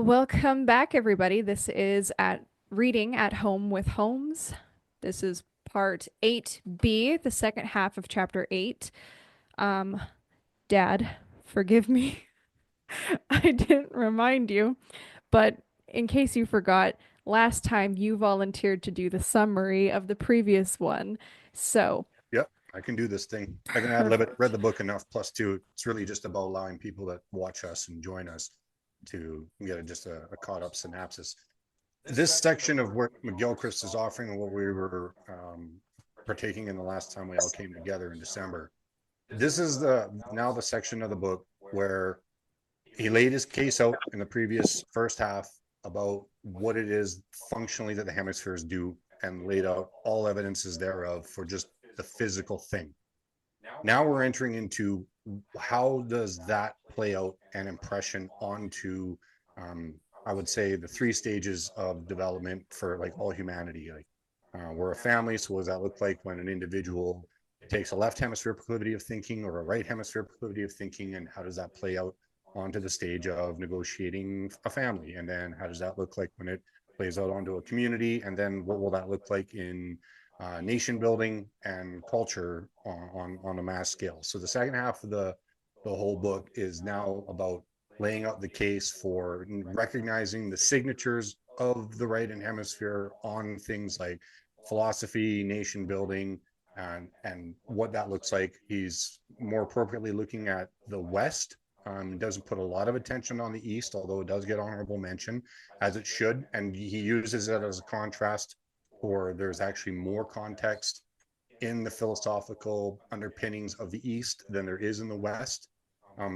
Welcome back, everybody. This is at Reading at Home with Holmes. This is part 8B, the second half of chapter 8. Um, Dad, forgive me. I didn't remind you, but in case you forgot, last time you volunteered to do the summary of the previous one. So, Yep, I can do this thing. I can ad lib it. Read perfect. the book enough. Plus, two. It's really just about allowing people that watch us and join us to get a caught up synopsis. This section of what McGilchrist is offering and what we were partaking in the last time we all came together in December. This is the section of the book where he laid his case out in the previous first half about what it is functionally that the hemispheres do and laid out all evidences thereof for just the physical thing. Now we're entering into how does that play out an impression onto I would say the three stages of development for like all humanity. Like we're a family, so what does that look like when an individual takes a left hemisphere proclivity of thinking or a right hemisphere proclivity of thinking, and how does that play out onto the stage of negotiating a family? And then how does that look like when it plays out onto a community? And then what will that look like in nation building and culture on a mass scale? So the second half of the whole book is now about laying out the case for recognizing the signatures of the right hemisphere on things like philosophy, nation building, and what that looks like. He's more appropriately looking at the West. Doesn't put a lot of attention on the East, although it does get honorable mention, as it should. And he uses it as a contrast, or there's actually more context in the philosophical underpinnings of the East than there is in the West.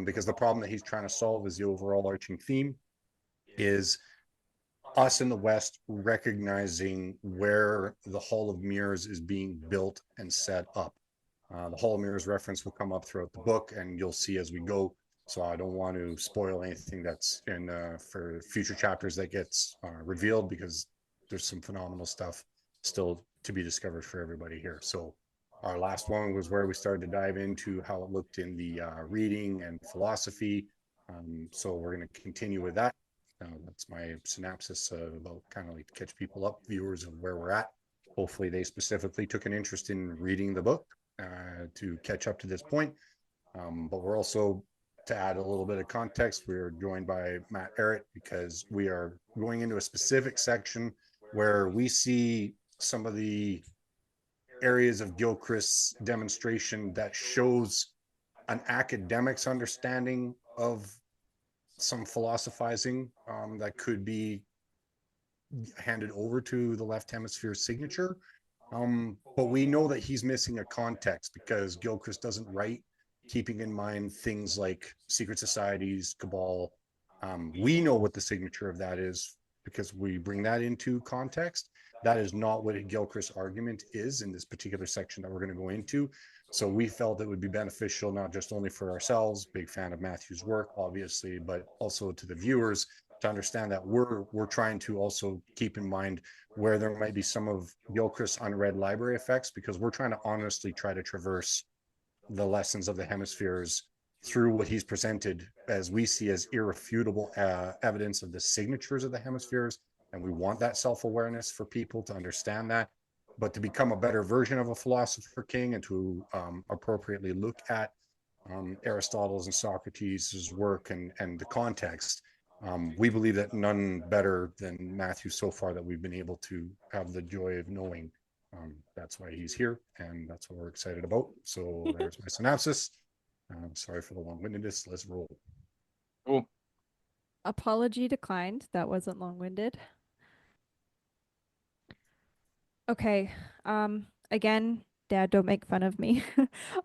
Because the problem that he's trying to solve is the overall arching theme is us in the West recognizing where the Hall of Mirrors is being built and set up. The Hall of Mirrors reference will come up throughout the book, and you'll see as we go. So I don't want to spoil anything that's in for future chapters that gets revealed, because there's some phenomenal stuff still to be discovered for everybody here. So our last one was where we started to dive into how it looked in the reading and philosophy. So we're going to continue with that. That's my synopsis about kind of like to catch people up, viewers, of where we're at. Hopefully, they specifically took an interest in reading the book to catch up to this point. But we're also, to add a little bit of context, we're joined by Matt Ehret because we are going into a specific section where we see some of the areas of Gilchrist's demonstration that shows an academic's understanding of some philosophizing that could be handed over to the left hemisphere signature. But we know that he's missing a context because Gilchrist doesn't write keeping in mind things like secret societies, cabal. We know what the signature of that is because we bring that into context. That is not what Gilchrist's argument is in this particular section that we're going to go into. So we felt it would be beneficial, not just only for ourselves, big fan of Matthew's work, obviously, but also to the viewers to understand that we're trying to also keep in mind where there might be some of Gilchrist's unread library effects, because we're trying to honestly try to traverse the lessons of the hemispheres through what he's presented as we see as irrefutable evidence of the signatures of the hemispheres. And we want that self-awareness for people to understand that. But to become a better version of a philosopher king and to appropriately look at Aristotle's and Socrates' work and the context, we believe that none better than Matthew so far that we've been able to have the joy of knowing. That's why he's here, and that's what we're excited about. So there's my synopsis. Sorry for the long-windedness. Let's roll. Cool. Apology declined. That wasn't long-winded. Okay. Again, Dad, don't make fun of me.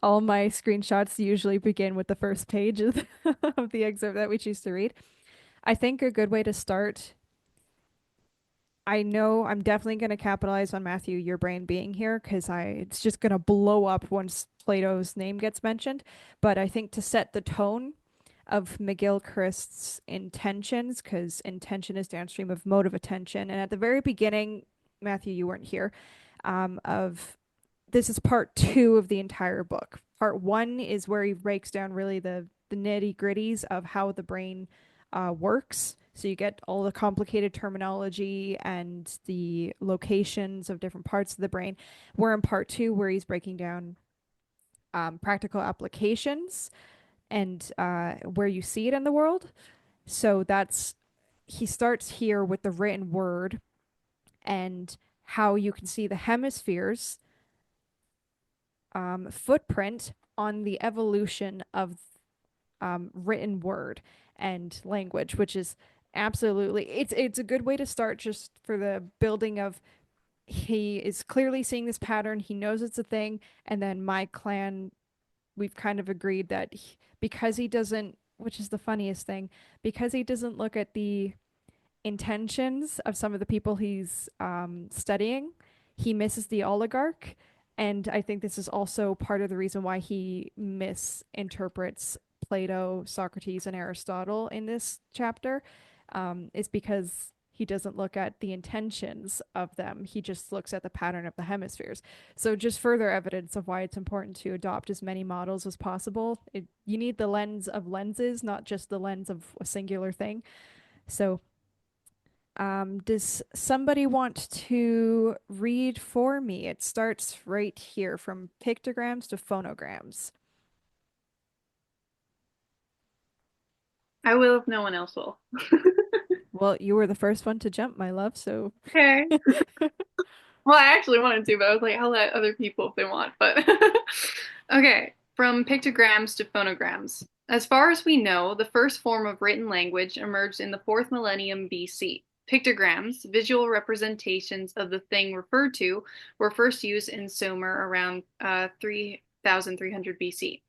All my screenshots usually begin with the first page of of the excerpt that we choose to read. I think a good way to start, I know I'm definitely going to capitalize on Matthew, your brain being here, because it's just going to blow up once Plato's name gets mentioned. But I think to set the tone of McGilchrist's intentions, because intention is downstream of mode of attention. And at the very beginning, Matthew, you weren't here, of this is part two of the entire book. Part one is where he breaks down really the nitty gritties of how the brain works. So you get all the complicated terminology and the locations of different parts of the brain. We're in part two where he's breaking down practical applications and where you see it in the world. So that's he starts here with the written word and how you can see the hemispheres footprint on the evolution of written word and language, which is absolutely it's a good way to start just for the building of he is clearly seeing this pattern. He knows it's a thing, and then my clan, we've kind of agreed that because he doesn't, which is the funniest thing, because he doesn't look at the intentions of some of the people he's studying, he misses the oligarch. And I think this is also part of the reason why he misinterprets Plato, Socrates, and Aristotle in this chapter, is because he doesn't look at the intentions of them. He just looks at the pattern of the hemispheres. So just further evidence of why it's important to adopt as many models as possible. You need the lens of lenses, not just the lens of a singular thing. So does somebody want to read for me? It starts right here from pictograms to phonograms. I will if no one else will. Well, you were the first one to jump, my love, so Okay. Well, I actually wanted to, but I was like, I'll let other people if they want. But okay, from pictograms to phonograms. As far as we know, the first form of written language emerged in the fourth millennium BC. Pictograms, visual representations of the thing referred to, were first used in Sumer around 3300 BC.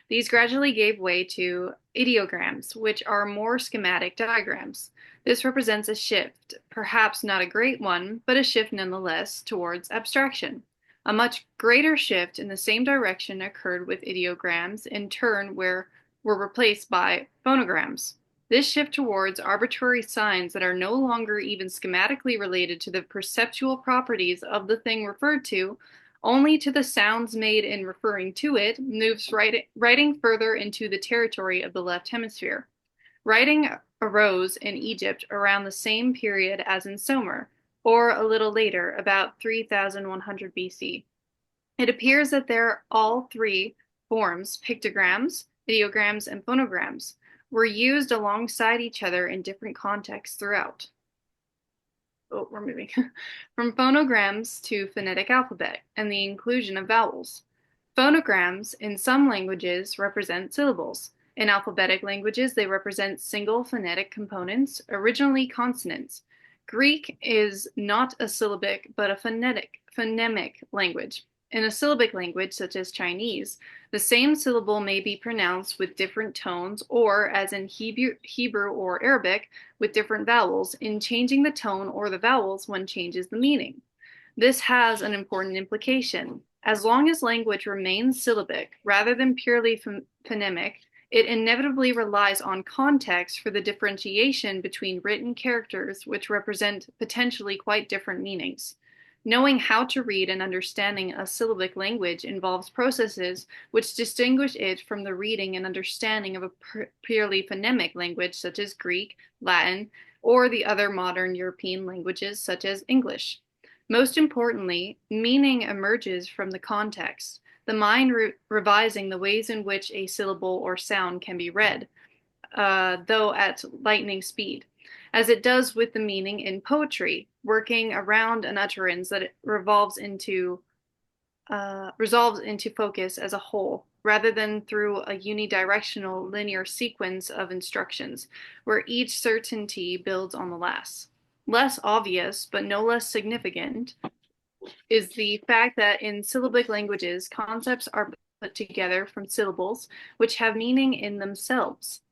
These gradually gave way to ideograms, which are more schematic diagrams. This represents a shift, perhaps not a great one, but a shift nonetheless towards abstraction. A much greater shift in the same direction occurred with ideograms, in turn, where were replaced by phonograms. This shift towards arbitrary signs that are no longer even schematically related to the perceptual properties of the thing referred to, only to the sounds made in referring to it, moves writing further into the territory of the left hemisphere. Writing arose in Egypt around the same period as in Sumer, or a little later, about 3100 BC. It appears that there all three forms, pictograms, ideograms, and phonograms, were used alongside each other in different contexts throughout. Oh, we're moving. From phonograms to phonetic alphabet and the inclusion of vowels. Phonograms in some languages represent syllables. In alphabetic languages, they represent single phonetic components, originally consonants. Greek is not a syllabic, but a phonemic language. In a syllabic language, such as Chinese, the same syllable may be pronounced with different tones, or, as in Hebrew or Arabic, with different vowels, in changing the tone or the vowels one changes the meaning. This has an important implication. As long as language remains syllabic rather than purely phonemic, it inevitably relies on context for the differentiation between written characters which represent potentially quite different meanings. Knowing how to read and understanding a syllabic language involves processes which distinguish it from the reading and understanding of a purely phonemic language such as Greek, Latin, or the other modern European languages such as English. Most importantly, meaning emerges from the context, the mind revising the ways in which a syllable or sound can be read, though at lightning speed, as it does with the meaning in poetry, working around an utterance that it resolves into focus as a whole, rather than through a unidirectional linear sequence of instructions, where each certainty builds on the last. Less obvious, but no less significant, is the fact that in syllabic languages, concepts are put together from syllables, which have meaning in themselves.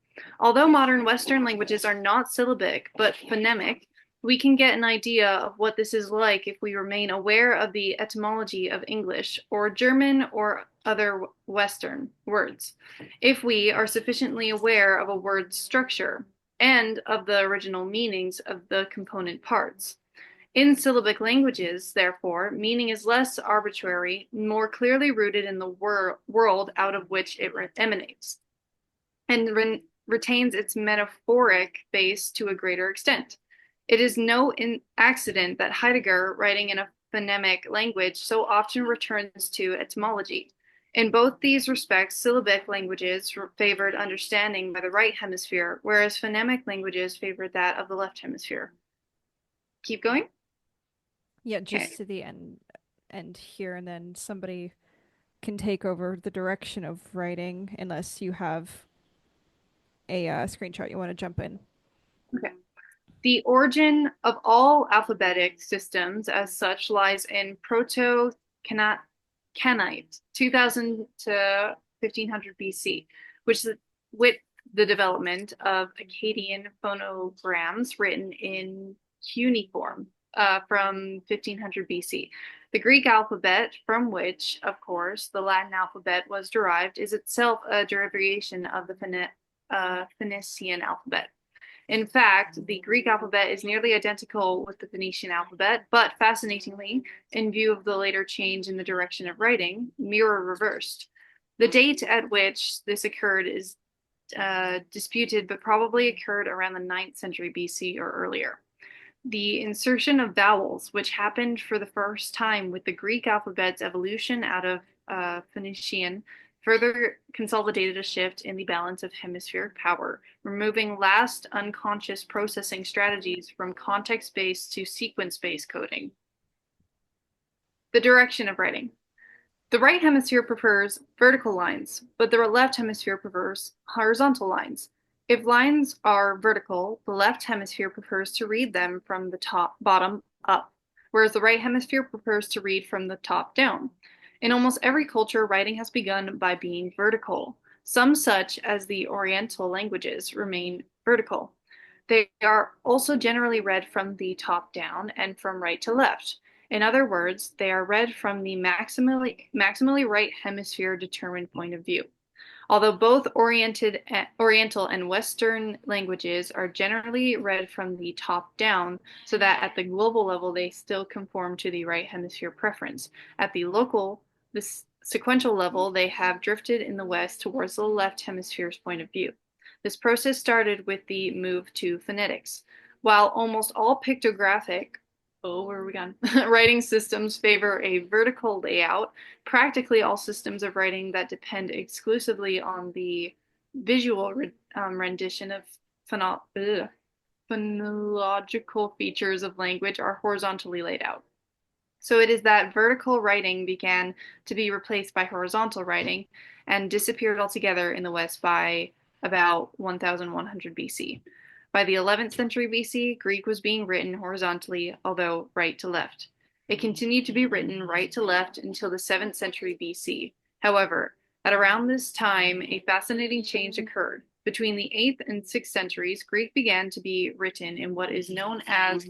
Although modern Western languages are not syllabic, but phonemic, we can get an idea of what this is like if we remain aware of the etymology of English or German or other Western words, if we are sufficiently aware of a word's structure and of the original meanings of the component parts. In syllabic languages, therefore, meaning is less arbitrary, more clearly rooted in the world out of which it emanates, and retains its metaphoric base to a greater extent. It is no accident that Heidegger, writing in a phonemic language, so often returns to etymology. In both these respects, syllabic languages favored understanding by the right hemisphere, whereas phonemic languages favored that of the left hemisphere. Keep going? Yeah, Okay. just to the end here, and then somebody can take over the direction of writing unless you have a screenshot you want to jump in. Okay. The origin of all alphabetic systems as such lies in Proto-Canaanite, 2000 to 1500 BC, which is with the development of Akkadian phonograms written in cuneiform from 1500 BC. The Greek alphabet, from which, of course, the Latin alphabet was derived, is itself a derivation of the Phoenician alphabet. In fact, the Greek alphabet is nearly identical with the Phoenician alphabet, but fascinatingly, in view of the later change in the direction of writing, mirror reversed. The date at which this occurred is disputed, but probably occurred around the 9th century BC or earlier. The insertion of vowels, which happened for the first time with the Greek alphabet's evolution out of Phoenician, further consolidated a shift in the balance of hemispheric power, removing last unconscious processing strategies from context-based to sequence-based coding. The direction of writing. The right hemisphere prefers vertical lines, but the left hemisphere prefers horizontal lines. If lines are vertical, the left hemisphere prefers to read them from the bottom up, whereas the right hemisphere prefers to read from the top down. In almost every culture, writing has begun by being vertical. Some, such as the Oriental languages, remain vertical. They are also generally read from the top down and from right to left. In other words, they are read from the maximally right hemisphere determined point of view. Although both Oriental and Western languages are generally read from the top down, so that at the global level they still conform to the right hemisphere preference. At the sequential level, they have drifted in the West towards the left hemisphere's point of view. This process started with the move to phonetics. While almost all pictographic writing systems favor a vertical layout, practically all systems of writing that depend exclusively on the visual rendition of phonological features of language are horizontally laid out. So it is that vertical writing began to be replaced by horizontal writing and disappeared altogether in the West by about 1100 BC. By the 11th century BC, Greek was being written horizontally, although right to left. It continued to be written right to left until the 7th century BC. However, at around this time, a fascinating change occurred. Between the 8th and 6th centuries, Greek began to be written in what is known as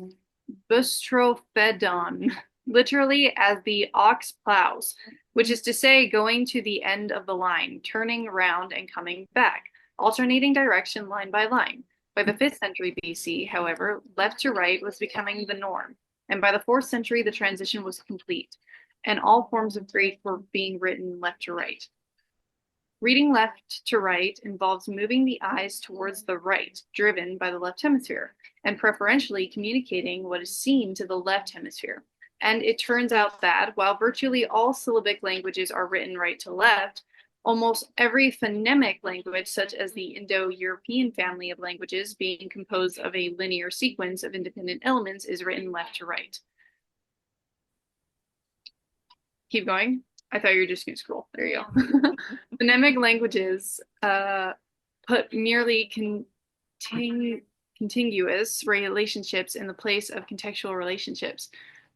boustrophodon, literally as the ox plows, which is to say going to the end of the line, turning around and coming back, alternating direction line by line. By the 5th century BC, however, left to right was becoming the norm, and by the 4th century the transition was complete, and all forms of Greek were being written left to right. Reading left to right involves moving the eyes towards the right, driven by the left hemisphere, and preferentially communicating what is seen to the left hemisphere. And it turns out that, while virtually all syllabic languages are written right to left, almost every phonemic language, such as the Indo-European family of languages, being composed of a linear sequence of independent elements, is written left to right. Keep going. I thought you were just going to scroll. There you go. Phonemic languages put merely contiguous relationships in the place of contextual relationships,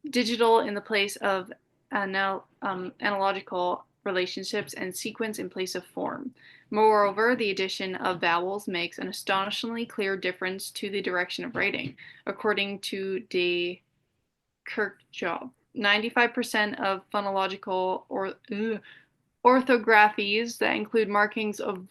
digital in the place of analogical relationships, and sequence in place of form. Moreover, the addition of vowels makes an astonishingly clear difference to the direction of writing. According to de Kirkjob, 95% of phonological orthographies that include markings of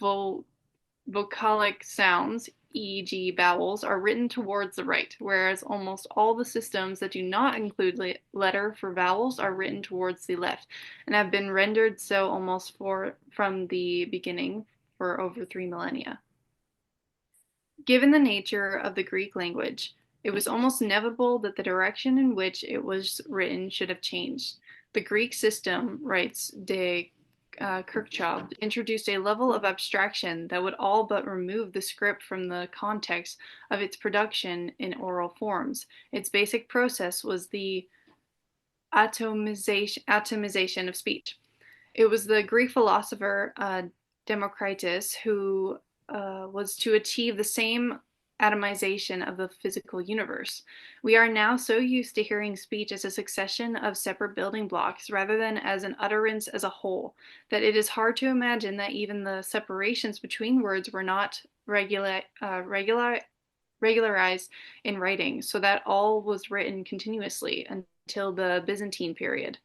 vocalic sounds, e.g. vowels, are written towards the right, whereas almost all the systems that do not include letter for vowels are written towards the left, and have been rendered so almost from the beginning for over 3 millennia. Given the nature of the Greek language, it was almost inevitable that the direction in which it was written should have changed. The Greek system, writes de Kirchhoff, introduced a level of abstraction that would all but remove the script from the context of its production in oral forms. Its basic process was the atomization of speech. It was the Greek philosopher Democritus who was to achieve the same atomization of the physical universe. We are now so used to hearing speech as a succession of separate building blocks rather than as an utterance as a whole, that it is hard to imagine that even the separations between words were not regularized in writing, so that all was written continuously until the Byzantine period.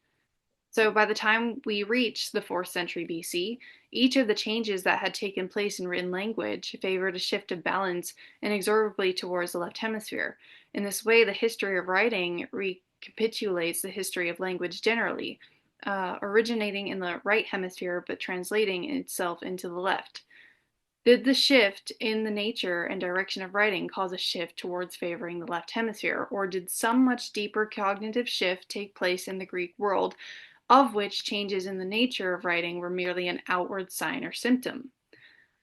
So by the time we reach the 4th century BC, each of the changes that had taken place in written language favored a shift of balance inexorably towards the left hemisphere. In this way, the history of writing recapitulates the history of language generally, originating in the right hemisphere but translating itself into the left. Did the shift in the nature and direction of writing cause a shift towards favoring the left hemisphere, or did some much deeper cognitive shift take place in the Greek world, of which changes in the nature of writing were merely an outward sign or symptom?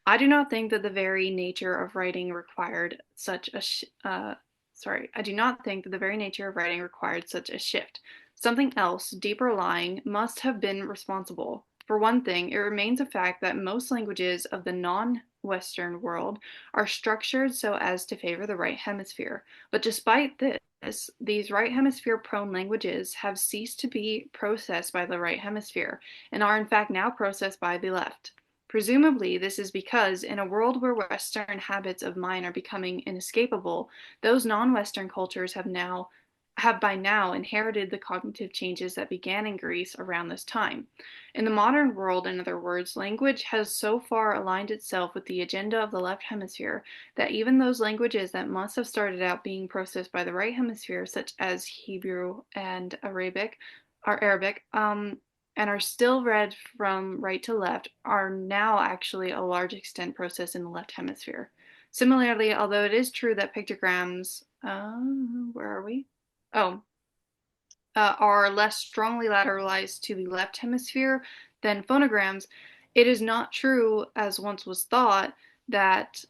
I do not think that the very nature of writing required such a I do not think that the very nature of writing required such a shift. Something else, deeper lying, must have been responsible. For one thing, it remains a fact that most languages of the non-Western world are structured so as to favor the right hemisphere. But despite this, these right hemisphere prone languages have ceased to be processed by the right hemisphere and are in fact now processed by the left. Presumably, this is because in a world where Western habits of mind are becoming inescapable, those non-Western cultures have by now inherited the cognitive changes that began in Greece around this time. In the modern world, in other words, language has so far aligned itself with the agenda of the left hemisphere that even those languages that must have started out being processed by the right hemisphere, such as Hebrew and Arabic, and are still read from right to left, are now actually a large extent processed in the left hemisphere. Similarly, although it is true that pictograms, where are we? Oh, are less strongly lateralized to the left hemisphere than phonograms, it is not true, as once was thought, that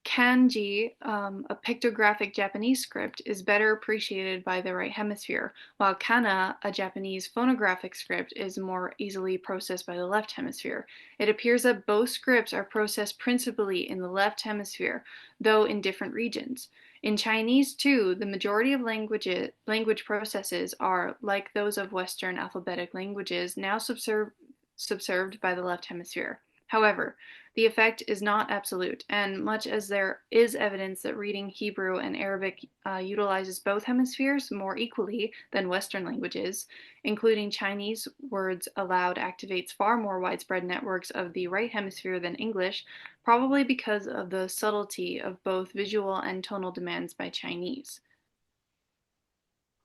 kanji, a pictographic Japanese script, is better appreciated by the right hemisphere, while kana, a Japanese phonographic script, is more easily processed by the left hemisphere. It appears that both scripts are processed principally in the left hemisphere, though in different regions. In Chinese, too, the majority of language processes are, like those of Western alphabetic languages, now subserved by the left hemisphere. However, the effect is not absolute, and much as there is evidence that reading Hebrew and Arabic utilizes both hemispheres more equally than Western languages, including Chinese words aloud activates far more widespread networks of the right hemisphere than English, probably because of the subtlety of both visual and tonal demands by Chinese.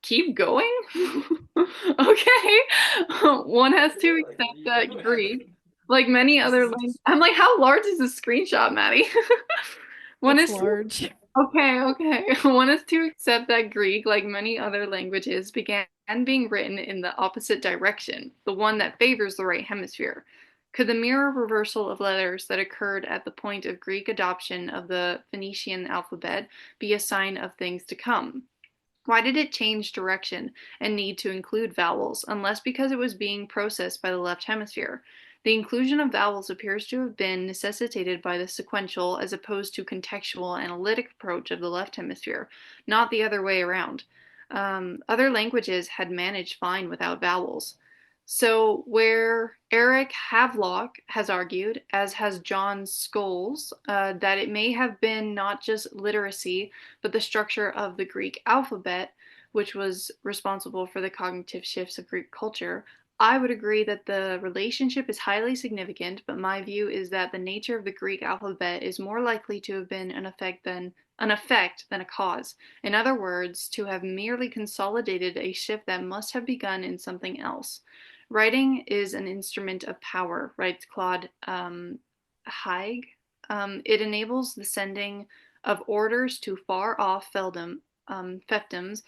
Keep going? Okay. One has to accept that Greek, like many other languages. I'm like, how large is this screenshot, Maddie? One It's is large. okay. One is to accept that Greek, like many other languages, began being written in the opposite direction, the one that favors the right hemisphere. Could the mere reversal of letters that occurred at the point of Greek adoption of the Phoenician alphabet be a sign of things to come? Why did it change direction and need to include vowels, unless because it was being processed by the left hemisphere? The inclusion of vowels appears to have been necessitated by the sequential as opposed to contextual analytic approach of the left hemisphere, not the other way around. Other languages had managed fine without vowels. So, where Eric Havelock has argued, as has John Scholes, that it may have been not just literacy, but the structure of the Greek alphabet, which was responsible for the cognitive shifts of Greek culture, I would agree that the relationship is highly significant, but my view is that the nature of the Greek alphabet is more likely to have been an effect than a cause. In other words, to have merely consolidated a shift that must have begun in something else. Writing is an instrument of power, writes Claude Haig. It enables the sending of orders to far off fiefdoms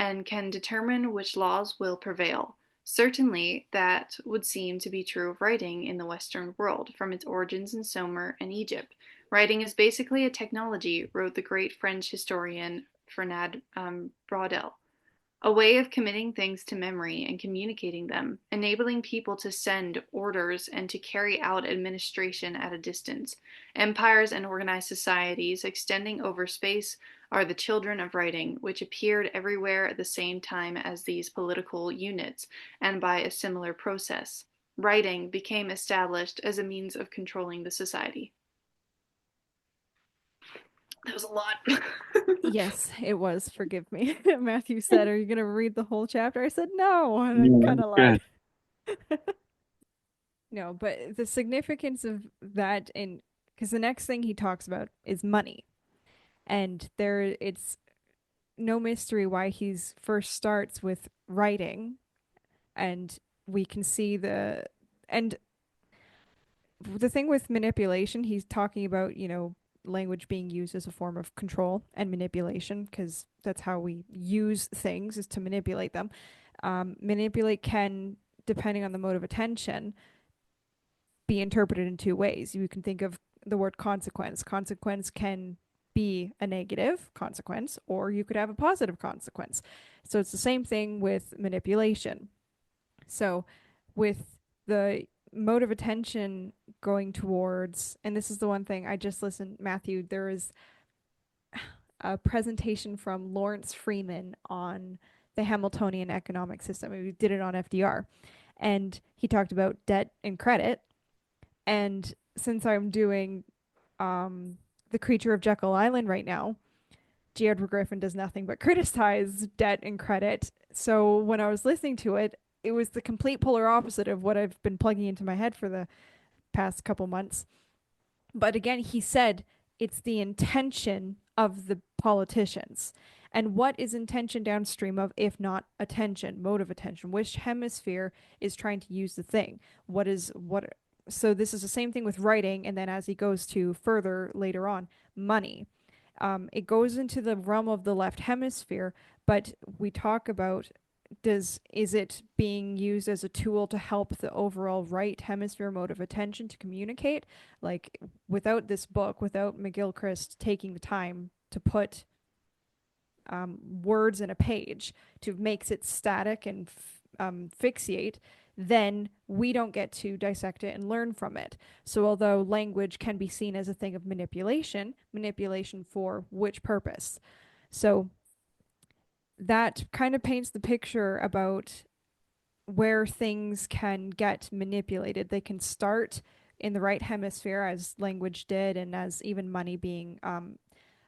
and can determine which laws will prevail. Certainly, that would seem to be true of writing in the Western world, from its origins in Sumer and Egypt. Writing is basically a technology, wrote the great French historian Fernand Braudel. A way of committing things to memory and communicating them, enabling people to send orders and to carry out administration at a distance. Empires and organized societies extending over space are the children of writing, which appeared everywhere at the same time as these political units, and by a similar process. Writing became established as a means of controlling the society. That was a lot. Yes, it was. Forgive me. Matthew said, "Are you going to read the whole chapter?" I said, "No," and I Yeah, kind of good. lied. No, but the significance of that in because the next thing he talks about is money. And there it's no mystery why he's first starts with writing, and we can see and the thing with manipulation, he's talking about, language being used as a form of control and manipulation, because that's how we use things, is to manipulate them. Manipulate can, depending on the mode of attention, be interpreted in two ways. You can think of the word consequence. Consequence can be a negative consequence, or you could have a positive consequence. So it's the same thing with manipulation. So with the mode of attention going towards, and this is the one thing I just listened, Matthew, there is a presentation from Lawrence Freeman on the Hamiltonian economic system. We did it on FDR. And he talked about debt and credit. And since I'm doing The Creature of Jekyll Island right now, G. Edward Griffin does nothing but criticize debt and credit. So when I was listening to it, it was the complete polar opposite of what I've been plugging into my head for the past couple months. But again, he said it's the intention of the politicians. And what is intention downstream of, if not attention, mode of attention? Which hemisphere is trying to use the thing? What? So this is the same thing with writing, and then as he goes to further later on, money. It goes into the realm of the left hemisphere, but we talk about, is it being used as a tool to help the overall right hemisphere mode of attention to communicate? Like, without this book, without McGilchrist taking the time to put words in a page to makes it static and fixate, then we don't get to dissect it and learn from it. So although language can be seen as a thing of manipulation, manipulation for which purpose? So that kind of paints the picture about where things can get manipulated. They can start in the right hemisphere, as language did, and as even money being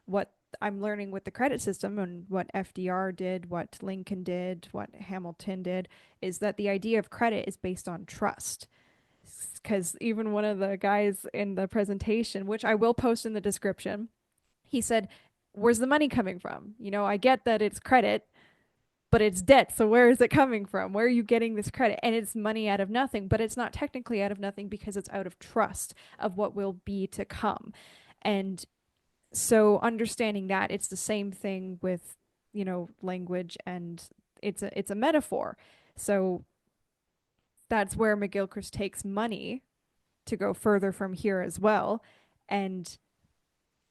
what I'm learning with the credit system and what FDR did, what Lincoln did, what Hamilton did, is that the idea of credit is based on trust. Because even one of the guys in the presentation, which I will post in the description, he said, "Where's the money coming from? I get that it's credit, but it's debt. So where is it coming from? Where are you getting this credit?" And it's money out of nothing, but it's not technically out of nothing because it's out of trust of what will be to come. And so understanding that, it's the same thing with, language, and it's a metaphor. So that's where McGilchrist takes money to go further from here as well. And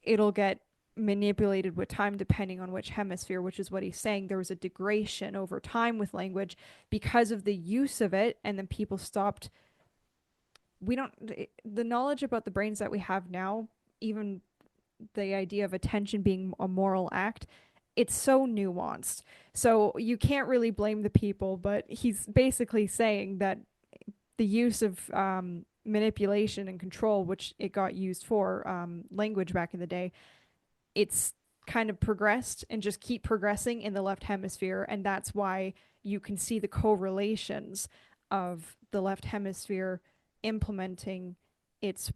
it'll get manipulated with time depending on which hemisphere, which is what he's saying. There was a degradation over time with language because of the use of it, and then people stopped. We don't, the knowledge about the brains that we have now, even the idea of attention being a moral act, it's so nuanced. So you can't really blame the people, but he's basically saying that the use of manipulation and control, which it got used for, language back in the day, it's kind of progressed and just keep progressing in the left hemisphere. And that's why you can see the correlations of the left hemisphere implementing its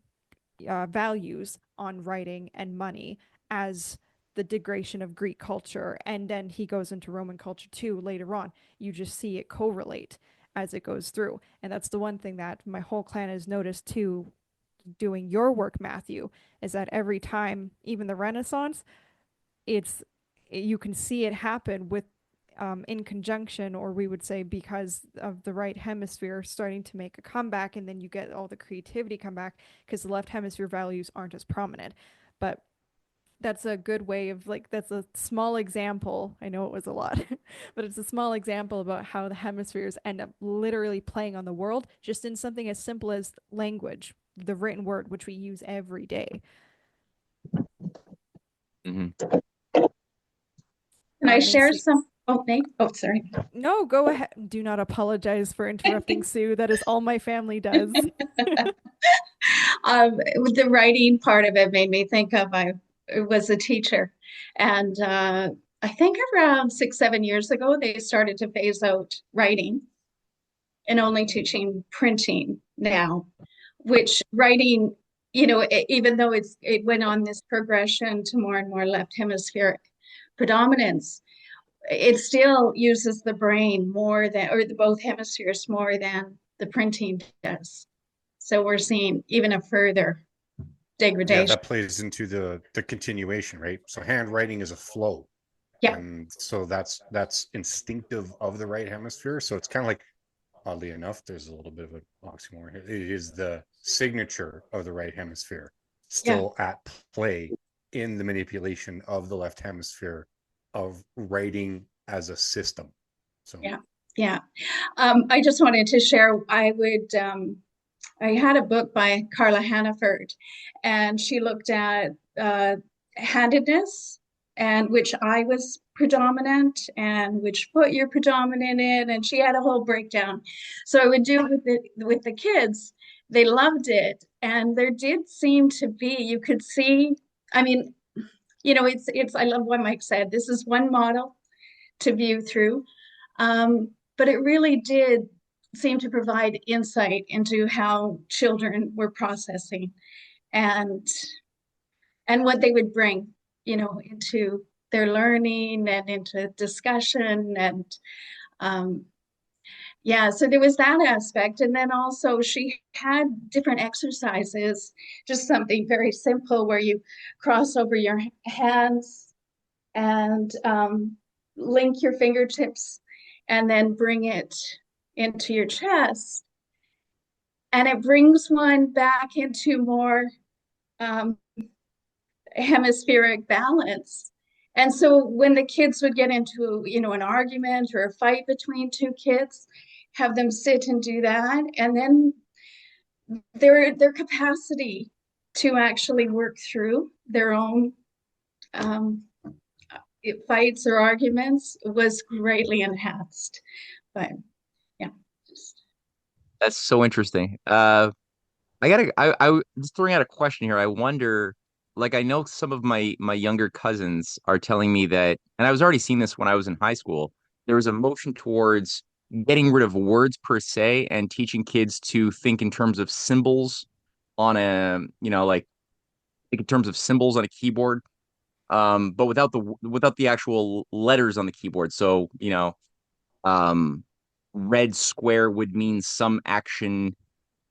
values on writing and money as the degradation of Greek culture. And then he goes into Roman culture too later on. You just see it correlate as it goes through. And that's the one thing that my whole clan has noticed too, doing your work, Matthew, is that every time, even the Renaissance, it's you can see it happen with in conjunction, or we would say because of the right hemisphere starting to make a comeback, and then you get all the creativity come back because the left hemisphere values aren't as prominent. But that's a good way of like that's a small example. I know it was a lot, but it's a small example about how the hemispheres end up literally playing on the world just in something as simple as language, the written word, which we use every day. Mm-hmm. Can I share Nancy, some? Oh, Nate. Oh, sorry. no, go ahead. Do not apologize for interrupting, Sue. That is all my family does. With the writing part of it made me think of I was a teacher, and I think around 6, 7 years ago they started to phase out writing and only teaching printing now, which writing, even though it went on this progression to more and more left hemispheric predominance, it still uses the brain more than, or both hemispheres more than the printing does. So we're seeing even a further Yeah, degradation. that plays into the continuation, right? So handwriting is a flow. Yeah. And so that's instinctive of the right hemisphere. So it's kind of like, oddly enough, there's a little bit of an oxymoron here. It is the signature of the right hemisphere still at play in the manipulation of the left hemisphere of writing as a system. So Yeah. I just wanted to share, I had a book by Carla Hannaford, and she looked at handedness and which eye was predominant and which foot you're predominant in, and she had a whole breakdown. So I would do it with the kids. They loved it, and there did seem to be, you could see, I mean, it's I love what Mike said. This is one model to view through. But it really did seem to provide insight into how children were processing and what they would bring, into their learning and into discussion. And so there was that aspect. And then also she had different exercises, just something very simple where you cross over your hands and link your fingertips and then bring it into your chest. And it brings one back into more hemispheric balance. And so when the kids would get into, an argument or a fight between two kids, have them sit and do that. And then their capacity to actually work through their own fights or arguments was greatly enhanced. But yeah, That's so interesting. I just throwing out a question here. I wonder, like, I know some of my younger cousins are telling me that, and I was already seeing this when I was in high school. There was a motion towards getting rid of words per se and teaching kids to think in terms of symbols on a, like think in terms of symbols on a keyboard, but without the actual letters on the keyboard. So, um, red square would mean some action,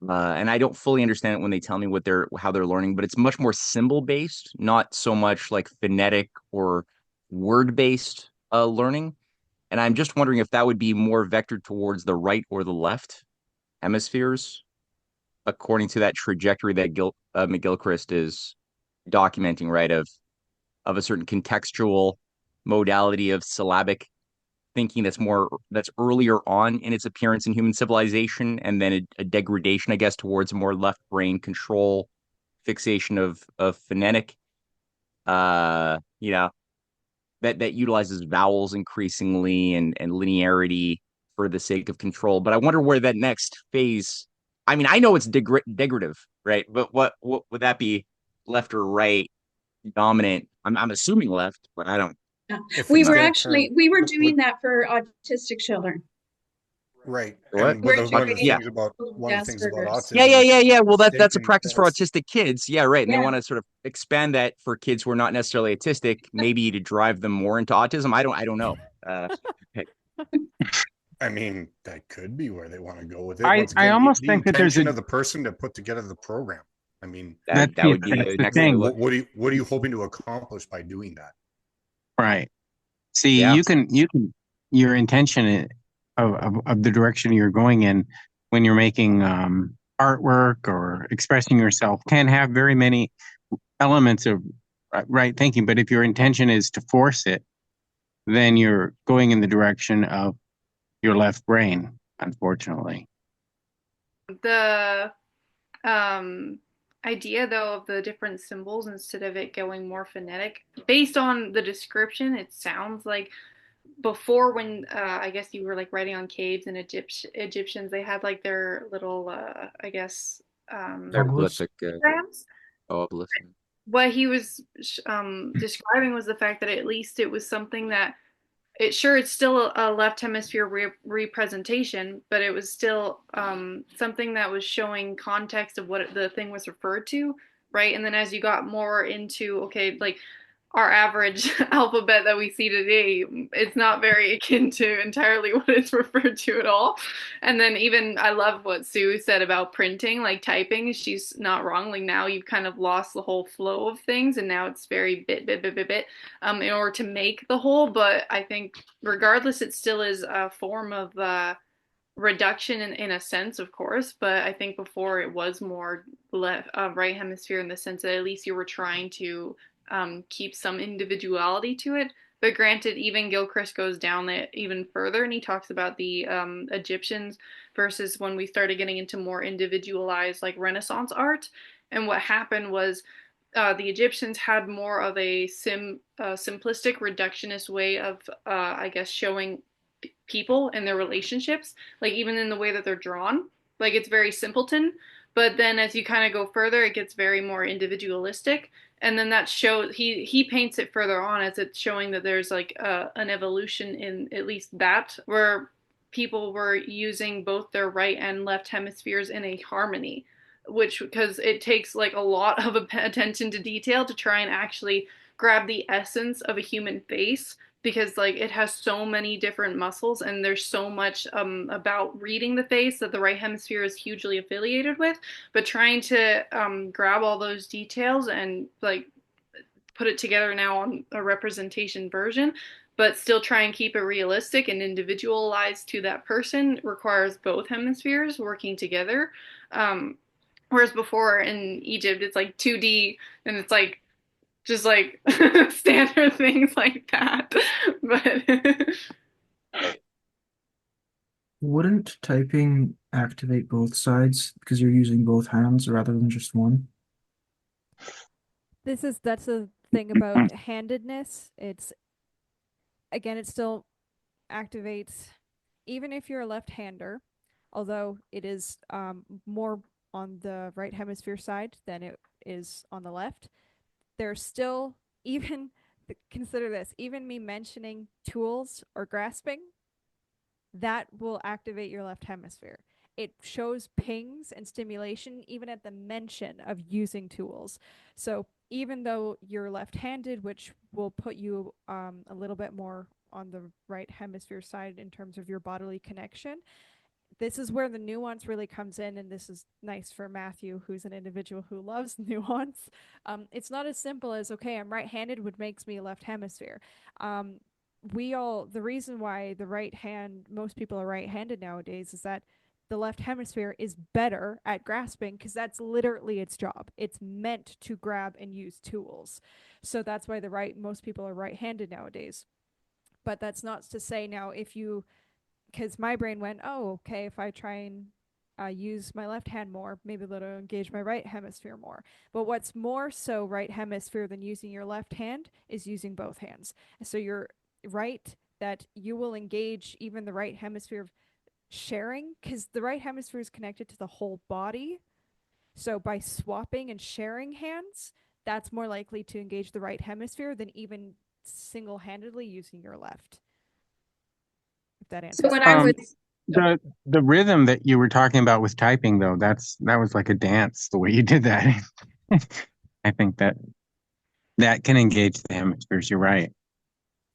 and I don't fully understand it when they tell me how they're learning, but it's much more symbol based, not so much like phonetic or word based learning. And I'm just wondering if that would be more vectored towards the right or the left hemispheres, according to that trajectory that McGilchrist is documenting, right? Of a certain contextual modality of syllabic thinking that's earlier on in its appearance in human civilization, and then a degradation, I guess, towards a more left brain control fixation of phonetic, that utilizes vowels increasingly and linearity for the sake of control. But I wonder where that next phase. I mean, I know it's degradative, right? But what would that be, left or right dominant? I'm assuming left, but I don't. yeah. if We it's were gonna actually turn, doing that for autistic children. right. What? And We're one of the doing Yeah. things about Asperger's. Yeah, autism yeah, is yeah, yeah. Well, that's a mistaken practice for autistic kids. Yeah, right. And they Yeah. want to sort of expand that for kids who are not necessarily autistic, maybe to drive them more into autism. I don't know. Okay. I mean, that could be where they want to go with it. I Once I again, almost the think that there's intention a of the person to put together the program. I mean, That would be that's the the next thing to thing, look. what are you hoping to accomplish by doing that? right? See, Yeah. your intention of the direction you're going in when you're making artwork or expressing yourself can have very many elements of right thinking. But if your intention is to force it, then you're going in the direction of your left brain, unfortunately. The idea though of the different symbols instead of it going more phonetic, based on the description, it sounds like before when I guess you were like writing on caves and Egyptians, they had like their little I guess Hieroglyphic. diagrams. Obelisk. What he was describing was the fact that at least it was something that it's still a left hemisphere representation, but it was still something that was showing context of what the thing was referred to, right? And then as you got more into, okay, like our average alphabet that we see today, it's not very akin to entirely what it's referred to at all. And then even I love what Sue said about printing, like typing. She's not wrong. Like now you've kind of lost the whole flow of things, and now it's very bit in order to make the whole. But I think regardless, it still is a form of reduction in a sense, of course, but I think before it was more left right hemisphere in the sense that at least you were trying to keep some individuality to it. But granted, even Gilchrist goes down that even further, and he talks about the Egyptians versus when we started getting into more individualized like Renaissance art. And what happened was the Egyptians had more of a simplistic reductionist way of, I guess, showing people and their relationships, like even in the way that they're drawn. Like it's very simpleton, but then as you kind of go further, it gets very more individualistic. And then that shows he paints it further on as it's showing that there's like an evolution in at least that where people were using both their right and left hemispheres in a harmony, which because it takes like a lot of attention to detail to try and actually grab the essence of a human face because like it has so many different muscles and there's so much about reading the face that the right hemisphere is hugely affiliated with, but trying to grab all those details and like put it together now on a representation version but still try and keep it realistic and individualized to that person requires both hemispheres working together. Whereas before in Egypt it's like 2D and it's like just like standard things like that. But Wouldn't typing activate both sides because you're using both hands rather than just one? That's the thing about handedness. It's again, it still activates even if you're a left-hander, although it is more on the right hemisphere side than it is on the left. There's still even consider this, even me mentioning tools or grasping, that will activate your left hemisphere. It shows pings and stimulation even at the mention of using tools. So even though you're left-handed, which will put you a little bit more on the right hemisphere side in terms of your bodily connection, this is where the nuance really comes in, and this is nice for Matthew, who's an individual who loves nuance. It's not as simple as, okay, I'm right-handed, which makes me a left hemisphere. The reason why the right hand, most people are right-handed nowadays, is that the left hemisphere is better at grasping because that's literally its job. It's meant to grab and use tools. So that's why most people are right-handed nowadays. But that's not to say now because my brain went, oh, okay, if I try and use my left hand more, maybe that'll engage my right hemisphere more. But what's more so right hemisphere than using your left hand is using both hands. So you're right that you will engage even the right hemisphere of sharing because the right hemisphere is connected to the whole body. So by swapping and sharing hands, that's more likely to engage the right hemisphere than even single-handedly using your left. If that answers. So when I was The rhythm that you were talking about with typing, though, that was like a dance. The way you did that, I think that can engage the hemispheres. You're right.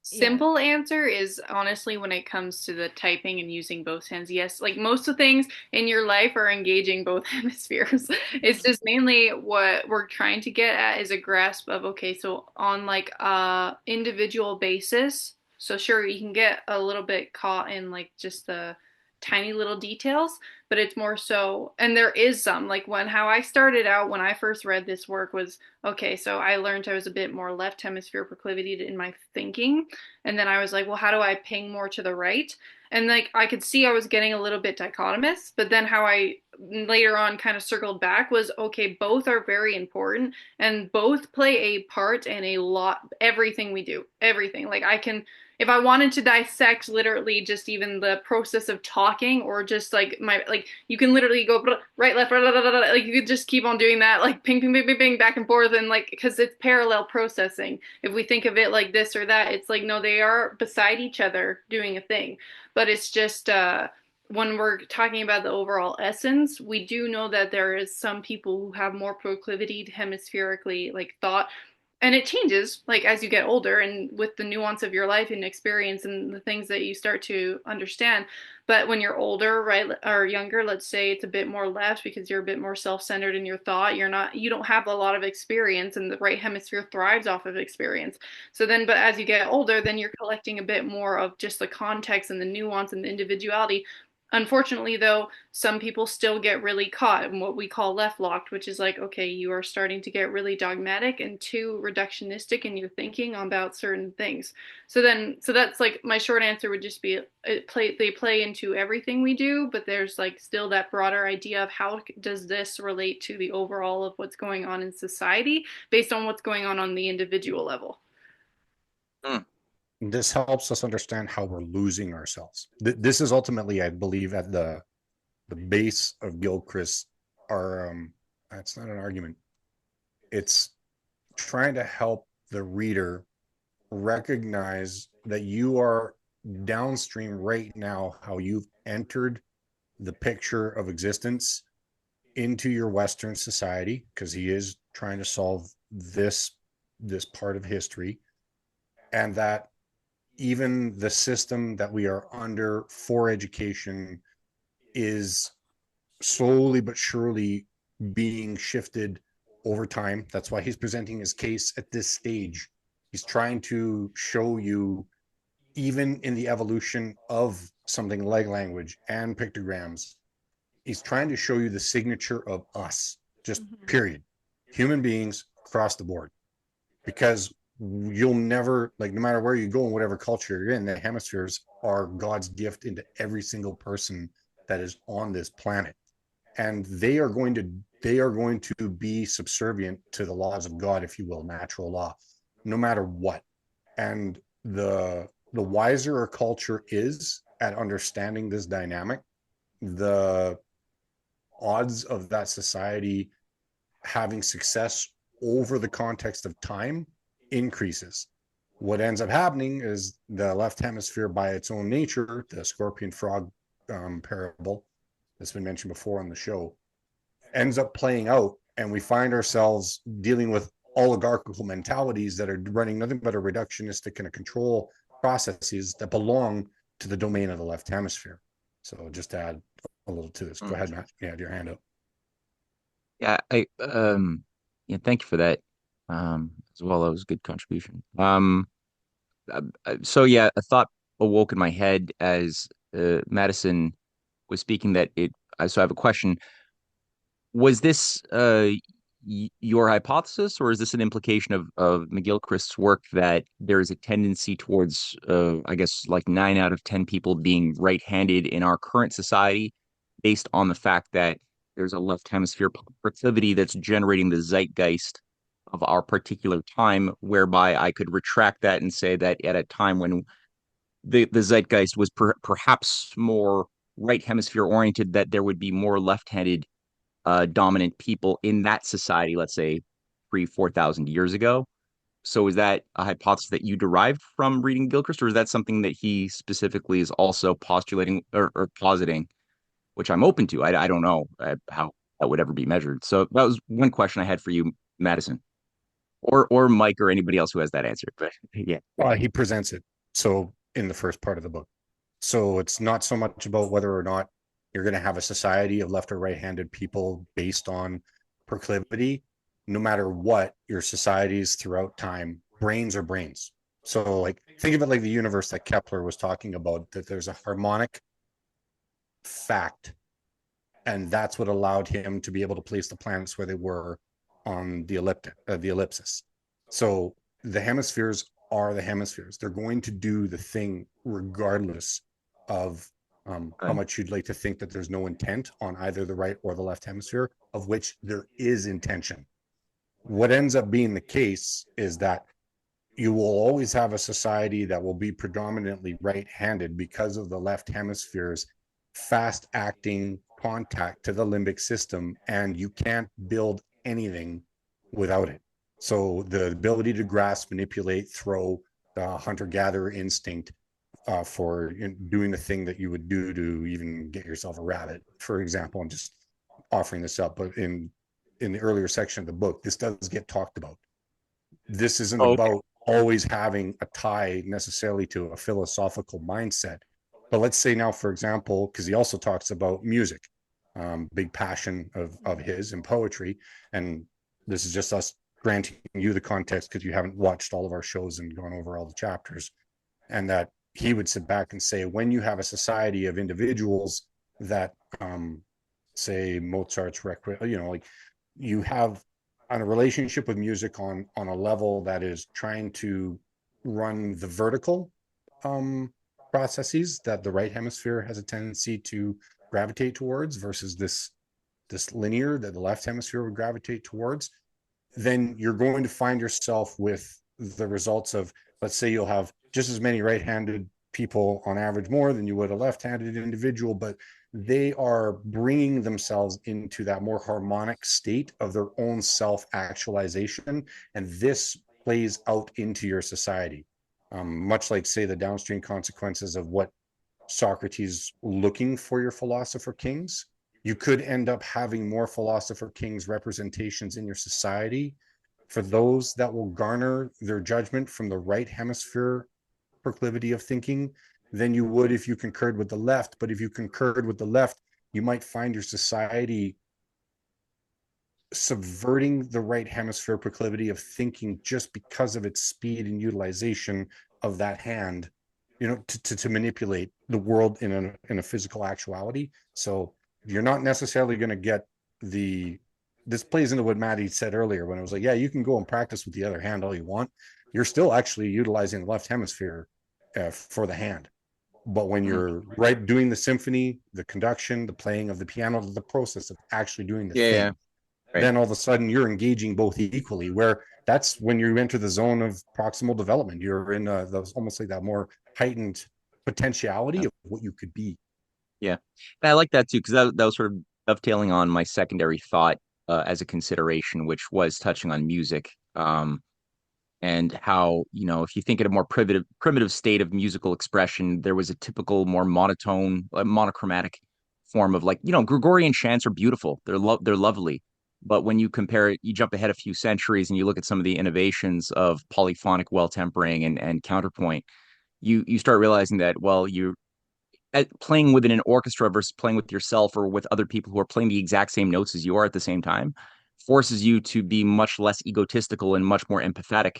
Simple answer is honestly when it comes to the typing and using both hands, yes. Like most of the things in your life are engaging both hemispheres. It's just mainly what we're trying to get at is a grasp of, okay, so on like a individual basis, so sure you can get a little bit caught in like just the tiny little details, but it's more so, and there is some, like when how I started out when I first read this work was, okay, so I learned I was a bit more left hemisphere proclivity in my thinking. And then I was like, well, how do I ping more to the right? And like I could see I was getting a little bit dichotomous, but then how I later on kind of circled back was, okay, both are very important and both play a part in a lot, everything we do, everything. Like I can, if I wanted to dissect literally just even the process of talking or just like my, like you can literally go right, left, like you could just keep on doing that, like ping, ping, ping, ping, ping, back and forth. And like, because it's parallel processing. If we think of it like this or that, it's like, no, they are beside each other doing a thing. But it's just, when we're talking about the overall essence, we do know that there is some people who have more proclivity to hemispherically like thought, and it changes like as you get older and with the nuance of your life and experience and the things that you start to understand. But when you're older, right, or younger, let's say it's a bit more left because you're a bit more self-centered in your thought, you don't have a lot of experience, and the right hemisphere thrives off of experience. So then, but as you get older, then you're collecting a bit more of just the context and the nuance and the individuality. Unfortunately, though, some people still get really caught in what we call left locked, which is like, okay, you are starting to get really dogmatic and too reductionistic in your thinking about certain things. So that's like my short answer would just be they play into everything we do, but there's like still that broader idea of how does this relate to the overall of what's going on in society based on what's going on the individual level. This helps us understand how we're losing ourselves. This is ultimately, I believe, at the base of Gilchrist. It's not an argument. It's trying to help the reader recognize that you are downstream right now, how you've entered the picture of existence into your Western society, because he is trying to solve this part of history, and that even the system that we are under for education is slowly but surely being shifted over time. That's why he's presenting his case at this stage. He's trying to show you, even in the evolution of something like language and pictograms, he's trying to show you the signature of us, just period. Human beings across the board. Because you'll never, like, no matter where you go and whatever culture you're in, the hemispheres are God's gift into every single person that is on this planet, and they are going to be subservient to the laws of God, if you will, natural law, no matter what. And the wiser a culture is at understanding this dynamic, the odds of that society having success over the context of time increases. What ends up happening is the left hemisphere, by its own nature, the scorpion frog parable that's been mentioned before on the show, ends up playing out, and we find ourselves dealing with oligarchical mentalities that are running nothing but a reductionistic and a control processes that belong to the domain of the left hemisphere. So just to add a little to this. Go ahead, Matt. You had your hand up. Yeah, yeah, thank you for that. As well. That was a good contribution. So yeah, a thought awoke in my head as Madison was speaking that so I have a question. Was this your hypothesis, or is this an implication of McGilchrist's work that there is a tendency towards, I guess, like 9 out of 10 people being right-handed in our current society, based on the fact that there's a left hemisphere proclivity that's generating the zeitgeist of our particular time, whereby I could retract that and say that at a time when the zeitgeist was perhaps more right hemisphere oriented, that there would be more left-handed dominant people in that society, let's say 3,000 to 4,000 years ago. So is that a hypothesis that you derived from reading Gilchrist, or is that something that he specifically is also postulating or positing, which I'm open to? I don't know how that would ever be measured. So that was one question I had for you, Madison, or Mike, or anybody else who has that answer. But yeah, He presents it. So in the first part of the book. So it's not so much about whether or not you're going to have a society of left or right-handed people based on proclivity. No matter what your societies throughout time, brains are brains. So like think of it like the universe that Kepler was talking about, that there's a harmonic fact, and that's what allowed him to be able to place the planets where they were on the ellipsis. So the hemispheres are the hemispheres. They're going to do the thing regardless of how much you'd like to think that there's no intent on either the right or the left hemisphere, of which there is intention. What ends up being the case is that you will always have a society that will be predominantly right-handed because of the left hemisphere's fast acting contact to the limbic system, and you can't build anything without it. So the ability to grasp, manipulate, throw, the hunter-gatherer instinct for doing the thing that you would do to even get yourself a rabbit, for example. I'm just offering this up, but in the earlier section of the book, this does get talked about. This isn't about always having a tie necessarily to a philosophical mindset. But let's say now, for example, because he also talks about music, big passion of his, and poetry. And this is just us granting you the context because you haven't watched all of our shows and gone over all the chapters. And that he would sit back and say, when you have a society of individuals that, say Mozart's Requiem, like you have on a relationship with music on a level that is trying to run the vertical processes that the right hemisphere has a tendency to gravitate towards versus this linear that the left hemisphere would gravitate towards, then you're going to find yourself with the results of, let's say you'll have just as many right-handed people on average more than you would a left-handed individual, but they are bringing themselves into that more harmonic state of their own self-actualization. And this plays out into your society. Much like, say, the downstream consequences of what Socrates looking for your philosopher kings, you could end up having more philosopher kings representations in your society for those that will garner their judgment from the right hemisphere proclivity of thinking than you would if you concurred with the left. But if you concurred with the left, you might find your society subverting the right hemisphere proclivity of thinking just because of its speed and utilization of that hand, to manipulate the world in a physical actuality. So you're not necessarily going to get this plays into what Maddie said earlier when it was like, yeah, you can go and practice with the other hand all you want. You're still actually utilizing the left hemisphere for the hand. But when you're right doing the symphony, the conduction, the playing of the piano, the process of actually doing the thing, then all of a sudden you're engaging both equally, where that's when you enter the zone of proximal development. You're in almost like that more heightened potentiality of what you could be. Yeah. And I like that too, because that was sort of dovetailing on my secondary thought as a consideration, which was touching on music. And how, if you think in a more primitive state of musical expression, there was a typical, more monotone, monochromatic form of, like, Gregorian chants are beautiful. They're lovely. But when you compare it, you jump ahead a few centuries and you look at some of the innovations of polyphonic well tempering and counterpoint, you start realizing that, well, you playing within an orchestra versus playing with yourself or with other people who are playing the exact same notes as you are at the same time forces you to be much less egotistical and much more empathetic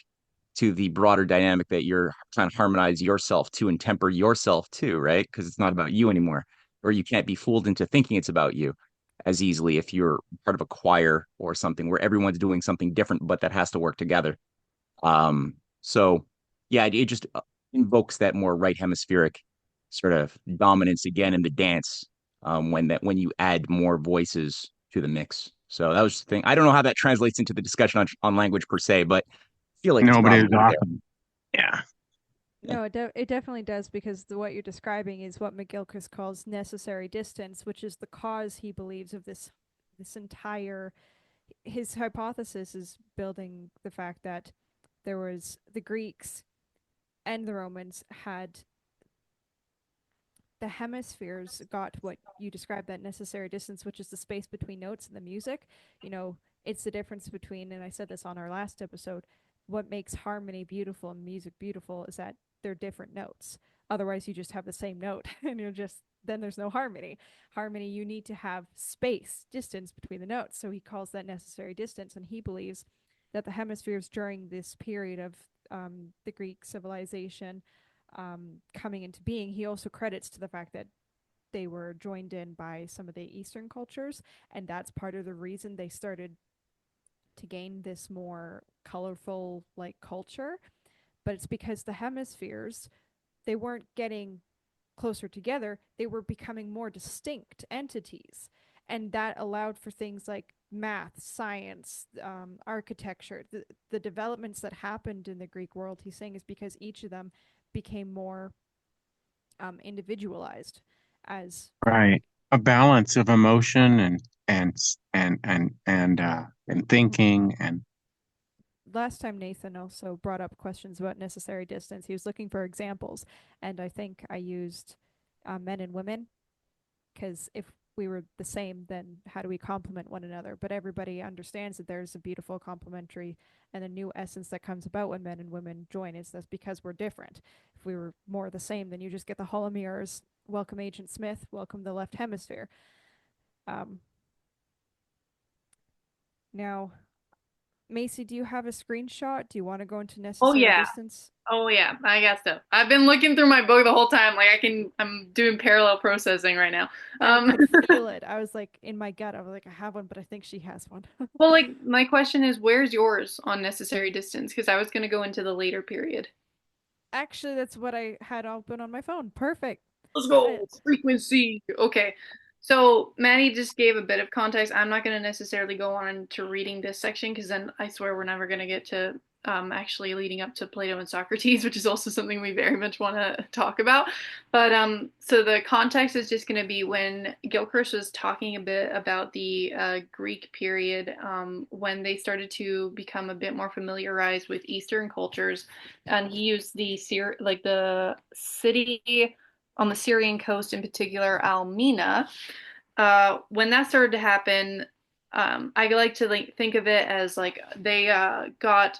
to the broader dynamic that you're trying to harmonize yourself to and temper yourself to, right? Because it's not about you anymore, or you can't be fooled into thinking it's about you as easily if you're part of a choir or something where everyone's doing something different, but that has to work together. So yeah, it just invokes that more right hemispheric sort of dominance again in the dance, when you add more voices to the mix. So that was the thing. I don't know how that translates into the discussion on language per se, but I feel like it's But it's probably there. awesome. Yeah. No, it definitely does, because what you're describing is what McGilchrist calls necessary distance, which is the cause, he believes, of this entire. His hypothesis is building the fact that there was the Greeks and the Romans had the hemispheres got what you described, that necessary distance, which is the space between notes and the music. It's the difference between, and I said this on our last episode, what makes harmony beautiful and music beautiful is that they're different notes. Otherwise, you just have the same note and then there's no harmony. Harmony, you need to have space, distance between the notes. So he calls that necessary distance. And he believes that the hemispheres during this period of the Greek civilization coming into being, he also credits to the fact that they were joined in by some of the Eastern cultures. And that's part of the reason they started to gain this more colorful like culture. But it's because the hemispheres, they weren't getting closer together, they were becoming more distinct entities. And that allowed for things like math, science, architecture, the developments that happened in the Greek world, he's saying, is because each of them became more individualized as Right. A balance of emotion and thinking and last time Nathan also brought up questions about necessary distance. He was looking for examples, and I think I used men and women because if we were the same, then how do we complement one another? But everybody understands that there's a beautiful complementary and a new essence that comes about when men and women join. Is that's because we're different. If we were more the same, then you just get the holomirrors. Welcome, Agent Smith. Welcome, the left hemisphere. Now, Macy, do you have a screenshot? Do you want to go into Oh necessary yeah. distance? Oh yeah, I got stuff. I've been looking through my book the whole time. Like I'm doing parallel processing right now. I could feel it. I was like in my gut. I was like, I have one, but I think she has one. Well, like my question is, where's yours on necessary distance? Because I was gonna go into the later period. Actually, that's what I had open on my phone. Perfect. Let's Got go. it. Frequency. Okay. So Maddie just gave a bit of context. I'm not going to necessarily go on to reading this section because then I swear we're never going to get to actually leading up to Plato and Socrates, which is also something we very much want to talk about. But so the context is just going to be when Gilchrist was talking a bit about the Greek period, when they started to become a bit more familiarized with Eastern cultures, and he used the city on the Syrian coast, in particular Almina. When that started to happen, I like to think of it as like they got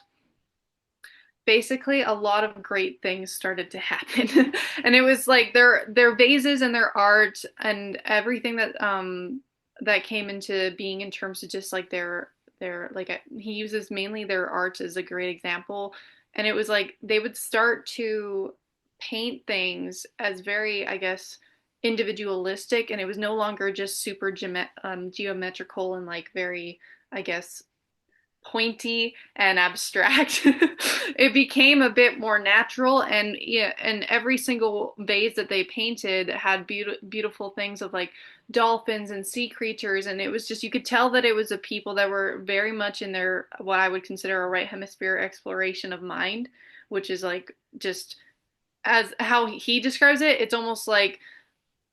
basically a lot of great things started to happen, and it was like their vases and their art and everything that came into being in terms of just like their like he uses mainly their art as a great example, and it was like they would start to paint things as very, I guess, individualistic, and it was no longer just super geometrical and like very, I guess, pointy and abstract. It became a bit more natural, and yeah, and every single vase that they painted had beautiful things of like dolphins and sea creatures, and it was just, you could tell that it was a people that were very much in their, what I would consider a right hemisphere exploration of mind, which is like just as how he describes it, it's almost like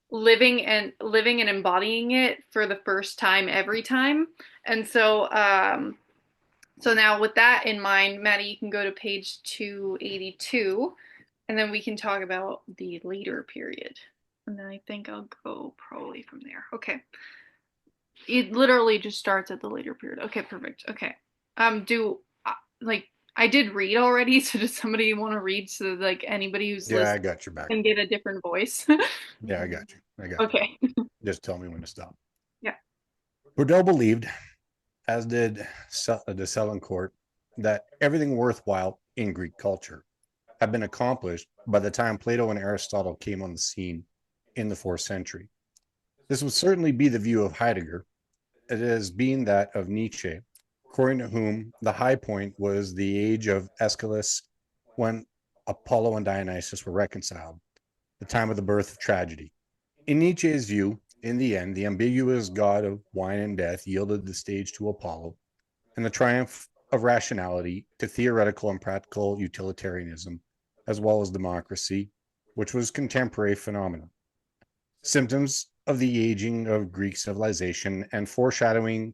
living and embodying it for the first time every time. And so now with that in mind, Maddie, you can go to page 282, and then we can talk about the later period. And then I think I'll go probably from there. Okay. It literally just starts at the later period. Okay, perfect. Okay. Like I did read already, so does somebody want to read so like anybody who's Yeah, I listening got your back. can get a different voice? Yeah, I got you. I got you. Okay. Just tell me when to stop. Yeah. Burdell believed, as did the Selencourt, that everything worthwhile in Greek culture had been accomplished by the time Plato and Aristotle came on the scene in the 4th century. This would certainly be the view of Heidegger, it as being that of Nietzsche, according to whom the high point was the age of Aeschylus, when Apollo and Dionysus were reconciled, the time of the birth of tragedy. In Nietzsche's view, in the end, the ambiguous god of wine and death yielded the stage to Apollo, and the triumph of rationality to theoretical and practical utilitarianism, as well as democracy, which was contemporary phenomena. Symptoms of the aging of Greek civilization and foreshadowing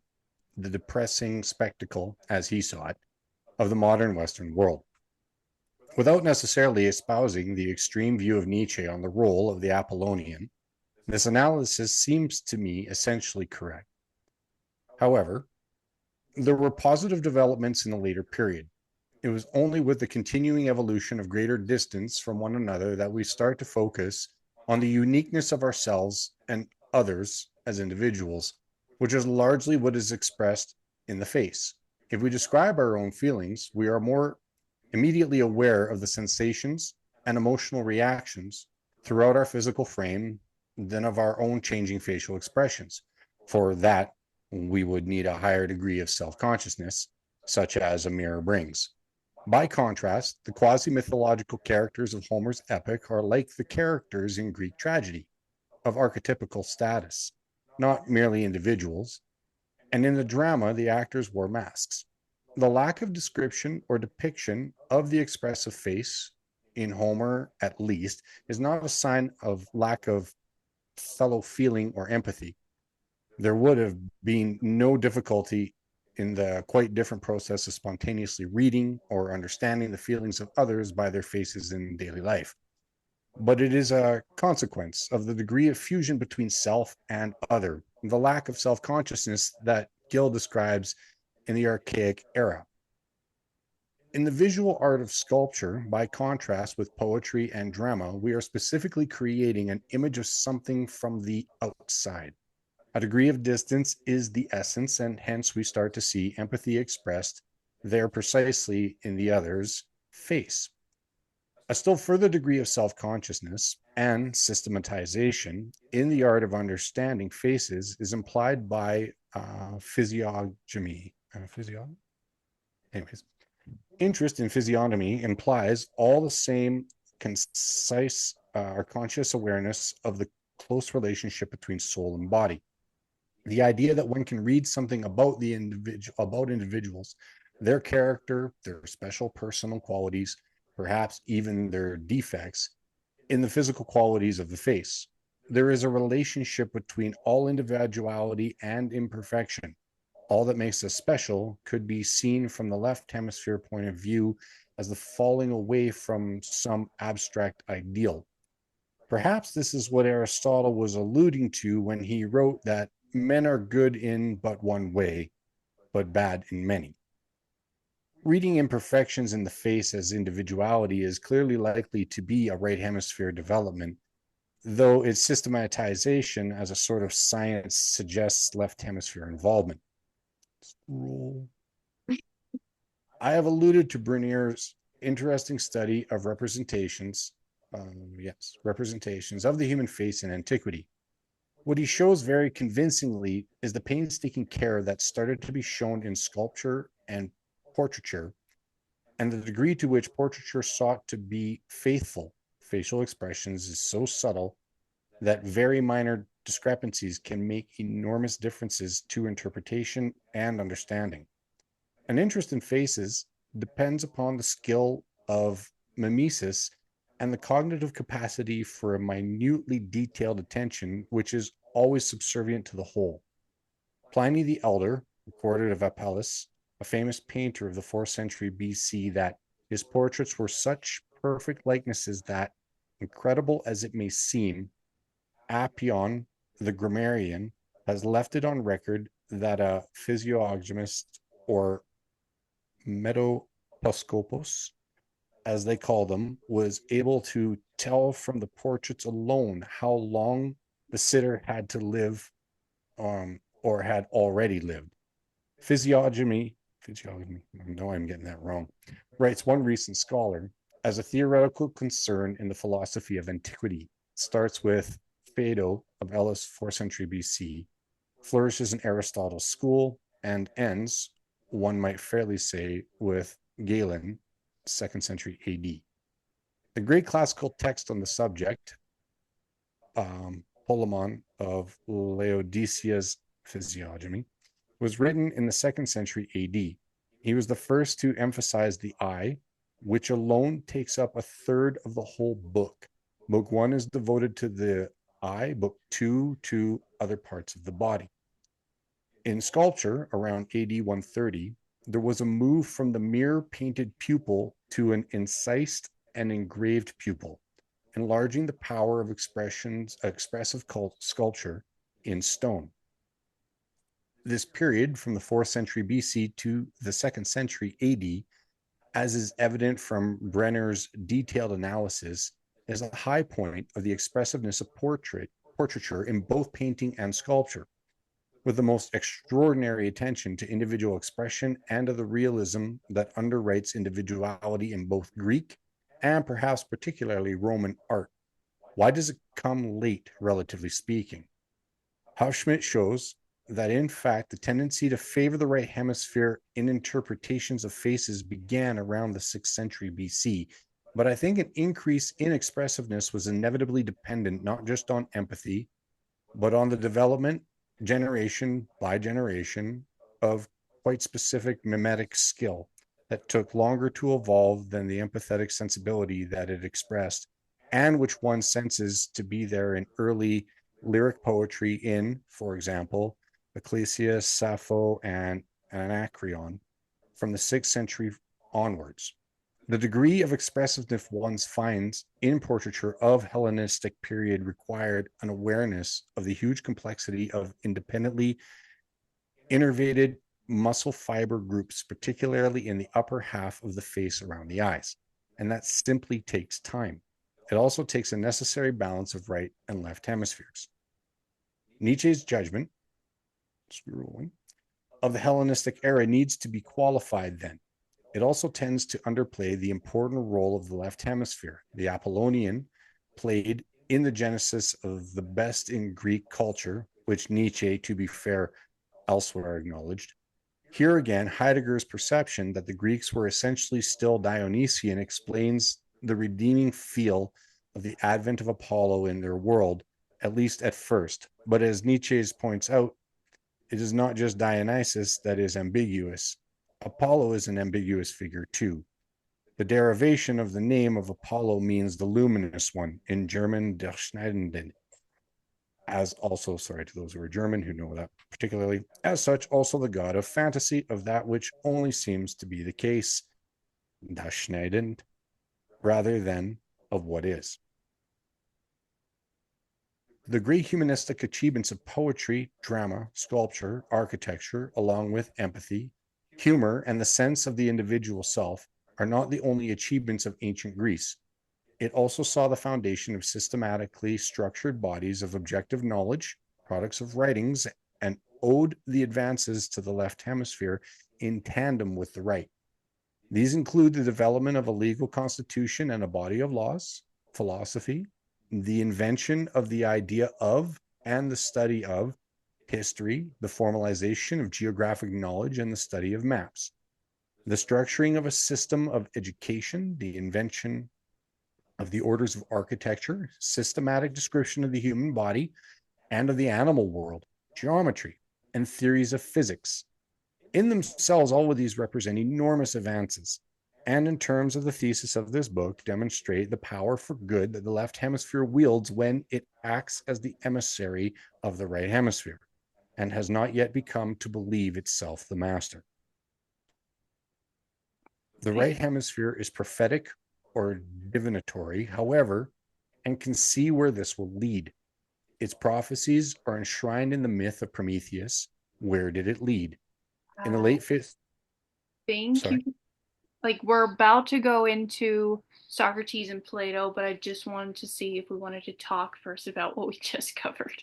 the depressing spectacle, as he saw it, of the modern Western world. Without necessarily espousing the extreme view of Nietzsche on the role of the Apollonian, this analysis seems to me essentially correct. However, there were positive developments in the later period. It was only with the continuing evolution of greater distance from one another that we start to focus on the uniqueness of ourselves and others as individuals, which is largely what is expressed in the face. If we describe our own feelings, we are more immediately aware of the sensations and emotional reactions throughout our physical frame than of our own changing facial expressions. For that, we would need a higher degree of self-consciousness, such as a mirror brings. By contrast, the quasi-mythological characters of Homer's epic are like the characters in Greek tragedy, of archetypical status, not merely individuals, and in the drama, the actors wore masks. The lack of description or depiction of the expressive face, in Homer at least, is not a sign of lack of fellow feeling or empathy. There would have been no difficulty in the quite different process of spontaneously reading or understanding the feelings of others by their faces in daily life. But it is a consequence of the degree of fusion between self and other, the lack of self-consciousness that Gill describes in the archaic era. In the visual art of sculpture, by contrast with poetry and drama, we are specifically creating an image of something from the outside. A degree of distance is the essence, and hence we start to see empathy expressed there precisely in the other's face. A still further degree of self-consciousness and systematization in the art of understanding faces is implied by physiognomy. Anyways, interest in physiognomy implies all the same concise or conscious awareness of the close relationship between soul and body. The idea that one can read something about the individuals, their character, their special personal qualities, perhaps even their defects, in the physical qualities of the face. There is a relationship between all individuality and imperfection. All that makes us special could be seen from the left hemisphere point of view as the falling away from some abstract ideal. Perhaps this is what Aristotle was alluding to when he wrote that men are good in but one way, but bad in many. Reading imperfections in the face as individuality is clearly likely to be a right hemisphere development, though its systematization as a sort of science suggests left hemisphere involvement. I have alluded to Brunner's interesting study of representations of the human face in antiquity. What he shows very convincingly is the painstaking care that started to be shown in sculpture and portraiture, and the degree to which portraiture sought to be faithful facial expressions is so subtle that very minor discrepancies can make enormous differences to interpretation and understanding. An interest in faces depends upon the skill of mimesis and the cognitive capacity for a minutely detailed attention, which is always subservient to the whole. Pliny the Elder recorded of Apelles, a famous painter of the 4th century BC, that his portraits were such perfect likenesses that, incredible as it may seem, Appian, the grammarian, has left it on record that a physiognomist, or metoposcopos, as they call them, was able to tell from the portraits alone how long the sitter had to live or had already lived. Physiognomy, I know I'm getting that wrong, writes one recent scholar, as a theoretical concern in the philosophy of antiquity. It starts with Phaedo of Elis, 4th century BC, flourishes in Aristotle's school, and ends, one might fairly say, with Galen, 2nd century AD. The great classical text on the subject, Polemon of Laodicea's Physiognomy, was written in the 2nd century AD. He was the first to emphasize the eye, which alone takes up a third of the whole book. Book 1 is devoted to the eye, book 2 to other parts of the body. In sculpture, around AD 130, there was a move from the mere painted pupil to an incised and engraved pupil, enlarging the power of expressive sculpture in stone. This period, from the 4th century BC to the 2nd century AD, as is evident from Brenner's detailed analysis, is a high point of the expressiveness of portraiture in both painting and sculpture, with the most extraordinary attention to individual expression and of the realism that underwrites individuality in both Greek and perhaps particularly Roman art. Why does it come late, relatively speaking? Hufschmidt shows that, in fact, the tendency to favor the right hemisphere in interpretations of faces began around the 6th century BC. But I think an increase in expressiveness was inevitably dependent not just on empathy, but on the development, generation by generation, of quite specific mimetic skill that took longer to evolve than the empathetic sensibility that it expressed, and which one senses to be there in early lyric poetry in, for example, Ecclesia, Sappho, and Anacreon from the 6th century onwards. The degree of expressiveness one finds in portraiture of Hellenistic period required an awareness of the huge complexity of independently innervated muscle fiber groups, particularly in the upper half of the face around the eyes. And that simply takes time. It also takes a necessary balance of right and left hemispheres. Nietzsche's judgment of the Hellenistic era needs to be qualified then. It also tends to underplay the important role of the left hemisphere. The Apollonian played in the genesis of the best in Greek culture, which Nietzsche, to be fair, elsewhere acknowledged. Here again, Heidegger's perception that the Greeks were essentially still Dionysian explains the redeeming feel of the advent of Apollo in their world, at least at first. But as Nietzsche points out, it is not just Dionysus that is ambiguous. Apollo is an ambiguous figure too. The derivation of the name of Apollo means the luminous one, in German, der Schneidende. As also, sorry to those who are German who know that particularly, as such, also the god of fantasy, of that which only seems to be the case, das Schneidend, rather than of what is. The great humanistic achievements of poetry, drama, sculpture, architecture, along with empathy, humor, and the sense of the individual self, are not the only achievements of ancient Greece. It also saw the foundation of systematically structured bodies of objective knowledge, products of writings, and owed the advances to the left hemisphere in tandem with the right. These include the development of a legal constitution and a body of laws, philosophy, the invention of the idea of and the study of history, the formalization of geographic knowledge, and the study of maps, the structuring of a system of education, the invention of the orders of architecture, systematic description of the human body and of the animal world, geometry, and theories of physics. In themselves, all of these represent enormous advances, and in terms of the thesis of this book, demonstrate the power for good that the left hemisphere wields when it acts as the emissary of the right hemisphere, and has not yet become to believe itself the master. The right hemisphere is prophetic or divinatory, however, and can see where this will lead. Its prophecies are enshrined in the myth of Prometheus. Where did it lead? In the late 5th. Thank you. Like, we're about to go into Socrates and Plato, but I just wanted to see if we wanted to talk first about what we just covered.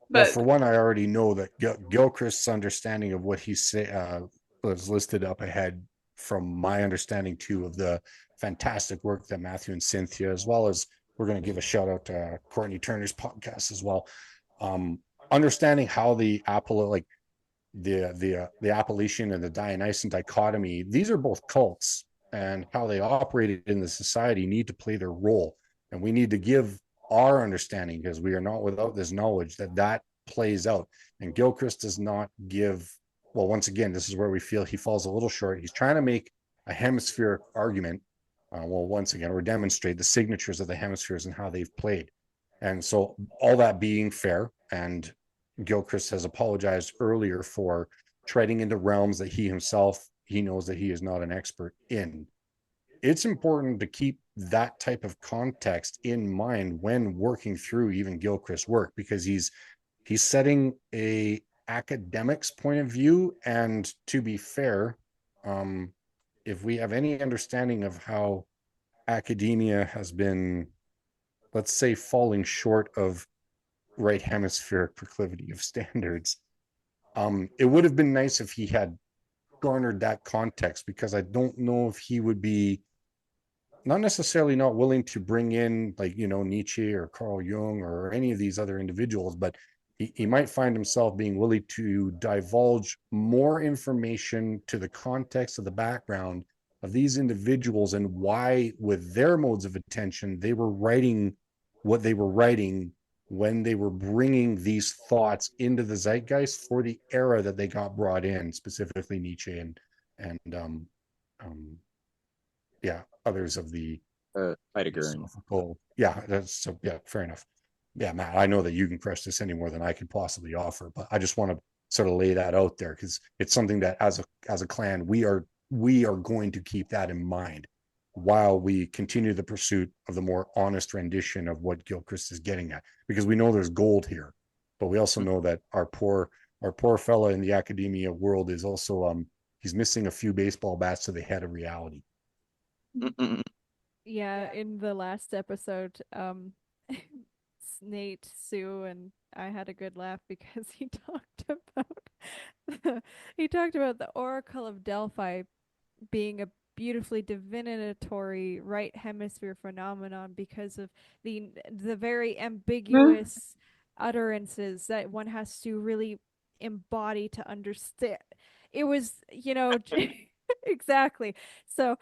Well, for one, I already know that Gilchrist's understanding of what he was listed up ahead from my understanding too of the fantastic work that Matthew and Cynthia, as well as we're going to give a shout out to Courtenay Turner's podcast as well. Understanding how the the Appalachian and the Dionysian dichotomy, these are both cults, and how they operated in the society need to play their role. And we need to give our understanding, because we are not without this knowledge, that plays out. And Gilchrist does not give, well, once again, this is where we feel he falls a little short. He's trying to make a hemispheric argument, once again, or demonstrate the signatures of the hemispheres and how they've played. And so all that being fair, and Gilchrist has apologized earlier for treading into realms that he knows that he is not an expert in. It's important to keep that type of context in mind when working through even Gilchrist's work, because he's setting a academic's point of view, and to be fair, if we have any understanding of how academia has been, let's say, falling short of right hemispheric proclivity of standards, it would have been nice if he had garnered that context, because I don't know if he would be not necessarily not willing to bring in, like, Nietzsche or Carl Jung or any of these other individuals, but he might find himself being willing to divulge more information to the context of the background of these individuals and why, with their modes of attention, they were writing what they were writing when they were bringing these thoughts into the zeitgeist for the era that they got brought in, specifically Nietzsche and yeah, others of the Heidegger. Yeah, fair enough. Yeah, Matt, I know that you can crush this any more than I could possibly offer, but I just want to sort of lay that out there, because it's something that as a clan we are going to keep that in mind while we continue the pursuit of the more honest rendition of what Gilchrist is getting at, because we know there's gold here, but we also know that our poor fella in the academia world is also he's missing a few baseball bats to the head of reality. Yeah, in the last episode, Nate, Sue, and I had a good laugh because he talked about the Oracle of Delphi being a beautifully divinatory right hemisphere phenomenon because of the very ambiguous utterances that one has to really embody to understand. It was, exactly. So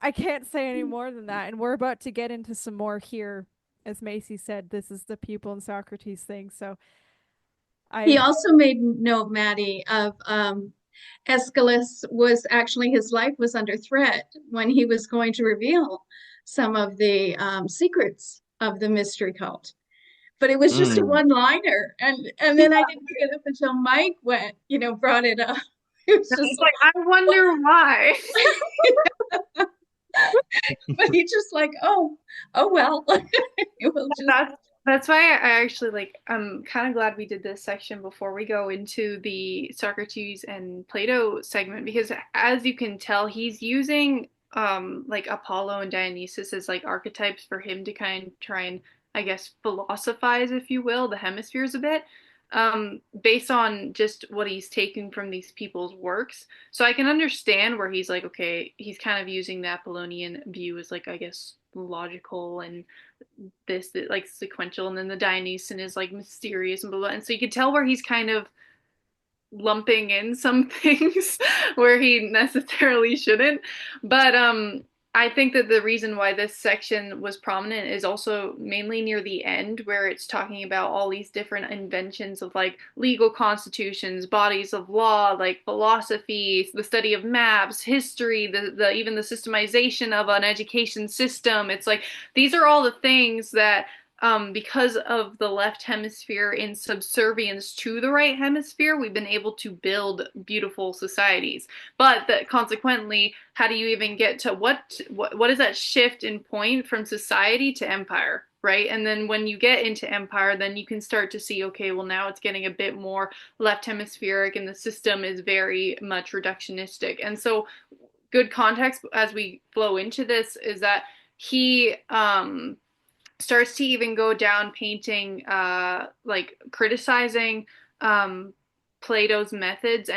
I can't say any more than that. And we're about to get into some more here. As Macy said, this is the pupil and Socrates thing. So he also made note, Maddie, of Aeschylus was actually, his life was under threat when he was going to reveal some of the secrets of the mystery cult. But it was just a one-liner. And then I didn't pick it up until Mike brought it up. It was just like, I wonder why. But he just like, oh well. We'll just... That's why I actually I'm kind of glad we did this section before we go into the Socrates and Plato segment, because as you can tell, he's using like Apollo and Dionysus as like archetypes for him to kind of try and, I guess, philosophize, if you will, the hemispheres a bit, based on just what he's taking from these people's works. So I can understand where he's like, okay, he's kind of using the Apollonian view as like, I guess, logical, and this like sequential, and then the Dionysian is like mysterious and blah, blah. And so you could tell where he's kind of lumping in some things where he necessarily shouldn't. But I think that the reason why this section was prominent is also mainly near the end, where it's talking about all these different inventions of like legal constitutions, bodies of law, like philosophy, the study of maps, history, the even the systemization of an education system. It's like these are all the things that because of the left hemisphere in subservience to the right hemisphere, we've been able to build beautiful societies. But that consequently, how do you even get to what is that shift in point from society to empire, right? And then when you get into empire, then you can start to see, okay, well, now it's getting a bit more left hemispheric and the system is very much reductionistic. And so good context as we flow into this is that he starts to even go down painting, like criticizing Plato's methods,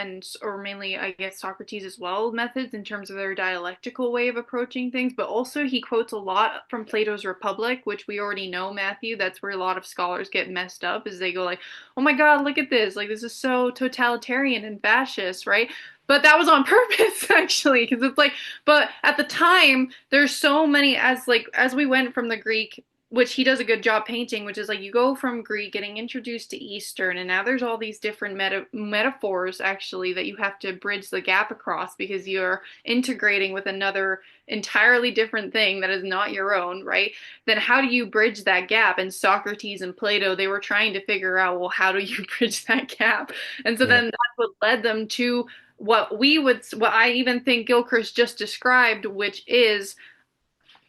or mainly, I guess, Socrates as well methods in terms of their dialectical way of approaching things. But also he quotes a lot from Plato's Republic, which we already know, Matthew. That's where a lot of scholars get messed up, is they go like, oh my God, look at this. Like, this is so totalitarian and fascist, right? But that was on purpose, actually, because it's like, but at the time, there's so many, as we went from the Greek, which he does a good job painting, which is like you go from Greek getting introduced to Eastern, and now there's all these different metaphors actually that you have to bridge the gap across, because you're integrating with another entirely different thing that is not your own, right? Then how do you bridge that gap? And Socrates and Plato, they were trying to figure out, well, how do you bridge that gap? And so then that's what led them to what I even think Gilchrist just described, which is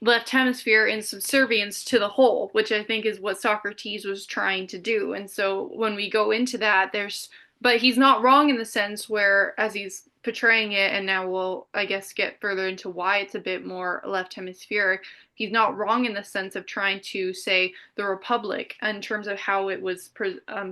left hemisphere in subservience to the whole, which I think is what Socrates was trying to do. And so when we go into that, but he's not wrong in the sense where, as he's portraying it, and now we'll, I guess, get further into why it's a bit more left hemispheric. He's not wrong in the sense of trying to say the Republic, in terms of how it was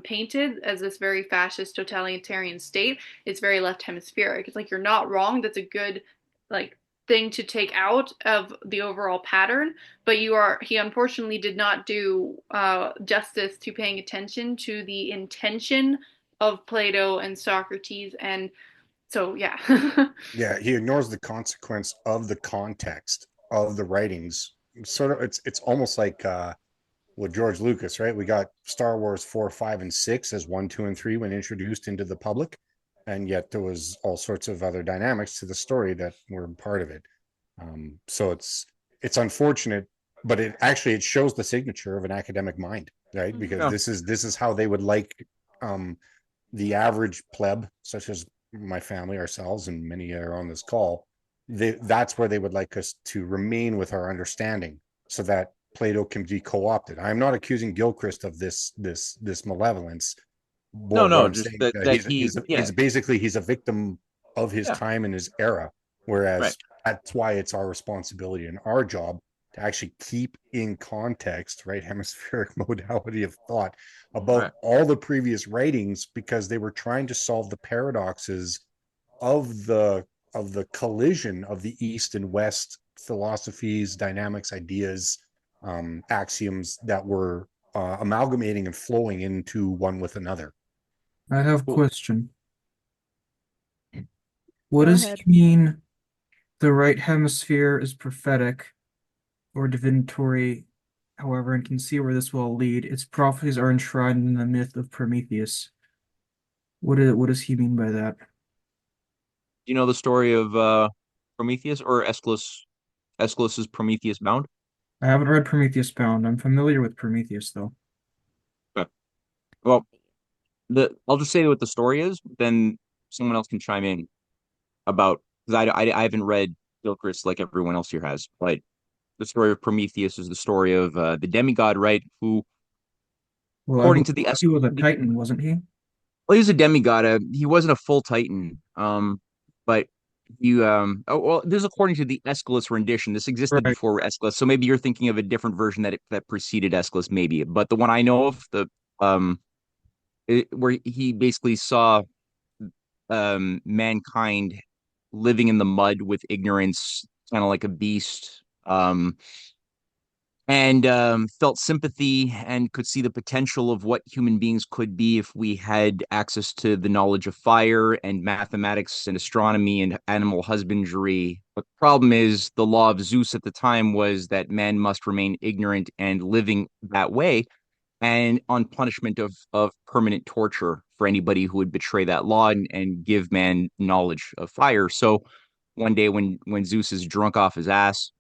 painted as this very fascist totalitarian state. It's very left hemispheric. It's like, you're not wrong. That's a good like thing to take out of the overall pattern, but he unfortunately did not do justice to paying attention to the intention of Plato and Socrates. And so, yeah. Yeah, he ignores the consequence of the context of the writings. Sort of, it's almost like with George Lucas, right? We got Star Wars 4, 5, and 6 as 1, 2, and 3 when introduced into the public, and yet there was all sorts of other dynamics to the story that were part of it. So it's unfortunate, but it shows the signature of an academic mind, right? Because Yeah. this is how they would like the average pleb, such as my family, ourselves, and many are on this call. That's where they would like us to remain with our understanding, so that Plato can be co-opted. I'm not accusing Gilchrist of this malevolence. No, What no, I'm just saying, that he, yeah, he's basically he's a victim of his yeah, time and his era. Whereas right. that's why it's our responsibility and our job to actually keep in context, right, hemispheric modality of thought about Right. all the previous writings, because they were trying to solve the paradoxes of the collision of the East and West philosophies, dynamics, ideas, axioms that were amalgamating and flowing into one with another. I have a Cool. question. What Go does ahead. he mean the right hemisphere is prophetic or divinatory, however, and can see where this will lead? Its prophecies are enshrined in the myth of Prometheus. What does he mean by that? Do you know the story of Prometheus or Aeschylus? Aeschylus's Prometheus Bound? I haven't read Prometheus Bound. I'm familiar with Prometheus, though. Okay. Well, I'll just say what the story is, then someone else can chime in about, because I haven't read Gilchrist like everyone else here has, but the story of Prometheus is the story of the demigod, right? Who, Well, I according believe to the he was a Titan, wasn't he? well, he was a demigod. He wasn't a full Titan. But you oh well, this is according to the Aeschylus rendition. This existed Right. before Aeschylus, so maybe you're thinking of a different version that preceded Aeschylus, maybe. But the one I know of, um where he basically saw mankind living in the mud with ignorance, kind of like a beast. And felt sympathy and could see the potential of what human beings could be if we had access to the knowledge of fire and mathematics and astronomy and animal husbandry. But the problem is, the law of Zeus at the time was that man must remain ignorant and living that way, and on punishment of permanent torture for anybody who would betray that law and give man knowledge of fire. So one day when Zeus is drunk off his ass,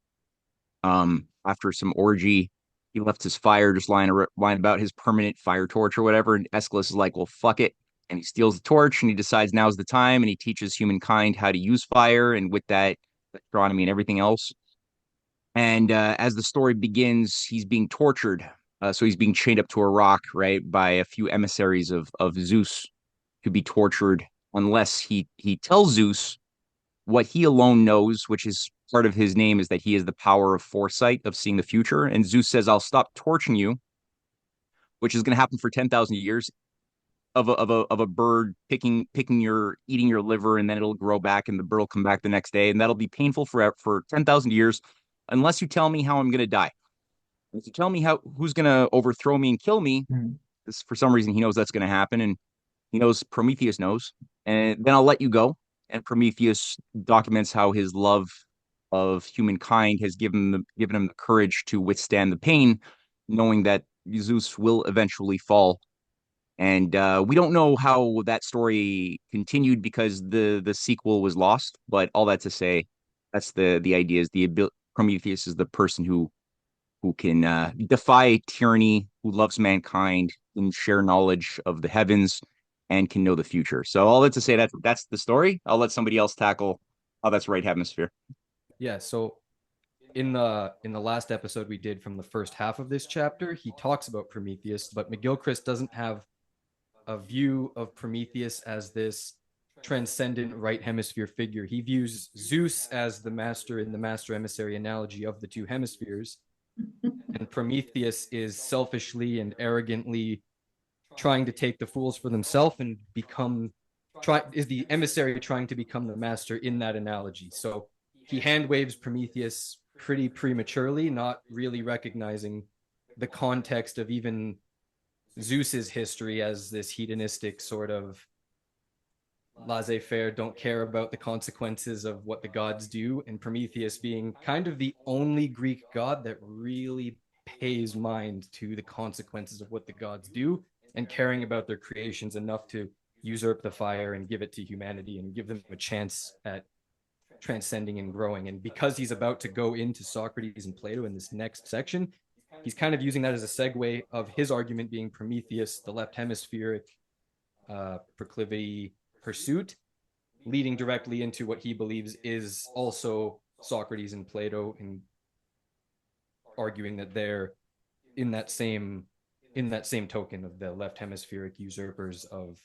after some orgy, he left his fire just lying about, his permanent fire torch or whatever. And Aeschylus is like, well, fuck it. And he steals the torch and he decides now's the time, and he teaches humankind how to use fire, and with that, astronomy and everything else. And as the story begins, he's being tortured. So he's being chained up to a rock, right, by a few emissaries of Zeus to be tortured unless he tells Zeus what he alone knows, which is part of his name, is that he has the power of foresight, of seeing the future. And Zeus says, I'll stop torturing you, which is going to happen for 10,000 years, of a bird eating your liver, and then it'll grow back and the bird will come back the next day. And that'll be painful for 10,000 years, unless you tell me how I'm going to die. If you tell me who's going to overthrow me and kill me, Hmm. for some reason, he knows that's going to happen. And he knows, Prometheus knows, and then I'll let you go. And Prometheus documents how his love of humankind has given him the courage to withstand the pain, knowing that Zeus will eventually fall. And we don't know how that story continued because the sequel was lost. But all that to say, that's the idea, is Prometheus is the person who can defy tyranny, who loves mankind, can share knowledge of the heavens, and can know the future. So all that to say, that's the story. I'll let somebody else tackle how that's right hemisphere. Yeah, so in the last episode we did from the first half of this chapter, he talks about Prometheus, but McGilchrist doesn't have a view of Prometheus as this transcendent right hemisphere figure. He views Zeus as the master in the master emissary analogy of the two hemispheres, and Prometheus is selfishly and arrogantly trying to take the fools for themselves and is the emissary trying to become the master in that analogy. So he hand waves Prometheus pretty prematurely, not really recognizing the context of even Zeus's history as this hedonistic sort of laissez-faire, don't care about the consequences of what the gods do, and Prometheus being kind of the only Greek god that really pays mind to the consequences of what the gods do and caring about their creations enough to usurp the fire and give it to humanity and give them a chance at transcending and growing. And because he's about to go into Socrates and Plato in this next section, he's kind of using that as a segue of his argument being Prometheus, the left hemispheric proclivity pursuit, leading directly into what he believes is also Socrates and Plato, and arguing that they're in that same token of the left hemispheric usurpers of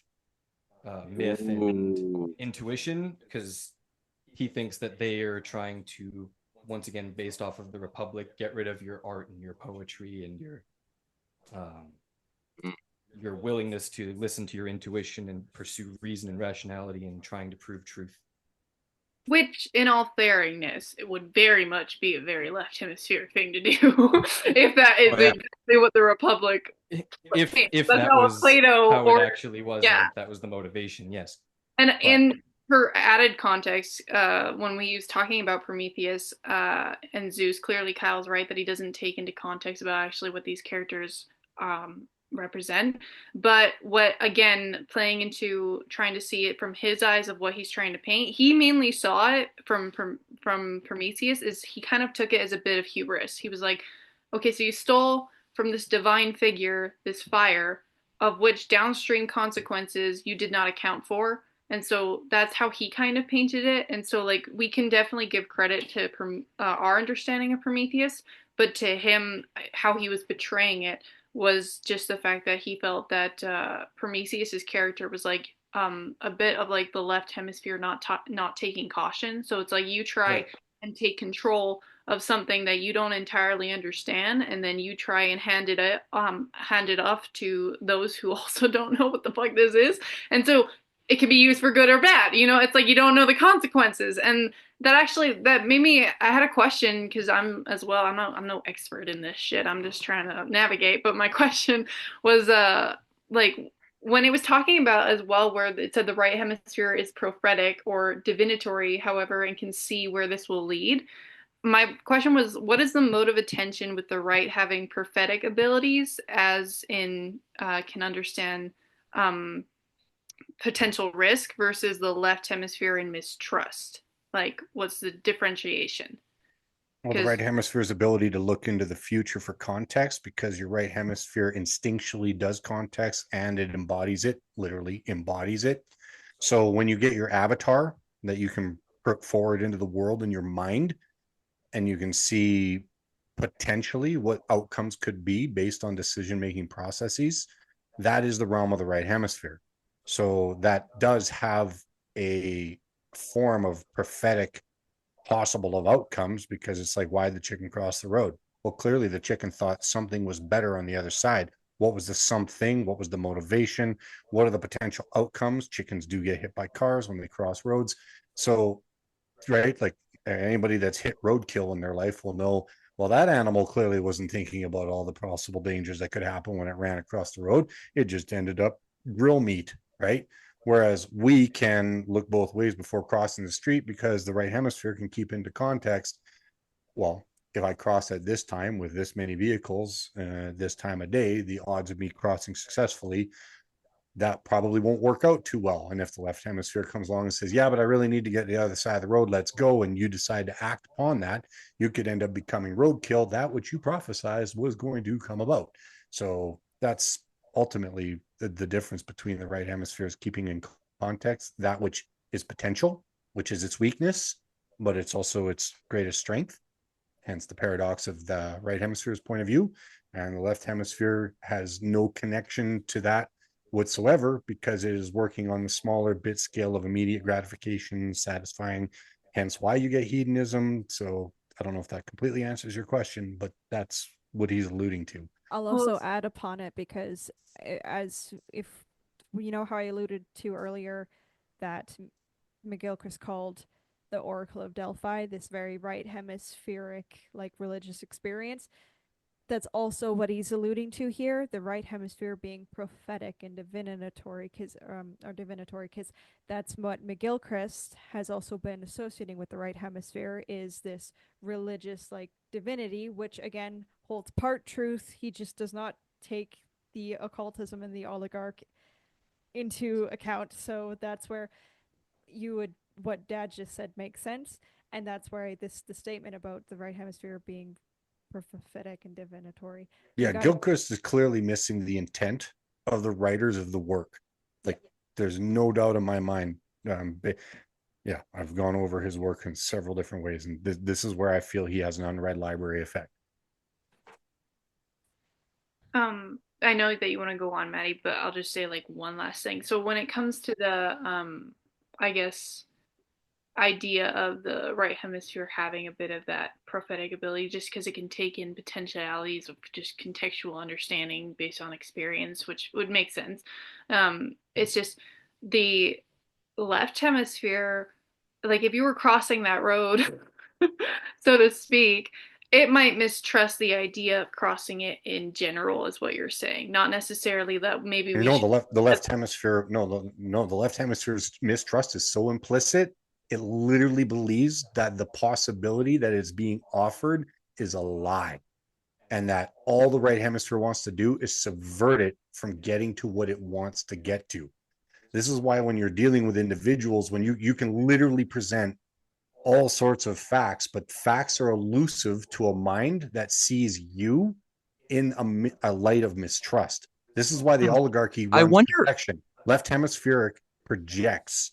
myth and intuition, because he thinks that they are trying to, once again, based off of the Republic, get rid of your art and your poetry and your willingness to listen to your intuition and pursue reason and rationality and trying to prove truth. Which, in all fairness, it would very much be a very left hemispheric thing to do if that is exactly what the Republic. If that's that how was Plato how it actually was, yeah. if that was the motivation, yes. And for added context, when we use talking about Prometheus and Zeus, clearly Kyle's right that he doesn't take into context about actually what these characters represent. But what, again, playing into trying to see it from his eyes of what he's trying to paint, he mainly saw it from Prometheus, is he kind of took it as a bit of hubris. He was like, okay, so you stole from this divine figure this fire, of which downstream consequences you did not account for. And so that's how he kind of painted it. And so, like, we can definitely give credit to our understanding of Prometheus, but to him, how he was portraying it was just the fact that he felt that Prometheus's character was like a bit of like the left hemisphere not taking caution. So it's like you try and take control of something that you don't entirely understand, and then you try and hand it off to those who also don't know what the fuck this is. And so it can be used for good or bad. You know, it's like you don't know the consequences. And that made me, I had a question, because I'm no expert in this shit. I'm just trying to navigate. But my question was like, when it was talking about as well, where it said the right hemisphere is prophetic or divinatory, however, and can see where this will lead. My question was, what is the mode of attention with the right having prophetic abilities, as in can understand potential risk, versus the left hemisphere in mistrust? Like, what's the differentiation? Well, the right hemisphere's ability to look into the future for context, because your right hemisphere instinctually does context and it embodies it, literally embodies it. So when you get your avatar that you can put forward into the world in your mind, and you can see potentially what outcomes could be based on decision-making processes, that is the realm of the right hemisphere. So that does have a form of prophetic possible of outcomes, because it's like, why the chicken cross the road? Well, clearly the chicken thought something was better on the other side. What was the something? What was the motivation? What are the potential outcomes? Chickens do get hit by cars when they cross roads. So, right, like anybody that's hit roadkill in their life will know, well, that animal clearly wasn't thinking about all the possible dangers that could happen when it ran across the road. It just ended up grill meat, right? Whereas we can look both ways before crossing the street, because the right hemisphere can keep into context. Well, if I cross at this time with this many vehicles, this time of day, the odds of me crossing successfully, that probably won't work out too well. And if the left hemisphere comes along and says, yeah, but I really need to get to the other side of the road, let's go, and you decide to act upon that, you could end up becoming roadkill. That which you prophesized was going to come about. So that's ultimately the difference between the right hemisphere, is keeping in context that which is potential, which is its weakness, but it's also its greatest strength. Hence the paradox of the right hemisphere's point of view. And the left hemisphere has no connection to that whatsoever, because it is working on the smaller bit scale of immediate gratification, satisfying, hence why you get hedonism. So I don't know if that completely answers your question, but that's what he's alluding to. I'll also add upon it because as if you know how I alluded to earlier that McGilchrist called the Oracle of Delphi this very right hemispheric like religious experience. That's also what he's alluding to here, the right hemisphere being prophetic and divinatory, because that's what McGilchrist has also been associating with the right hemisphere is this religious like divinity, which again holds part truth. He just does not take the occultism and the oligarch into account. So that's where you would what Dad just said makes sense, and that's where the statement about the right hemisphere being prophetic and divinatory. Yeah, Gilchrist is clearly missing the intent of the writers of the work. Like, there's no doubt in my mind. Yeah, I've gone over his work in several different ways, and this is where I feel he has an unread library effect. I know that you want to go on, Maddie, but I'll just say like one last thing. So when it comes to the, I guess, idea of the right hemisphere having a bit of that prophetic ability, just because it can take in potentialities of just contextual understanding based on experience, which would make sense. It's just the left hemisphere, like if you were crossing that road, so to speak, it might mistrust the idea of crossing it in general, is what you're saying. Not necessarily that maybe we should. The left hemisphere, the left hemisphere's mistrust is so implicit. It literally believes that the possibility that is being offered is a lie, and that all the right hemisphere wants to do is subvert it from getting to what it wants to get to. This is why when you're dealing with individuals, when you can literally present all sorts of facts, but facts are elusive to a mind that sees you in a light of mistrust. This is why the oligarchy runs I wonder. projection. Left hemispheric projects.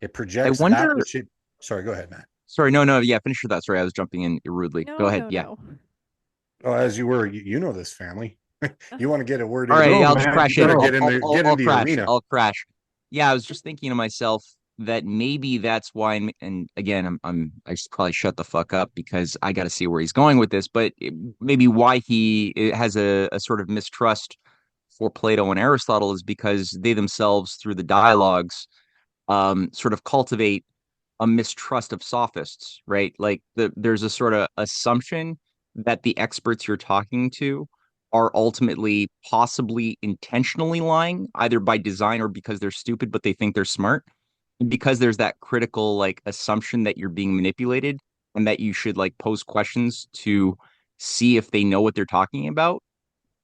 It projects I wonder. That which it. Sorry, go ahead, Matt. Sorry, no, yeah, finish with that. Sorry, I was jumping in rudely. No, Go ahead. no, Yeah. no. Oh, as you were, you know this family. You want to get a word All in? right, Oh, I'll just man, crash you in. gotta get in the Crash. arena. I'll crash. Yeah, I was just thinking to myself that maybe that's why. And again, I should probably shut the fuck up because I got to see where he's going with this. But maybe why he has a sort of mistrust for Plato and Aristotle is because they themselves, through the dialogues, sort of cultivate a mistrust of sophists, right? Like there's a sort of assumption that the experts you're talking to are ultimately possibly intentionally lying, either by design or because they're stupid, but they think they're smart. And because there's that critical like assumption that you're being manipulated and that you should like pose questions to see if they know what they're talking about.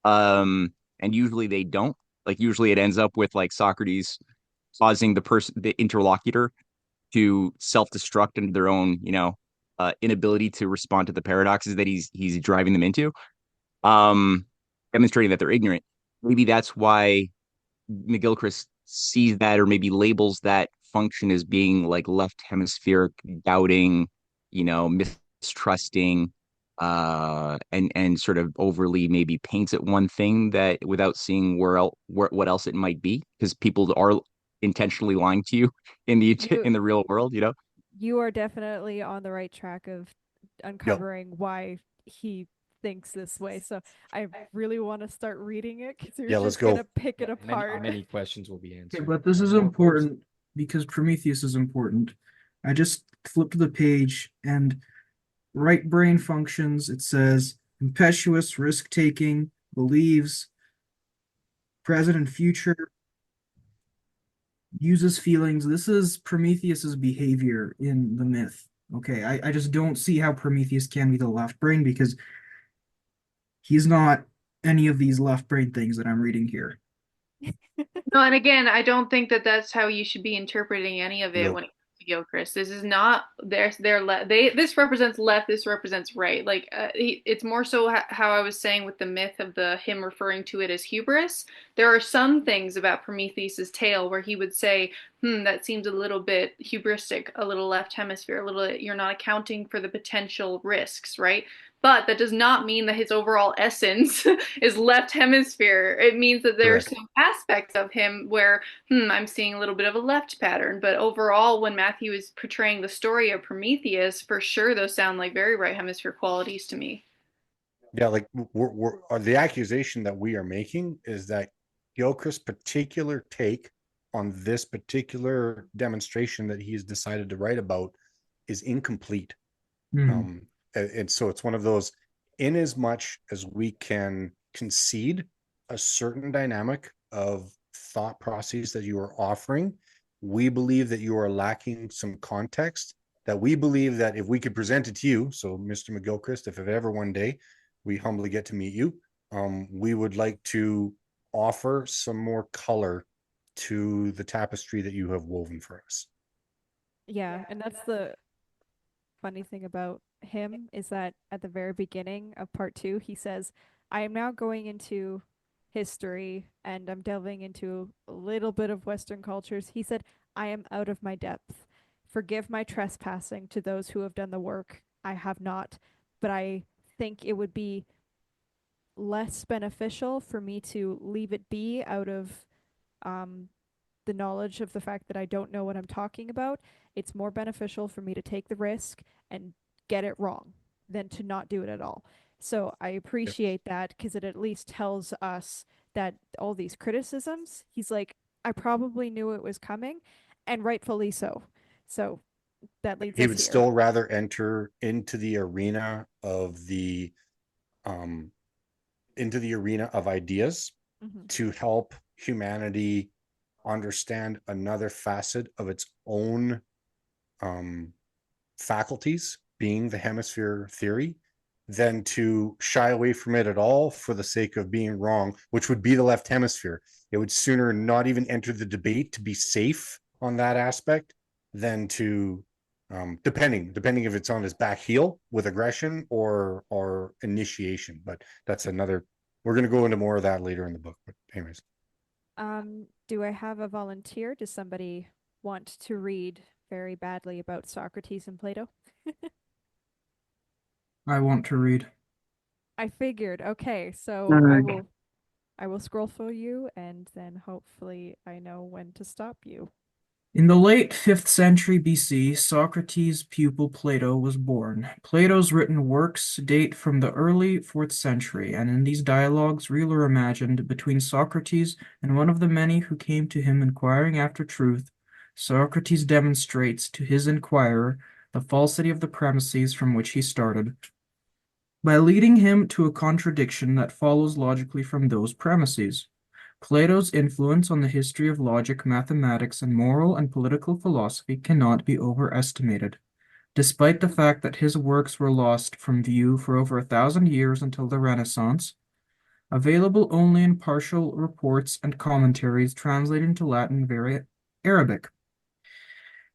And usually they don't. Like usually it ends up with like Socrates causing the interlocutor to self-destruct into their own, inability to respond to the paradoxes that he's driving them into, demonstrating that they're ignorant. Maybe that's why McGilchrist sees that, or maybe labels that function as being like left hemispheric, doubting, mistrusting, and sort of overly maybe paints it one thing that without seeing what else it might be, because people are intentionally lying to you in the real world. You are definitely on the right track of uncovering why he thinks this way. So I really want to start reading it because you're let's just go. gonna pick it apart. Many questions will be Okay, answered. but this is important because Prometheus is important. I just flipped the page and right brain functions. It says impetuous, risk-taking, believes, present and future, uses feelings. This is Prometheus's behavior in the myth. Okay, I just don't see how Prometheus can be the left brain because he's not any of these left brain things that I'm reading here. No, and again, I don't think that that's how you should be interpreting any of it when it comes to Gilchrist. This is not this represents left, this represents right. Like it's more so how I was saying with the myth of him referring to it as hubris. There are some things about Prometheus's tale where he would say, that seems a little bit hubristic, a little left hemisphere, you're not accounting for the potential risks, right? but that does not mean that his overall essence is left hemisphere. It means that there are Correct. some aspects of him where, I'm seeing a little bit of a left pattern. But overall, when Matthew is portraying the story of Prometheus, for sure those sound like very right hemisphere qualities to me. Yeah, like the accusation that we are making is that Gilchrist's particular take on this particular demonstration that he's decided to write about is incomplete. Hmm. And so it's one of those, in as much as we can concede a certain dynamic of thought processes that you are offering, we believe that you are lacking some context, that we believe that if we could present it to you, so Mr. McGilchrist, if ever one day we humbly get to meet you, we would like to offer some more color to the tapestry that you have woven for us. Yeah, and that's the funny thing about him is that at the very beginning of part two, he says, I am now going into history and I'm delving into a little bit of Western cultures. He said, I am out of my depth. Forgive my trespassing to those who have done the work. I have not, but I think it would be less beneficial for me to leave it be out of um, the knowledge of the fact that I don't know what I'm talking about. It's more beneficial for me to take the risk and get it wrong than to not do it at all. So I appreciate that because it at least tells us that all these criticisms, he's like, I probably knew it was coming, and rightfully so. So that leads He us would here. still rather enter um into the arena of ideas Mhm. to help humanity understand another facet of its own faculties, being the hemisphere theory, than to shy away from it at all for the sake of being wrong, which would be the left hemisphere. It would sooner not even enter the debate to be safe on that aspect than to depending if it's on his back heel with aggression or initiation. But that's another, we're going to go into more of that later in the book. But anyways, Do I have a volunteer? Does somebody want to read very badly about Socrates and Plato? I want to read. I figured. Okay, so Nerd. I will scroll for you and then hopefully I know when to stop you. In the late 5th century BC, Socrates' pupil Plato was born. Plato's written works date from the early 4th century, and in these dialogues, real or imagined, between Socrates and one of the many who came to him inquiring after truth, Socrates demonstrates to his inquirer the falsity of the premises from which he started, by leading him to a contradiction that follows logically from those premises. Plato's influence on the history of logic, mathematics, and moral and political philosophy cannot be overestimated. Despite the fact that his works were lost from view for over 1,000 years until the Renaissance, available only in partial reports and commentaries translated into Latin and Arabic.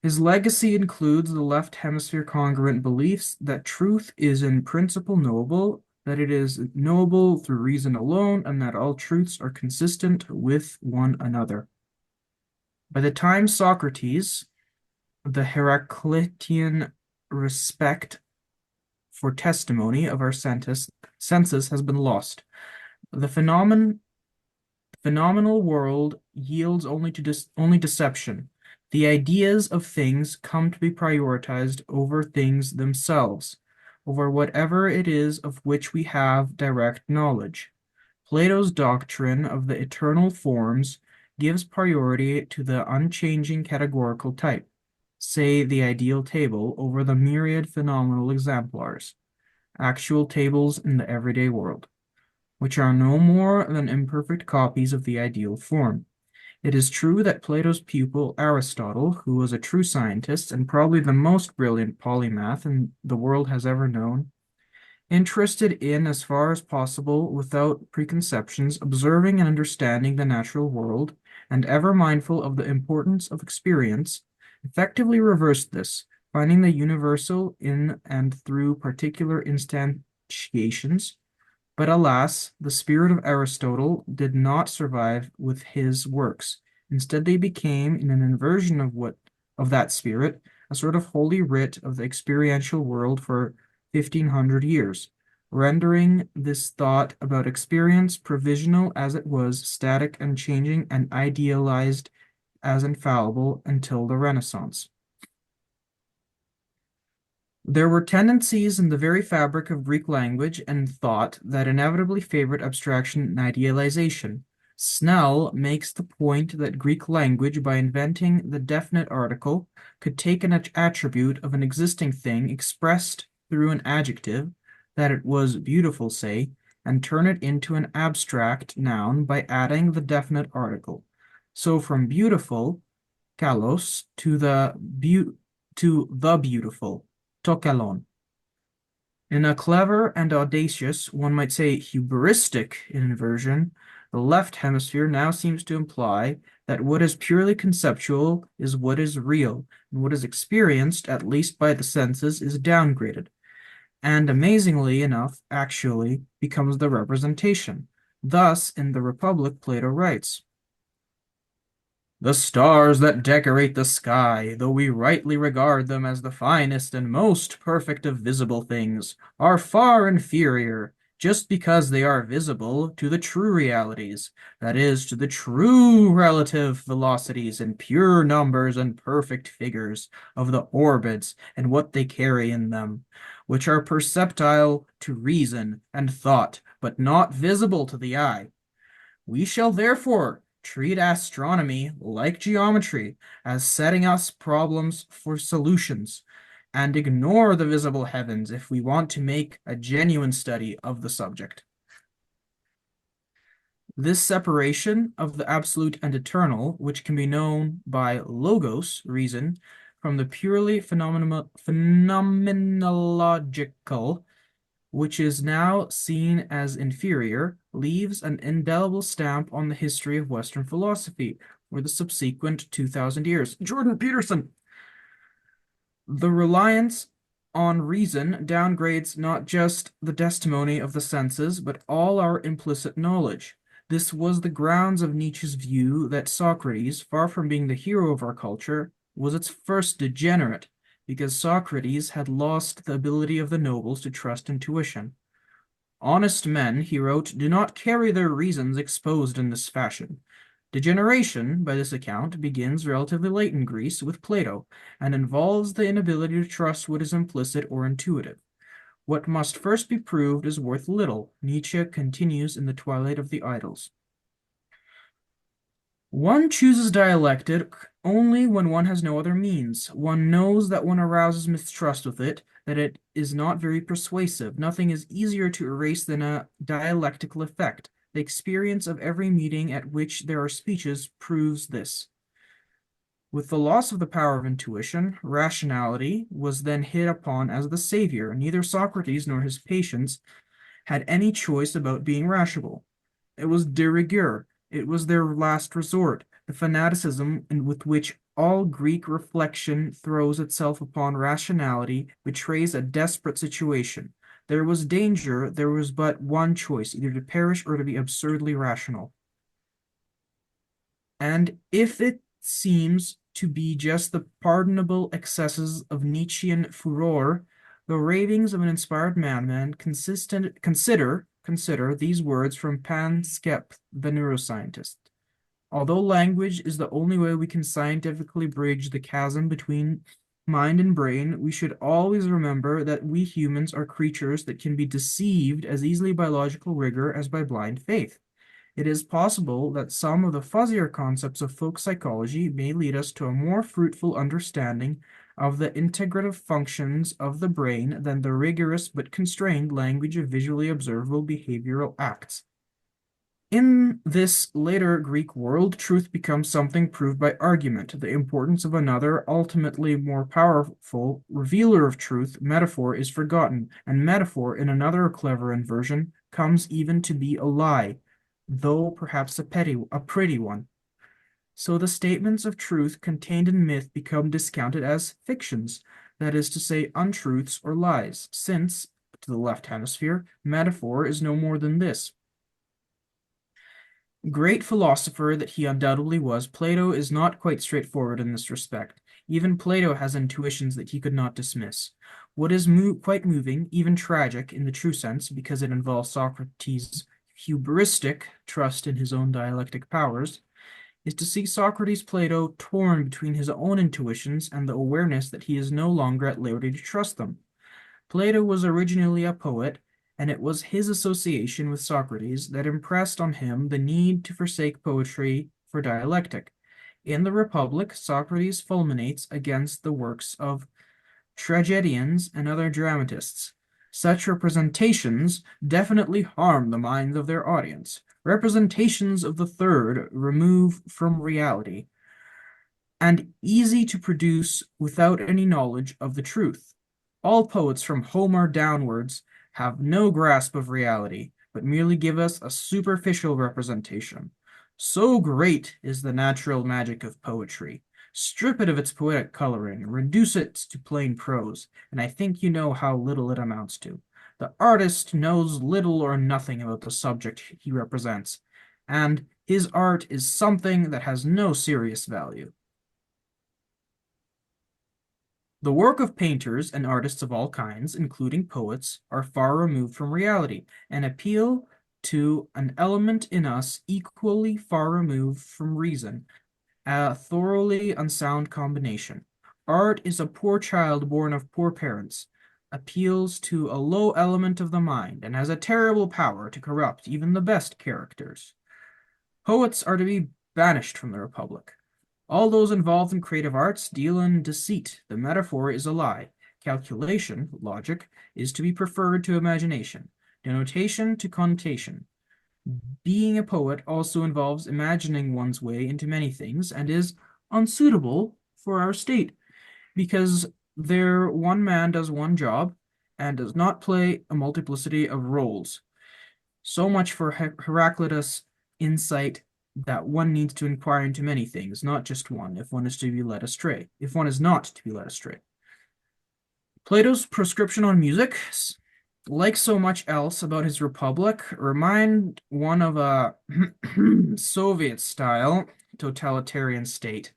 His legacy includes the left hemisphere congruent beliefs that truth is in principle knowable, that it is knowable through reason alone, and that all truths are consistent with one another. By the time Socrates, the Heraclitean respect for testimony of our census has been lost. The phenomenal world yields only deception. The ideas of things come to be prioritized over things themselves, over whatever it is of which we have direct knowledge. Plato's doctrine of the eternal forms gives priority to the unchanging categorical type, say the ideal table, over the myriad phenomenal exemplars, actual tables in the everyday world, which are no more than imperfect copies of the ideal form. It is true that Plato's pupil Aristotle, who was a true scientist and probably the most brilliant polymath the world has ever known, interested in, as far as possible, without preconceptions, observing and understanding the natural world, and ever mindful of the importance of experience, effectively reversed this, finding the universal in and through particular instantiations. But alas, the spirit of Aristotle did not survive with his works. Instead, they became, in an inversion of that spirit, a sort of holy writ of the experiential world for 1,500 years. rendering this thought about experience provisional as it was, static and changing, and idealized as infallible until the Renaissance. There were tendencies in the very fabric of Greek language and thought that inevitably favored abstraction and idealization. Snell makes the point that Greek language, by inventing the definite article, could take an attribute of an existing thing expressed through an adjective, that it was beautiful, say, and turn it into an abstract noun by adding the definite article. So from beautiful, kalos, to the beautiful, tokalon. In a clever and audacious, one might say hubristic inversion, the left hemisphere now seems to imply that what is purely conceptual is what is real, and what is experienced, at least by the senses, is downgraded, and amazingly enough, actually becomes the representation. Thus, in the Republic, Plato writes, "The stars that decorate the sky, though we rightly regard them as the finest and most perfect of visible things, are far inferior, just because they are visible, to the true realities, that is, to the true relative velocities and pure numbers and perfect figures of the orbits and what they carry in them, which are perceptile to reason and thought, but not visible to the eye. We shall therefore treat astronomy, like geometry, as setting us problems for solutions, and ignore the visible heavens if we want to make a genuine study of the subject." This separation of the absolute and eternal, which can be known by logos, reason, from the purely phenomenological, which is now seen as inferior, leaves an indelible stamp on the history of Western philosophy for the subsequent 2,000 years. Jordan Peterson. The reliance on reason downgrades not just the testimony of the senses, but all our implicit knowledge. This was the grounds of Nietzsche's view that Socrates, far from being the hero of our culture, was its first degenerate, because Socrates had lost the ability of the nobles to trust intuition. "Honest men," he wrote, "do not carry their reasons exposed in this fashion." Degeneration, by this account, begins relatively late in Greece with Plato, and involves the inability to trust what is implicit or intuitive. What must first be proved is worth little, Nietzsche continues in The Twilight of the Idols. One chooses dialectic only when one has no other means. One knows that one arouses mistrust with it, that it is not very persuasive. Nothing is easier to erase than a dialectical effect. The experience of every meeting at which there are speeches proves this. With the loss of the power of intuition, rationality was then hit upon as the savior. Neither Socrates nor his patients had any choice about being rational. It was de rigueur. It was their last resort. The fanaticism with which all Greek reflection throws itself upon rationality betrays a desperate situation. There was danger, there was but one choice, either to perish or to be absurdly rational. And if it seems to be just the pardonable excesses of Nietzschean furor, the ravings of an inspired madman, consider these words from Panskep, the neuroscientist. Although language is the only way we can scientifically bridge the chasm between mind and brain, we should always remember that we humans are creatures that can be deceived as easily by logical rigor as by blind faith. It is possible that some of the fuzzier concepts of folk psychology may lead us to a more fruitful understanding of the integrative functions of the brain than the rigorous but constrained language of visually observable behavioral acts. In this later Greek world, truth becomes something proved by argument. The importance of another, ultimately more powerful, revealer of truth, metaphor, is forgotten, and metaphor, in another clever inversion, comes even to be a lie, though perhaps a pretty one. So the statements of truth contained in myth become discounted as fictions, that is to say, untruths or lies, since, to the left hemisphere, metaphor is no more than this. Great philosopher that he undoubtedly was, Plato is not quite straightforward in this respect. Even Plato has intuitions that he could not dismiss. What is quite moving, even tragic in the true sense, because it involves Socrates' hubristic trust in his own dialectic powers, is to see Socrates Plato torn between his own intuitions and the awareness that he is no longer at liberty to trust them. Plato was originally a poet, and it was his association with Socrates that impressed on him the need to forsake poetry for dialectic. In the Republic, Socrates fulminates against the works of tragedians and other dramatists. Such representations definitely harm the minds of their audience. Representations of the third remove from reality and easy to produce without any knowledge of the truth. All poets from Homer downwards have no grasp of reality, but merely give us a superficial representation. So great is the natural magic of poetry. Strip it of its poetic coloring, reduce it to plain prose, and I think you know how little it amounts to. The artist knows little or nothing about the subject he represents, and his art is something that has no serious value. The work of painters and artists of all kinds, including poets, are far removed from reality and appeal to an element in us equally far removed from reason, a thoroughly unsound combination. Art is a poor child born of poor parents, appeals to a low element of the mind, and has a terrible power to corrupt even the best characters. Poets are to be banished from the Republic. All those involved in creative arts deal in deceit. The metaphor is a lie. Calculation, logic, is to be preferred to imagination. Denotation to connotation. Being a poet also involves imagining one's way into many things and is unsuitable for our state because there one man does one job and does not play a multiplicity of roles. So much for Heraclitus' insight that one needs to inquire into many things, not just one, if one is to be led astray, if one is not to be led astray. Plato's prescription on music, like so much else about his republic, remind one of a Soviet-style totalitarian state.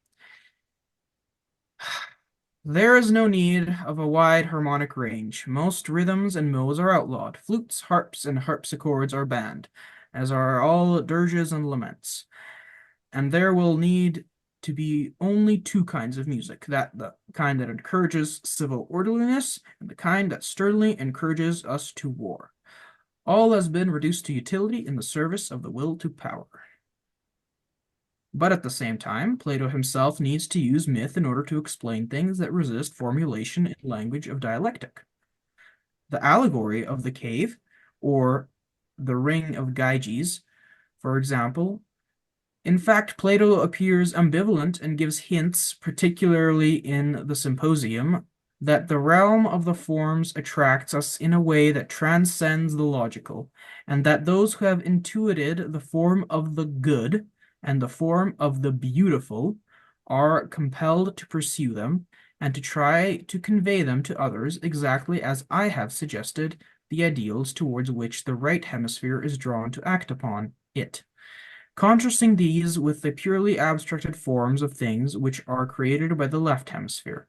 There is no need of a wide harmonic range. Most rhythms and modes are outlawed. Flutes, harps, and harpsichords are banned, as are all dirges and laments. And there will need to be only two kinds of music, the kind that encourages civil orderliness and the kind that sternly encourages us to war. All has been reduced to utility in the service of the will to power. But at the same time, Plato himself needs to use myth in order to explain things that resist formulation in language of dialectic. The allegory of the cave, or the ring of Gyges, for example. In fact, Plato appears ambivalent and gives hints, particularly in the Symposium, that the realm of the forms attracts us in a way that transcends the logical, and that those who have intuited the form of the good and the form of the beautiful are compelled to pursue them and to try to convey them to others exactly as I have suggested the ideals towards which the right hemisphere is drawn to act upon it, contrasting these with the purely abstracted forms of things which are created by the left hemisphere.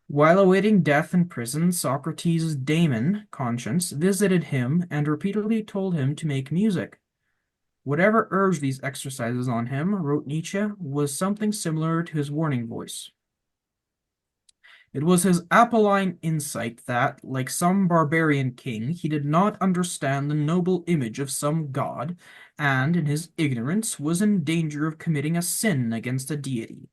While awaiting death in prison, Socrates' daemon, conscience, visited him and repeatedly told him to make music. Whatever urged these exercises on him, wrote Nietzsche, was something similar to his warning voice. It was his Apolline insight that, like some barbarian king, he did not understand the noble image of some god, and, in his ignorance, was in danger of committing a sin against a deity.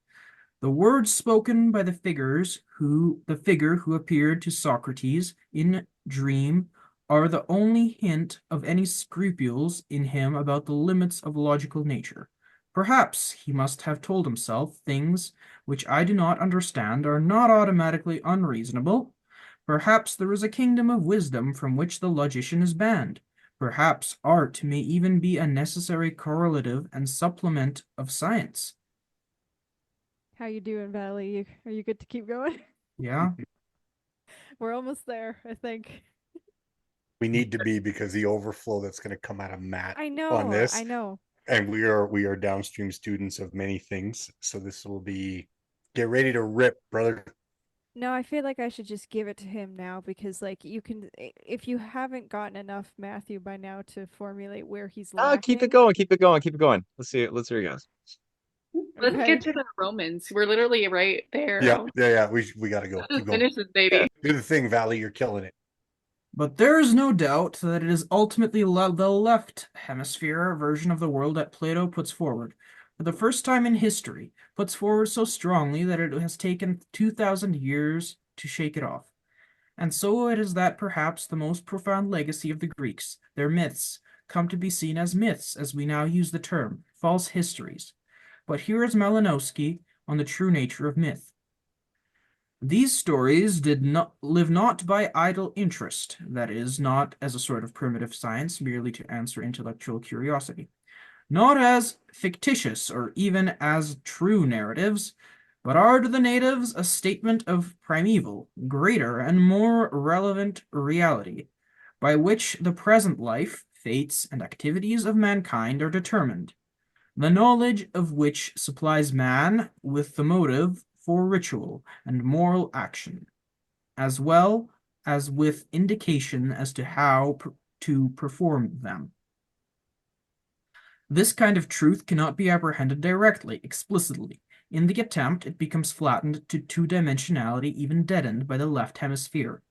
The words spoken by the figure who appeared to Socrates in dream are the only hint of any scruples in him about the limits of logical nature. Perhaps he must have told himself things which I do not understand are not automatically unreasonable. Perhaps there is a kingdom of wisdom from which the logician is banned. Perhaps art may even be a necessary correlative and supplement of science. How you doing, Valley? Are you good to keep going? Yeah. We're almost there, I think. We need to be, because the overflow that's going to come out of Matt I know, on this. I know. And we are downstream students of many things. So this will be, get ready to rip, brother. No, I feel like I should just give it to him now because, like, you can, if you haven't gotten enough Matthew by now to formulate where he's Oh, keep it lacking. going, keep it going, keep it going. Let's see where it goes. Let's Okay. get to the Romans. We're literally right there. Yeah, yeah, yeah. We got to go. Keep Just going. finish this Yeah. baby. Do the thing, Valley. You're killing it. But there is no doubt that it is ultimately the left hemisphere version of the world that Plato puts forward, for the first time in history, puts forward so strongly that it has taken 2,000 years to shake it off. And so it is that perhaps the most profound legacy of the Greeks, their myths, come to be seen as myths as we now use the term, false histories. But here is Malinowski on the true nature of myth. These stories did not live not by idle interest, that is, not as a sort of primitive science merely to answer intellectual curiosity, not as fictitious or even as true narratives, but are to the natives a statement of primeval, greater, and more relevant reality, by which the present life, fates, and activities of mankind are determined, the knowledge of which supplies man with the motive for ritual and moral action, as well as with indication as to how to perform them. This kind of truth cannot be apprehended directly, explicitly. In the attempt, it becomes flattened to two-dimensionality, even deadened by the left hemisphere.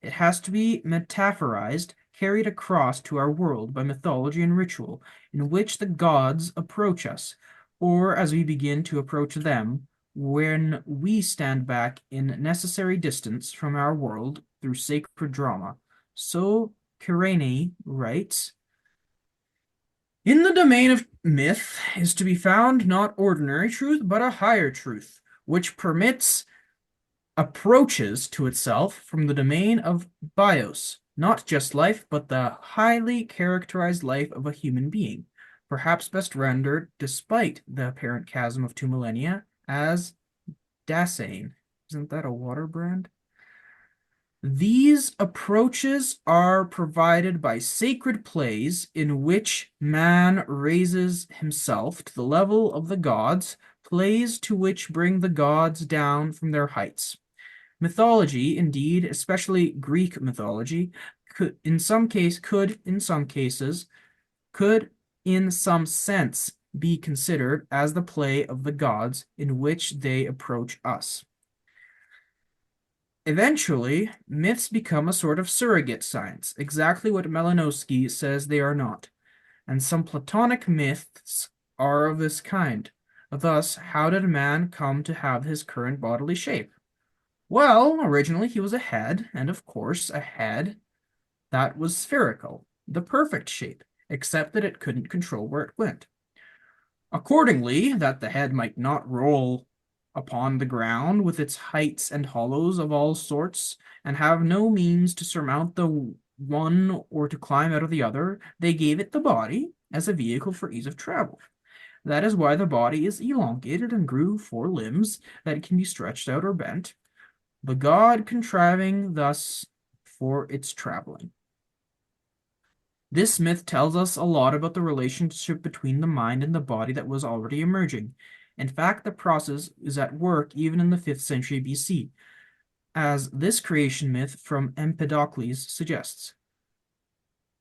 It has to be metaphorized, carried across to our world by mythology and ritual, in which the gods approach us, or as we begin to approach them, when we stand back in necessary distance from our world through sacred drama. So Courtenay writes, in the domain of myth is to be found not ordinary truth, but a higher truth, which permits approaches to itself from the domain of bios, not just life, but the highly characterized life of a human being, perhaps best rendered, despite the apparent chasm of 2 millennia, as Dasein. Isn't that a water brand? These approaches are provided by sacred plays in which man raises himself to the level of the gods, plays to which bring the gods down from their heights. Mythology, indeed, especially Greek mythology, could in some cases, in some sense, be considered as the play of the gods in which they approach us. Eventually, myths become a sort of surrogate science, exactly what Malinowski says they are not, and some Platonic myths are of this kind. Thus, how did man come to have his current bodily shape? Well, originally he was a head, and of course, a head that was spherical, the perfect shape, except that it couldn't control where it went. Accordingly, that the head might not roll upon the ground with its heights and hollows of all sorts, and have no means to surmount the one or to climb out of the other, they gave it the body as a vehicle for ease of travel. That is why the body is elongated and grew 4 limbs that can be stretched out or bent, the god contriving thus for its traveling. This myth tells us a lot about the relationship between the mind and the body that was already emerging. In fact, the process is at work even in the 5th century BC, as this creation myth from Empedocles suggests.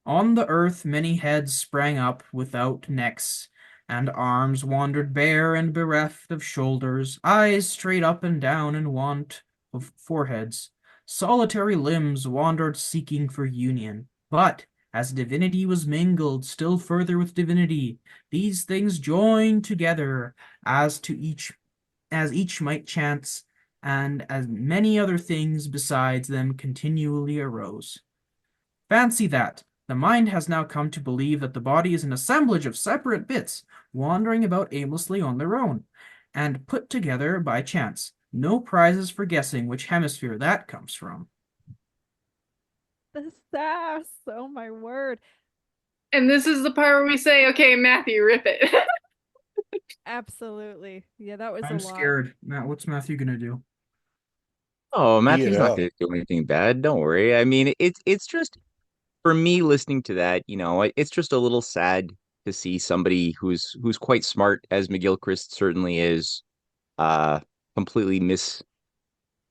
On the earth many heads sprang up without necks, and arms wandered bare and bereft of shoulders, eyes straight up and down in want of foreheads. Solitary limbs wandered seeking for union, but as divinity was mingled still further with divinity, these things joined together as each might chance, and as many other things besides them continually arose. Fancy that. The mind has now come to believe that the body is an assemblage of separate bits, wandering about aimlessly on their own, and put together by chance. No prizes for guessing which hemisphere that comes from. The sass. Oh my word. And this is the part where we say, okay, Matthew, rip it. Absolutely. Yeah, that was a I'm lot. scared. Matt, what's Matthew gonna do? Oh, Eat Matthew's it not up. going to do anything bad. Don't worry. I mean, it's just for me listening to that, it's just a little sad to see somebody who's quite smart, as McGilchrist certainly is, uh, completely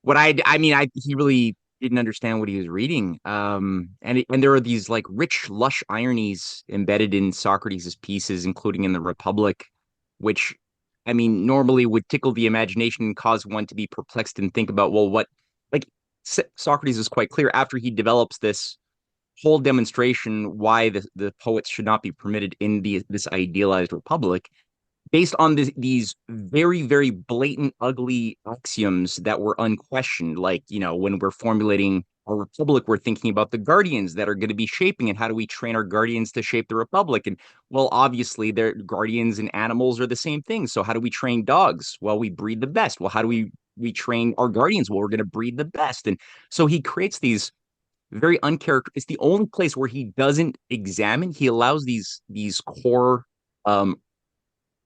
I mean, he really didn't understand what he was reading. And there are these like rich, lush ironies embedded in Socrates' pieces, including in the Republic, which, I mean, normally would tickle the imagination and cause one to be perplexed and think about, well, what, like, Socrates is quite clear after he develops this whole demonstration why the poets should not be permitted in this idealized republic based on these very, very blatant, ugly axioms that were unquestioned. Like, when we're formulating a republic, we're thinking about the guardians that are going to be shaping it. How do we train our guardians to shape the republic? And well, obviously, their guardians and animals are the same thing. So how do we train dogs? Well, we breed the best. Well, how do we train our guardians? Well, we're going to breed the best. And so he creates these very uncharacteristic. It's the only place where he doesn't examine. He allows these core um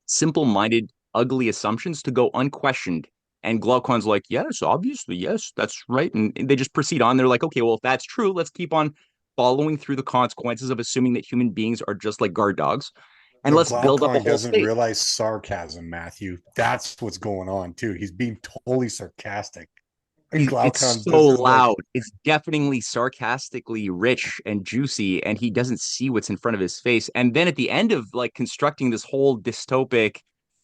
simple-minded, ugly assumptions to go unquestioned. And Glaucon's like, yes, obviously, yes, that's right. And they just proceed on. They're like, okay, well, if that's true, let's keep on following through the consequences of assuming that human beings are just like guard dogs. And But let's build up a Glaucon whole doesn't state. realize sarcasm, Matthew. That's what's going on too. He's being totally sarcastic. And It's Glaucon so doesn't like loud. It's deafeningly sarcastically rich and juicy, and he doesn't see what's in front of his face. And then at the end of like constructing this whole dystopic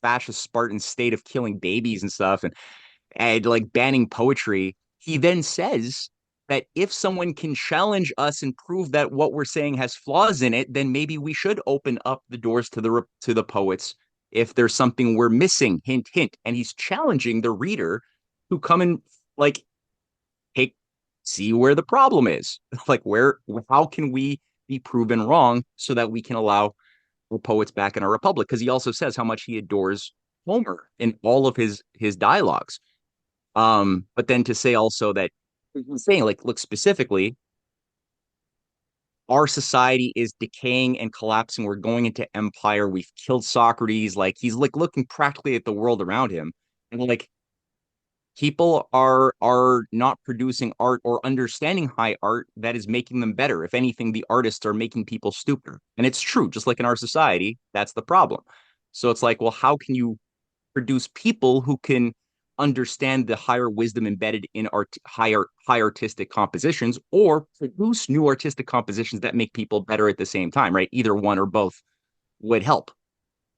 fascist Spartan state of killing babies and stuff, and like banning poetry, he then says that if someone can challenge us and prove that what we're saying has flaws in it, then maybe we should open up the doors to the poets if there's something we're missing. Hint, hint. And he's challenging the reader who come and like take see where the problem is. Like how can we be proven wrong so that we can allow the poets back in our republic? Because he also says how much he adores Homer in all of his dialogues. But then to say also that he's saying, like, look specifically, our society is decaying and collapsing. We're going into empire. We've killed Socrates. Like he's like looking practically at the world around him, and like people are not producing art or understanding high art that is making them better. If anything, the artists are making people stupider, and it's true. Just like in our society, that's the problem. So it's like, well, how can you produce people who can understand the higher wisdom embedded in high artistic compositions, or produce new artistic compositions that make people better at the same time, right? Either one or both would help.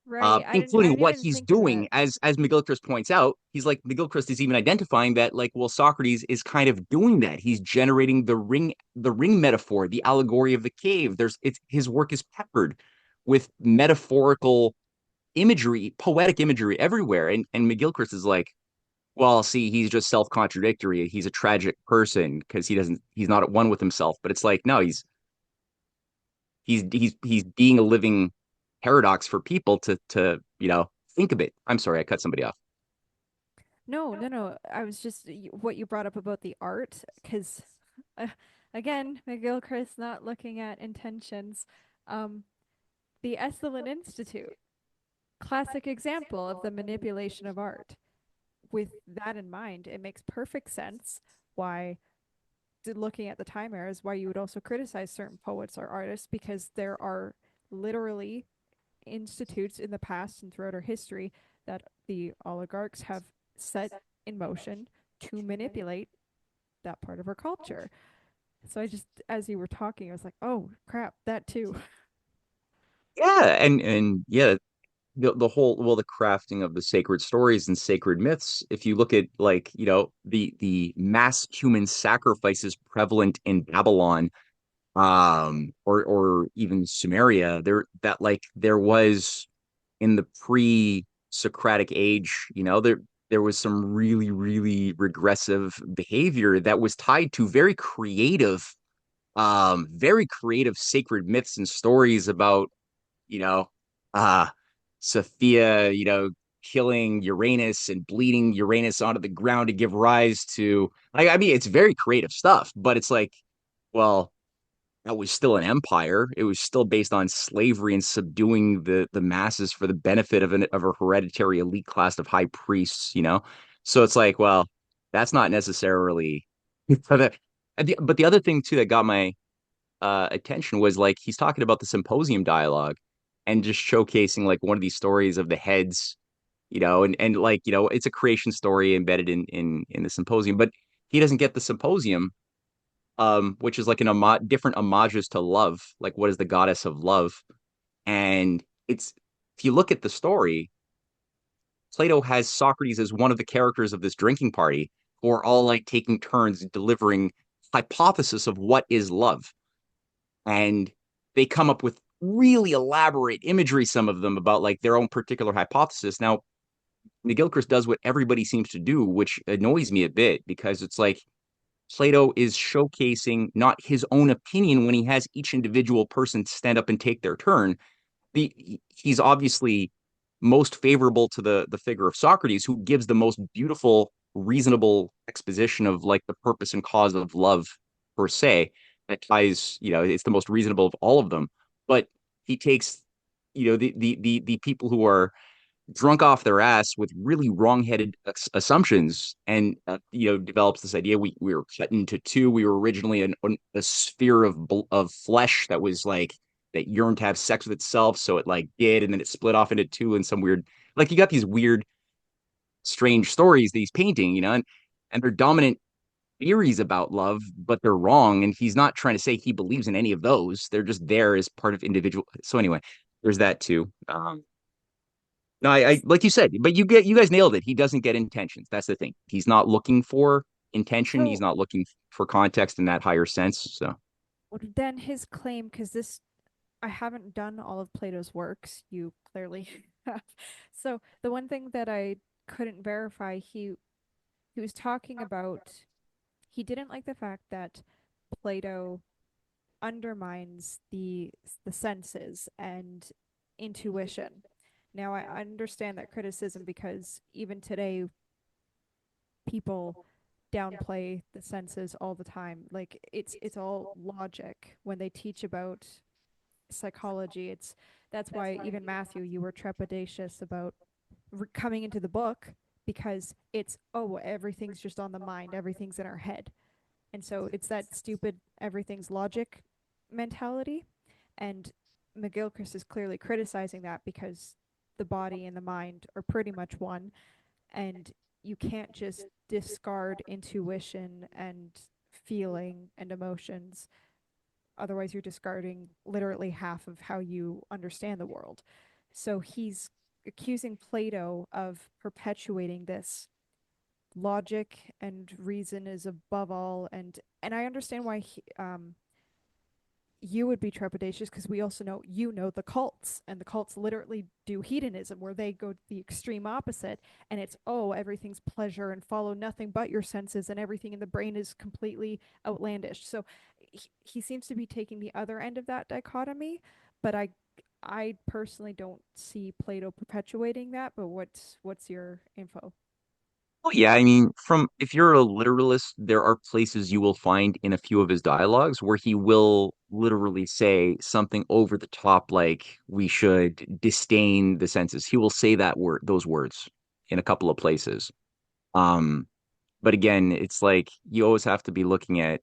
Right. I Including didn't what even he's think of that. doing, as McGilchrist points out, he's like McGilchrist is even identifying that, like, well, Socrates is kind of doing that. He's generating the ring metaphor, the allegory of the cave. His work is peppered with metaphorical imagery, poetic imagery everywhere. And McGilchrist is like, well, see, he's just self-contradictory. He's a tragic person because he's not at one with himself. But it's like, no, he's being a living paradox for people to think of it. I'm sorry, I cut somebody off. No, no, no. I was just what you brought up about the art, because uh, again, McGilchrist not looking at intentions. Um, the Esalen Institute, classic example of the manipulation of art. With that in mind, it makes perfect sense why, looking at the time eras, why you would also criticize certain poets or artists, because there are literally institutes in the past and throughout our history that the oligarchs have set in motion to manipulate that part of our culture. So I just, as you were talking, I was like, oh crap, that too. Yeah, and yeah, the whole, well, the crafting of the sacred stories and sacred myths. If you look at, like, the mass human sacrifices prevalent in Babylon, or even Sumeria, there was in the pre-Socratic age, there was some really, really regressive behavior that was tied to very creative sacred myths and stories about, you know, uh Sophia, killing Uranus and bleeding Uranus onto the ground to give rise to, like, I mean, it's very creative stuff, but it's like, well, that was still an empire. It was still based on slavery and subduing the masses for the benefit of a hereditary elite class of high priests. So it's like, well, that's not necessarily. But the other thing too that got my attention was, like, he's talking about the symposium dialogue and just showcasing like one of these stories of the heads, and like, it's a creation story embedded in the symposium, but he doesn't get the symposium, which is like different homages to love, like what is the goddess of love. And if you look at the story, Plato has Socrates as one of the characters of this drinking party who are all like taking turns delivering hypothesis of what is love. And they come up with really elaborate imagery, some of them about like their own particular hypothesis. Now, McGilchrist does what everybody seems to do, which annoys me a bit because it's like Plato is showcasing not his own opinion when he has each individual person stand up and take their turn. He's obviously most favorable to the figure of Socrates, who gives the most beautiful, reasonable exposition of like the purpose and cause of love per se. That ties, it's the most reasonable of all of them. But he takes, the people who are drunk off their ass with really wrong-headed assumptions, and develops this idea we were cut into two. We were originally a sphere of flesh that was like that yearned to have sex with itself, so it like did, and then it split off into two in some weird, like, you got these weird strange stories that he's painting, and they're dominant theories about love, but they're wrong, and he's not trying to say he believes in any of those. They're just there as part of individual. So anyway, there's that too. No, I like you said, but you guys nailed it. He doesn't get intentions. That's the thing. He's not looking for intention. He's So, not looking for context in that higher sense. So then his claim, because I haven't done all of Plato's works. You clearly have. So the one thing that I couldn't verify, he was talking about, he didn't like the fact that Plato undermines the senses and intuition. Now I understand that criticism because even today people downplay the senses all the time. Like it's all logic when they teach about psychology. That's why even Matthew, you were trepidatious about coming into the book because it's, oh, everything's just on the mind, everything's in our head. And so it's that stupid everything's logic mentality. And McGilchrist is clearly criticizing that because the body and the mind are pretty much one. And you can't just discard intuition and feeling and emotions. Otherwise, you're discarding literally half of how you understand the world. So he's accusing Plato of perpetuating this logic and reason is above all, and I understand why you would be trepidatious because we also know the cults, and the cults literally do hedonism where they go the extreme opposite, and it's, oh, everything's pleasure and follow nothing but your senses, and everything in the brain is completely outlandish. So he seems to be taking the other end of that dichotomy, but I personally don't see Plato perpetuating that. But what's your info? well, yeah, I mean, from if you're a literalist, there are places you will find in a few of his dialogues where he will literally say something over the top, like we should disdain the senses. He will say those words in a couple of places. Um, but again, it's like you always have to be looking at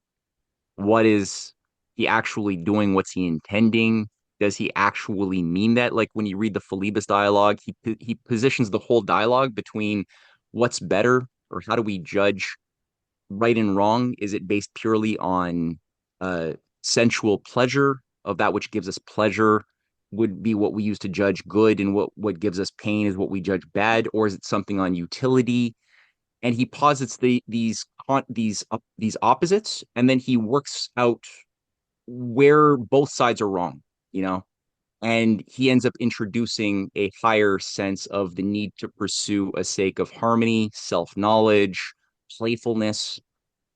what is he actually doing? What's he intending? Does he actually mean that? Like when you read the Phoebus dialogue, he positions the whole dialogue between what's better, or how do we judge right and wrong? Is it based purely on uh, sensual pleasure of that which gives us pleasure would be what we use to judge good, and what gives us pain is what we judge bad, or is it something on utility? And he posits these opposites, and then he works out where both sides are wrong, you know, and he ends up introducing a higher sense of the need to pursue a sake of harmony, self-knowledge, playfulness,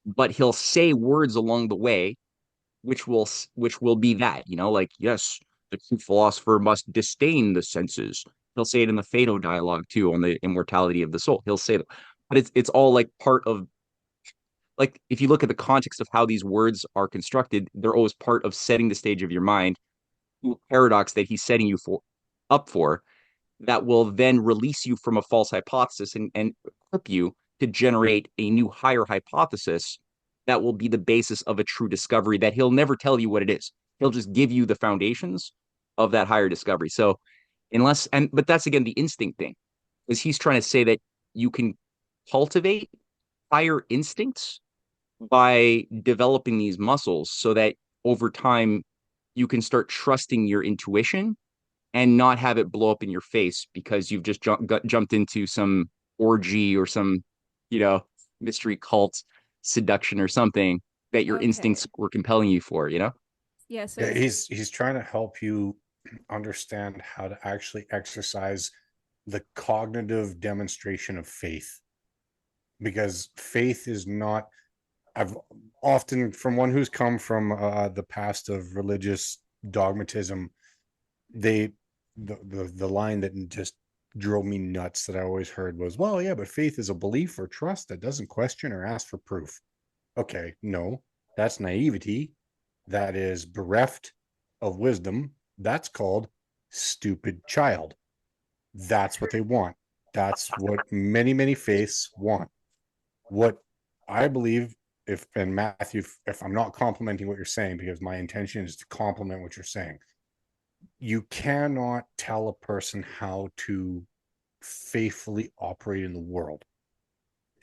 but he'll say words along the way which will be that, like, yes, the true philosopher must disdain the senses. He'll say it in the Phaedo dialogue too, on the immortality of the soul. He'll say that, but it's all like part of, like, if you look at the context of how these words are constructed, they're always part of setting the stage of your mind, paradox that he's setting you up for, that will then release you from a false hypothesis, and equip you to generate a new higher hypothesis that will be the basis of a true discovery that he'll never tell you what it is. He'll just give you the foundations of that higher discovery. So but that's again the instinct thing. is he's trying to say that you can cultivate higher instincts by developing these muscles so that over time you can start trusting your intuition and not have it blow up in your face because you've just jumped into some orgy or some, you know, mystery cult seduction or something that your Okay. instincts were compelling you for, you know? Yeah, so Yeah, it's he's trying to help you understand how to actually exercise the cognitive demonstration of faith, because faith is not. I've often, from one who's come from the past of religious dogmatism, they the line that just drove me nuts that I always heard was, well, yeah, but faith is a belief or trust that doesn't question or ask for proof. Okay, no, that's naivety. That is bereft of wisdom. That's called stupid child. That's what they want. That's what many, many faiths want. What I believe, if, and Matthew, if I'm not complimenting what you're saying, because my intention is to compliment what you're saying, you cannot tell a person how to faithfully operate in the world.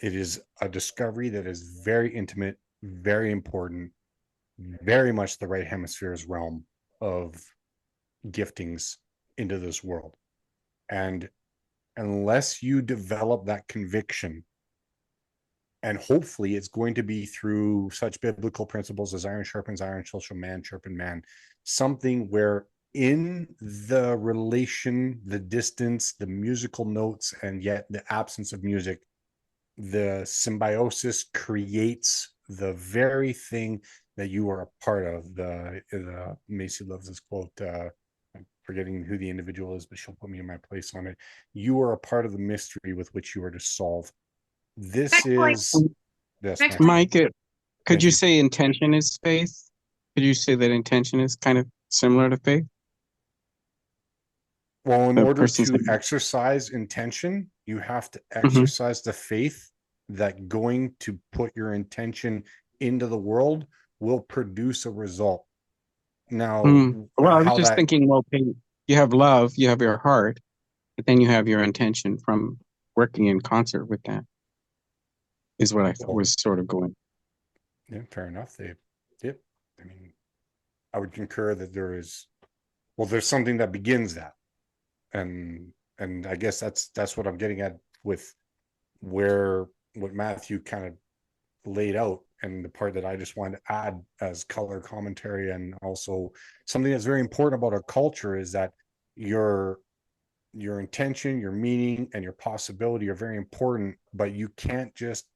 It is a discovery that is very intimate, very important, very much the right hemisphere's realm of giftings into this world. And unless you develop that conviction, and hopefully it's going to be through such biblical principles as iron sharpens iron, so shall man sharpen man, something where in the relation, the distance, the musical notes, and yet the absence of music, the symbiosis creates the very thing that you are a part of. The Macy loves this quote. I'm forgetting who the individual is, but she'll put me in my place on it. You are a part of the mystery with which you are to solve. This Next point. is this, Next Matthew. point. Mike, could Thank you you. say intention is faith? Could you say that intention is kind of similar to faith? Well, in The order person's. to exercise intention, you have to Mhm. exercise the faith that going to put your intention into the world will produce a result. Now, Well, I was how just that, thinking, well, okay, you have love, you have your heart, but then you have your intention from working in concert with that, is what I well, was sort of going. yeah, fair enough. They did. I mean, I would concur that there is, well, there's something that begins that. And I guess that's what I'm getting at with where what Matthew kind of laid out, and the part that I just wanted to add as color commentary, and also something that's very important about our culture is that your intention, your meaning, and your possibility are very important, but you can't just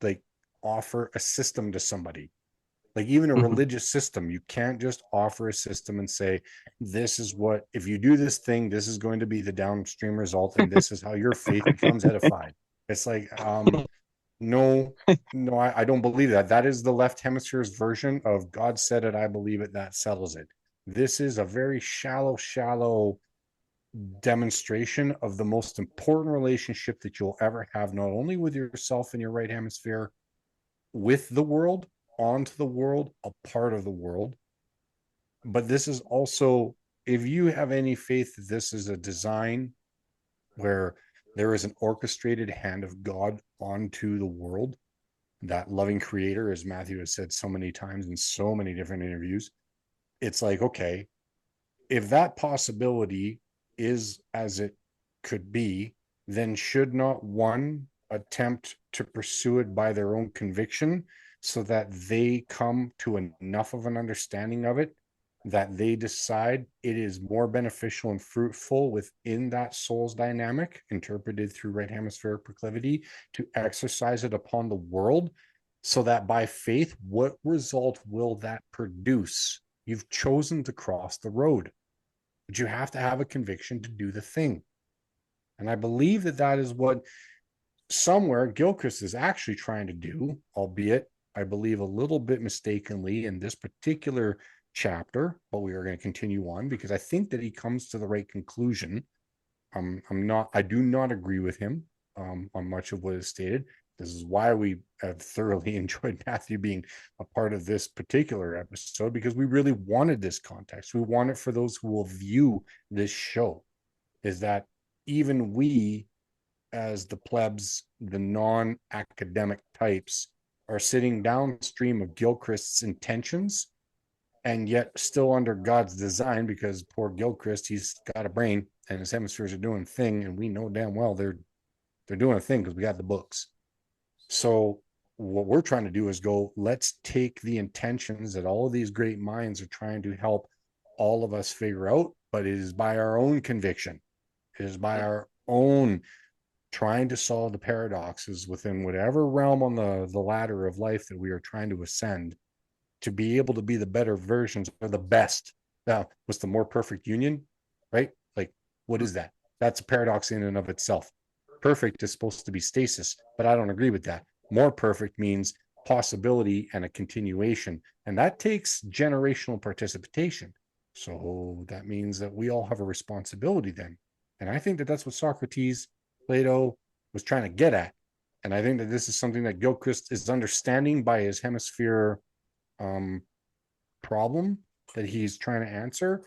like offer a system to somebody. Like even a Mhm. religious system, you can't just offer a system and say, this is what, if you do this thing, this is going to be the downstream result, and this is how your faith becomes edified. It's like, no, no, I don't believe that. That is the left hemisphere's version of God said it, I believe it, that settles it. This is a very shallow demonstration of the most important relationship that you'll ever have, not only with yourself and your right hemisphere, with the world, onto the world, a part of the world. But this is also, if you have any faith that this is a design where there is an orchestrated hand of God onto the world, that loving creator, as Matthew has said so many times in so many different interviews, it's like, okay, if that possibility is as it could be, then should not one attempt to pursue it by their own conviction so that they come to enough of an understanding of it that they decide it is more beneficial and fruitful within that soul's dynamic, interpreted through right hemispheric proclivity, to exercise it upon the world, so that by faith, what result will that produce? You've chosen to cross the road, but you have to have a conviction to do the thing. And I believe that that is what somewhere Gilchrist is actually trying to do, albeit I believe a little bit mistakenly in this particular chapter, but we are going to continue on because I think that he comes to the right conclusion. I do not agree with him on much of what is stated. This is why we have thoroughly enjoyed Matthew being a part of this particular episode, because we really wanted this context. We want it for those who will view this show, is that even we as the plebs, the non-academic types, are sitting downstream of Gilchrist's intentions, and yet still under God's design, because poor Gilchrist, he's got a brain and his hemispheres are doing a thing, and we know damn well they're doing a thing because we got the books. So what we're trying to do is go, let's take the intentions that all of these great minds are trying to help all of us figure out, but it is by our own conviction. It is by our own trying to solve the paradoxes within whatever realm on the ladder of life that we are trying to ascend, to be able to be the better versions or the best. Now, what's the more perfect union, right? Like, what is that? That's a paradox in and of itself. Perfect is supposed to be stasis, but I don't agree with that. More perfect means possibility and a continuation, and that takes generational participation. So that means that we all have a responsibility then. And I think that that's what Socrates, Plato was trying to get at. And I think that this is something that Gilchrist is understanding by his hemisphere problem that he's trying to answer.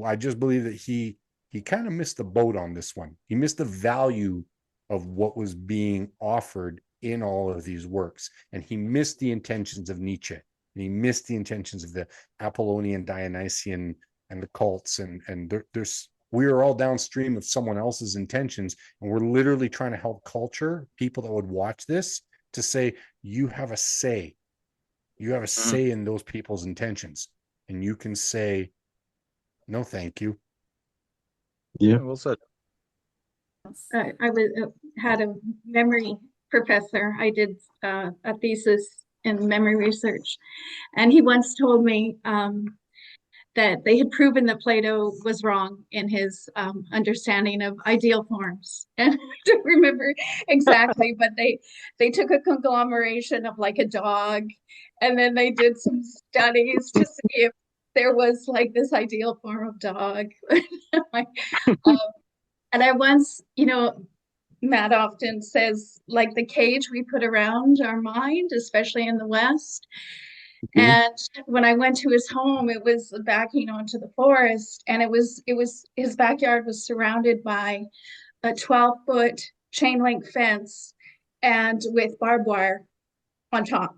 I just believe that he kind of missed the boat on this one. He missed the value of what was being offered in all of these works, and he missed the intentions of Nietzsche, and he missed the intentions of the Apollonian, Dionysian, and the cults, and there's we are all downstream of someone else's intentions, and we're literally trying to help culture people that would watch this to say, you have a say. You have a say in those people's intentions, and you can say, no, thank you. Yeah. Well said. I had a memory professor. I did a thesis in memory research, and he once told me that they had proven that Plato was wrong in his understanding of ideal forms. And I don't remember exactly, but they took a conglomeration of like a dog, and then they did some studies to see if there was like this ideal form of dog. And I once, Matt often says, like the cage we put around our mind, especially in the West. And when I went to his home, it was backing onto the forest, and it was his backyard was surrounded by a 12-foot chain link fence and with barbed wire on top,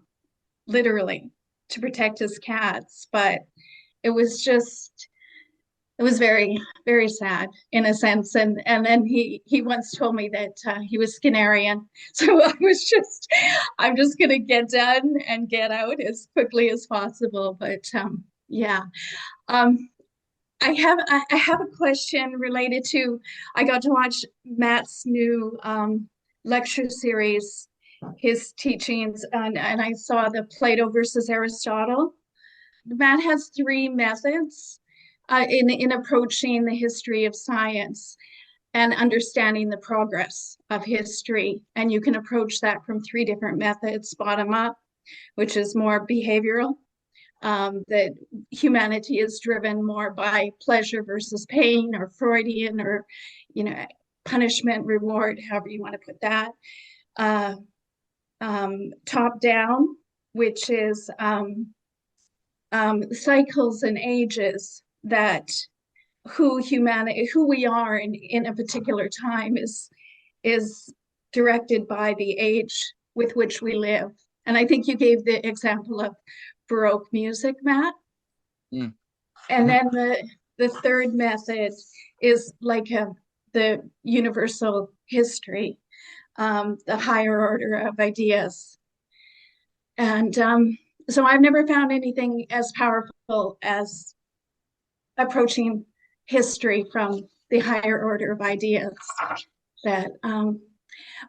literally, to protect his cats. But it was just it was very, very sad in a sense. And then he once told me that he was Skinnerian. So I'm just gonna get done and get out as quickly as possible. But yeah. I have a question related to, I got to watch Matt's new lecture series, his teachings, and I saw the Plato versus Aristotle. Matt has three methods in approaching the history of science and understanding the progress of history. And you can approach that from three different methods: bottom up, which is more behavioral, that humanity is driven more by pleasure versus pain, or Freudian, or punishment, reward, however you want to put that. Top down, which is cycles and ages, that who we are in a particular time is directed by the age with which we live. And I think you gave the example of Baroque music, Matt. And then the third method is like the universal history, the higher order of ideas. And so I've never found anything as powerful as approaching history from the higher order of ideas. That,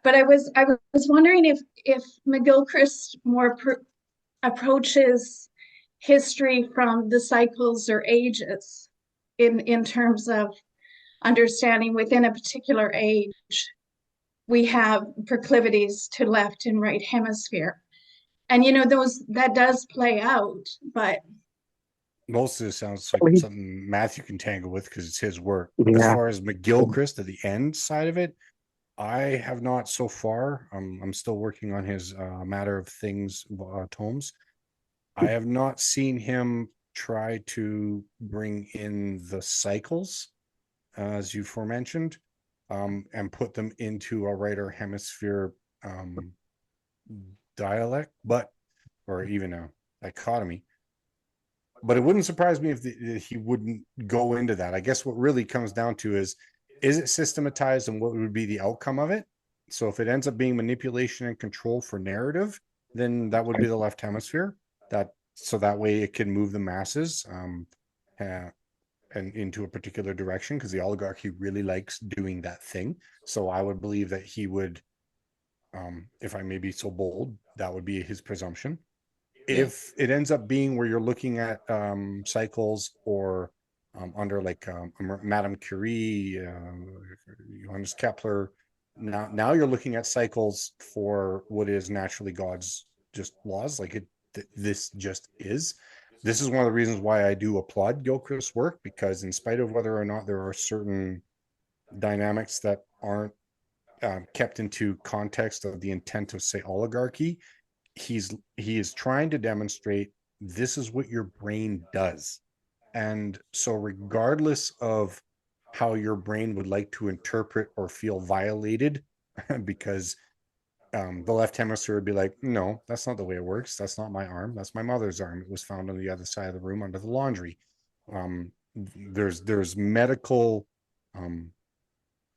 but I was wondering if McGilchrist more approaches history from the cycles or ages in terms of understanding within a particular age we have proclivities to left and right hemisphere. And that does play out, but most of it sounds like something Matthew can tangle with because it's his work. As far as McGilchrist at the end side of it, I have not so far. I'm still working on his Matter of Things tomes. I have not seen him try to bring in the cycles, as you forementioned. and put them into a right hemisphere dialect, or even a dichotomy. But it wouldn't surprise me if he wouldn't go into that. I guess what really comes down to is it systematized, and what would be the outcome of it? So if it ends up being manipulation and control for narrative, then that would be the left hemisphere. So that way it can move the masses and into a particular direction, because the oligarchy really likes doing that thing. So I would believe that he would, if I may be so bold, that would be his presumption. If it ends up being where you're looking at cycles, or under like Madame Curie, Johannes Kepler, now you're looking at cycles for what is naturally God's just laws. Like this just is. This is one of the reasons why I do applaud Gilchrist's work, because in spite of whether or not there are certain dynamics that aren't kept into context of the intent of, say, oligarchy, he is trying to demonstrate this is what your brain does. And so regardless of how your brain would like to interpret or feel violated, because the left hemisphere would be like, no, that's not the way it works. That's not my arm. That's my mother's arm. It was found on the other side of the room under the laundry. There's medical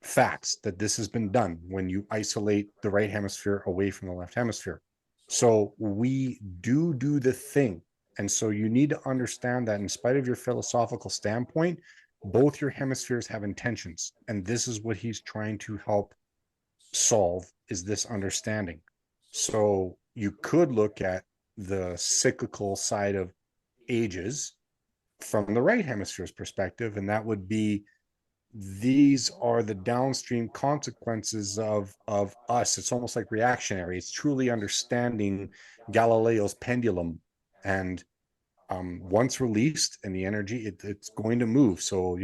facts that this has been done when you isolate the right hemisphere away from the left hemisphere. So we do the thing. And so you need to understand that in spite of your philosophical standpoint, both your hemispheres have intentions. And this is what he's trying to help solve, is this understanding. So you could look at the cyclical side of ages from the right hemisphere's perspective, and that would be, these are the downstream consequences of us. It's almost like reactionary. It's truly understanding Galileo's pendulum, and once released in the energy, it's going to move. So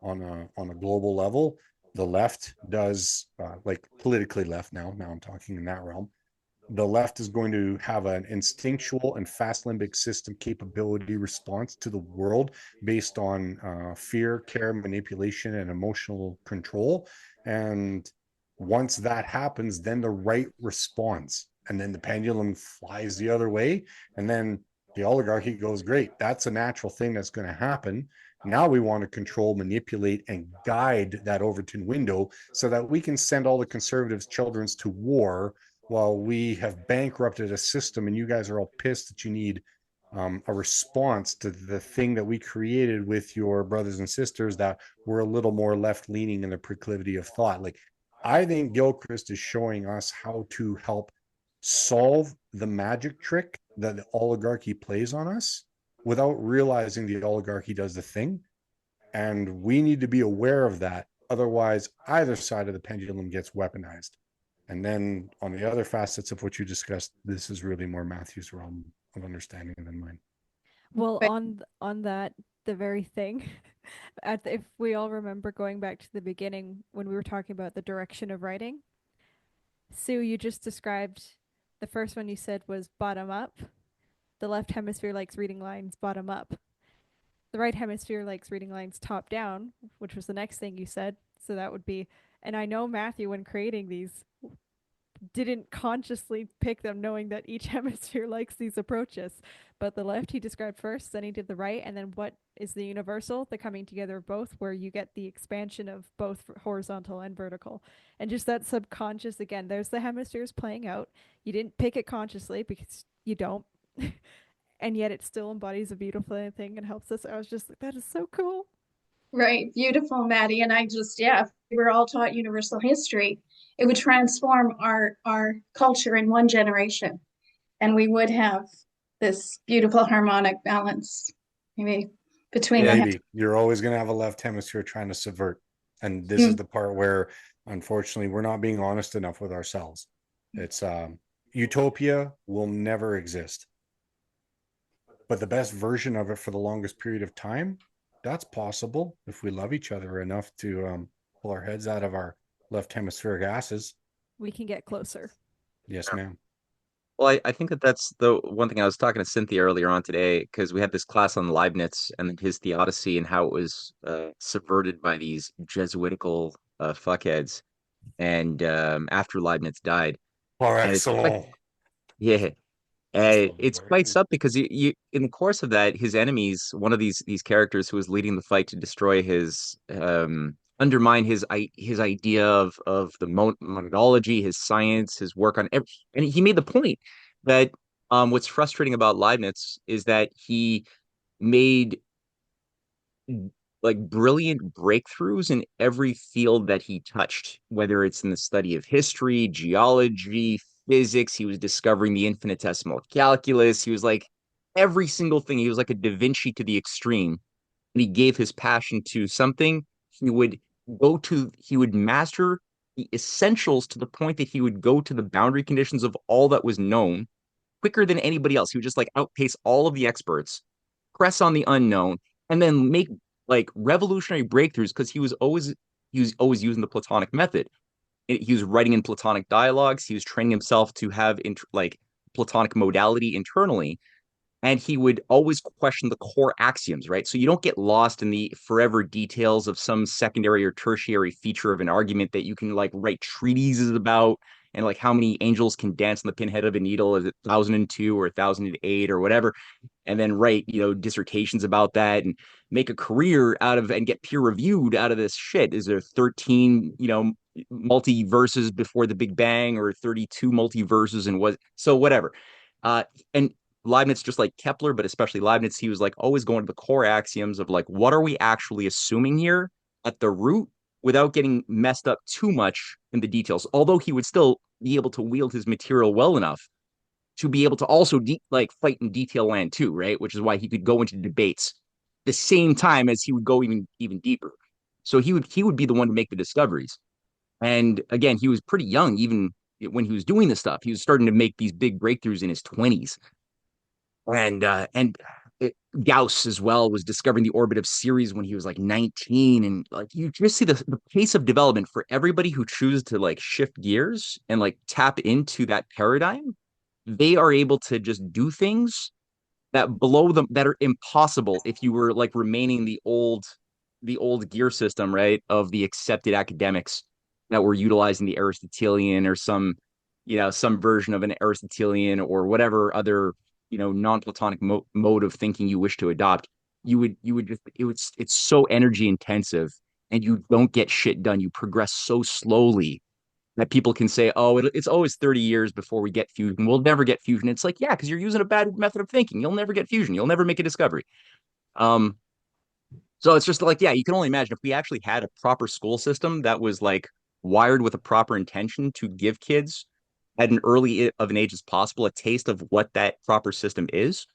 on a global level, the left does like politically left. Now I'm talking in that realm. The left is going to have an instinctual and fast limbic system capability response to the world based on fear, care, manipulation, and emotional control. And once that happens, then the right responds. And then the pendulum flies the other way. And then the oligarchy goes, great, that's a natural thing that's going to happen. Now we want to control, manipulate, and guide that Overton window so that we can send all the conservatives' children to war, while we have bankrupted a system, and you guys are all pissed that you need a response to the thing that we created with your brothers and sisters that were a little more left-leaning in the proclivity of thought. Like, I think Gilchrist is showing us how to help solve the magic trick that the oligarchy plays on us without realizing the oligarchy does the thing. And we need to be aware of that. Otherwise, either side of the pendulum gets weaponized. And then on the other facets of what you discussed, this is really more Matthew's realm of understanding than mine. Well, on that, the very thing, if we all remember going back to the beginning when we were talking about the direction of writing, Sue, you just described the first one you said was bottom up. The left hemisphere likes reading lines bottom up. The right hemisphere likes reading lines top down, which was the next thing you said. So that would be, and I know Matthew, when creating these, didn't consciously pick them knowing that each hemisphere likes these approaches. But the left he described first, then he did the right, and then what is the universal, the coming together of both, where you get the expansion of both horizontal and vertical. And just that subconscious, again, there's the hemispheres playing out. You didn't pick it consciously because you don't. And yet it still embodies a beautiful thing and helps us. I was just like, that is so cool. Right. Beautiful, Maddie. And if we were all taught universal history, it would transform our culture in one generation. And we would have this beautiful harmonic balance, maybe between Maybe you're always going to have a left hemisphere trying to subvert. And this is the part where, unfortunately, we're not being honest enough with ourselves. It's utopia will never exist. But the best version of it for the longest period of time, that's possible if we love each other enough to pull our heads out of our left hemispheric asses. We can get closer. Yes, ma'am. Well, I think that's the one thing. I was talking to Cynthia earlier on today because we had this class on Leibniz and his theodicy and how it was subverted by these Jesuitical fuckheads. And after Leibniz died, Par and it's quite, excellence. yeah, and it's quite something because you in the course of that, his enemies, one of these characters who was leading the fight to destroy his undermine his idea of the methodology, his science, his work on every, and he made the point that what's frustrating about Leibniz is that he made like brilliant breakthroughs in every field that he touched, whether it's in the study of history, geology, physics. He was discovering the infinitesimal calculus. He was like every single thing. He was like a Da Vinci to the extreme. And he gave his passion to something. He would master the essentials to the point that he would go to the boundary conditions of all that was known quicker than anybody else. He would just like outpace all of the experts, press on the unknown, and then make like revolutionary breakthroughs because he was always using the Platonic method. He was writing in Platonic dialogues. He was training himself to have like Platonic modality internally, and he would always question the core axioms, right? So you don't get lost in the forever details of some secondary or tertiary feature of an argument that you can like write treatises about, and like how many angels can dance on the pinhead of a needle, is it 1002 or 1008 or whatever, and then write, dissertations about that and make a career out of and get peer reviewed out of this shit. Is there 13, multiverses before the Big Bang, or 32 multiverses, and what? So whatever. And Leibniz, just like Kepler, but especially Leibniz, he was like always going to the core axioms of like, what are we actually assuming here at the root without getting messed up too much in the details. Although he would still be able to wield his material well enough to be able to also like fight in detail land too, right? Which is why he could go into debates the same time as he would go even deeper. So he would be the one to make the discoveries. And again, he was pretty young even when he was doing this stuff. He was starting to make these big breakthroughs in his 20s. Gauss as well was discovering the orbit of Ceres when he was like 19. And like you just see the pace of development for everybody who chooses to like shift gears and like tap into that paradigm. They are able to just do things that below them that are impossible if you were like remaining the old gear system, right, of the accepted academics that were utilizing the Aristotelian or some version of an Aristotelian or whatever other non-Platonic mode of thinking you wish to adopt. It's so energy intensive, and you don't get shit done. You progress so slowly that people can say, oh, it's always 30 years before we get fusion. We'll never get fusion. It's like, yeah, because you're using a bad method of thinking. You'll never get fusion. You'll never make a discovery. So it's just like, yeah, you can only imagine if we actually had a proper school system that was like wired with a proper intention to give kids at an early of an age as possible a taste of what that proper system is.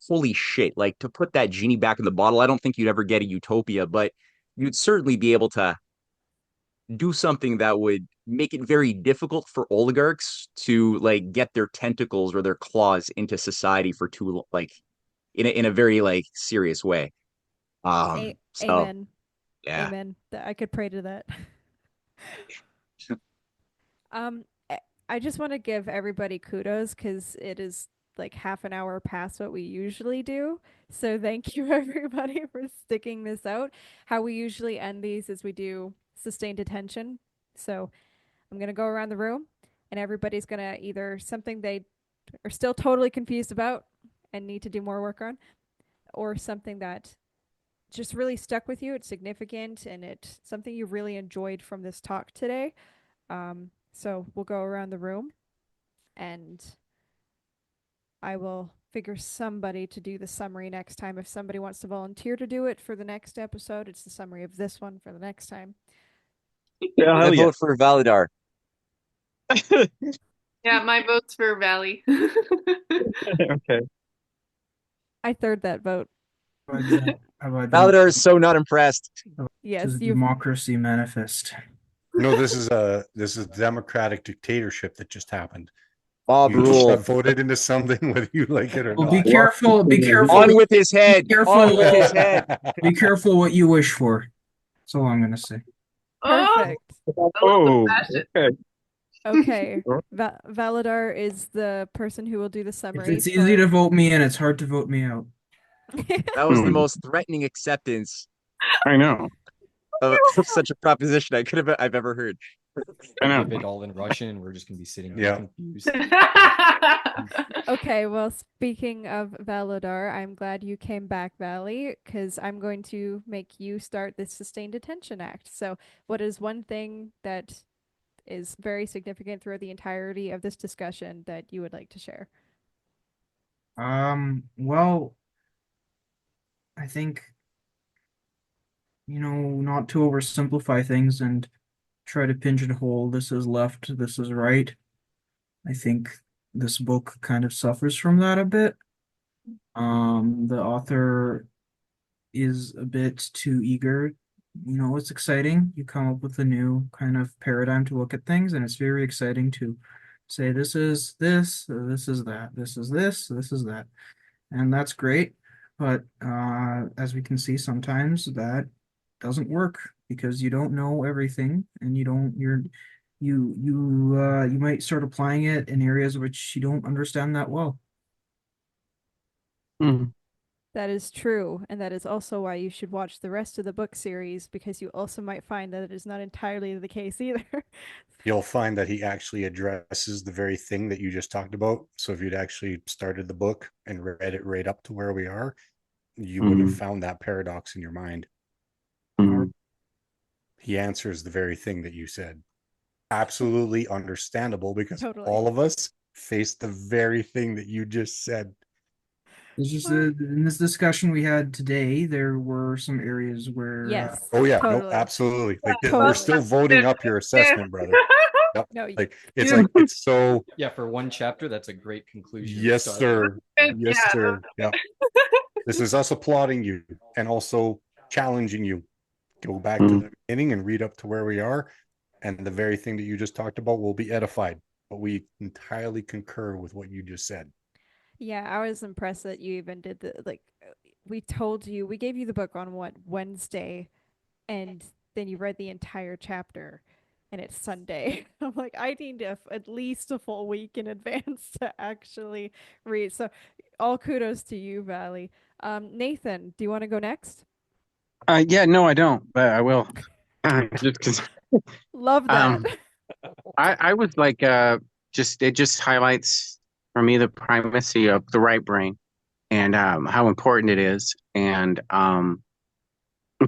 Holy shit. Like to put that genie back in the bottle, I don't think you'd ever get a utopia, but you'd certainly be able to do something that would make it very difficult for oligarchs to like get their tentacles or their claws into society for too like in a very like serious way. So Amen. yeah. Amen. I could pray to that. Um, I just want to give everybody kudos because it is like half an hour past what we usually do. So thank you everybody for sticking this out. How we usually end these is we do sustained attention. So I'm gonna go around the room and everybody's gonna either something they are still totally confused about and need to do more work on, or something that just really stuck with you. It's significant and it's something you really enjoyed from this talk today. So we'll go around the room and I will figure somebody to do the summary next time. If somebody wants to volunteer to do it for the next episode, it's the summary of this one for the next time. Yeah, I hell yeah. vote for Validar. Yeah, my vote's for Valley. Okay. I third that vote. How about Validar is so not impressed. Yes, the you. democracy manifest? No, this is democratic dictatorship that just happened. Bob You rule. got voted into something whether you like it or Well, not. be careful. Be careful. On with his head. Be careful. On with his head. Be careful what you wish for. That's all I'm gonna say. Perfect. Oh, okay. Okay. Validar is the person who will do the summary. It's easy to vote me in. It's hard to vote me out. That was the most threatening acceptance. I know. of such a proposition I've ever heard. I know. Give it all in Russian, and we're just gonna be sitting here Yeah. confused. Okay, well, speaking of Valodar, I'm glad you came back, Valley, because I'm going to make you start the Sustained Attention Act. So, what is one thing that is very significant throughout the entirety of this discussion that you would like to share? Well, I think, not to oversimplify things and try to pigeonhole this is left, this is right. I think this book kind of suffers from that a bit. The author is a bit too eager. It's exciting. You come up with a new kind of paradigm to look at things, and it's very exciting to say this is this, this is that, this is this is that. And that's great. But as we can see, sometimes that doesn't work because you don't know everything, and you might start applying it in areas which you don't understand that well. Mhm. That is true, and that is also why you should watch the rest of the book series, because you also might find that it is not entirely the case either. You'll find that he actually addresses the very thing that you just talked about. So if you'd actually started the book and read it right up to where we are, you would have found that paradox in your mind. Mhm. He answers the very thing that you said. Absolutely understandable, because Totally. all of us face the very thing that you just said. It's just in this discussion we had today, there were some areas where Yes. Oh yeah, Totally. no, absolutely. Like Totally. we're still voting up your assessment, brother. Yep. No, Like it's so. Yeah, for one chapter, that's a great conclusion. to Yes, start sir. Good, Yes, yeah. sir. Yeah. This is us applauding you and also challenging you. Go back to the beginning and read up to where we are, and the very thing that you just talked about will be edified. But we entirely concur with what you just said. Yeah, I was impressed that you even did we gave you the book on what, Wednesday, and then you read the entire chapter, and it's Sunday. I'm like, I need at least a full week in advance to actually read. So, all kudos to you, Valley. Nathan, do you want to go next? Yeah, no, I don't, but I will. Just 'cause, Love that. I was like, it just highlights for me the primacy of the right brain and how important it is. And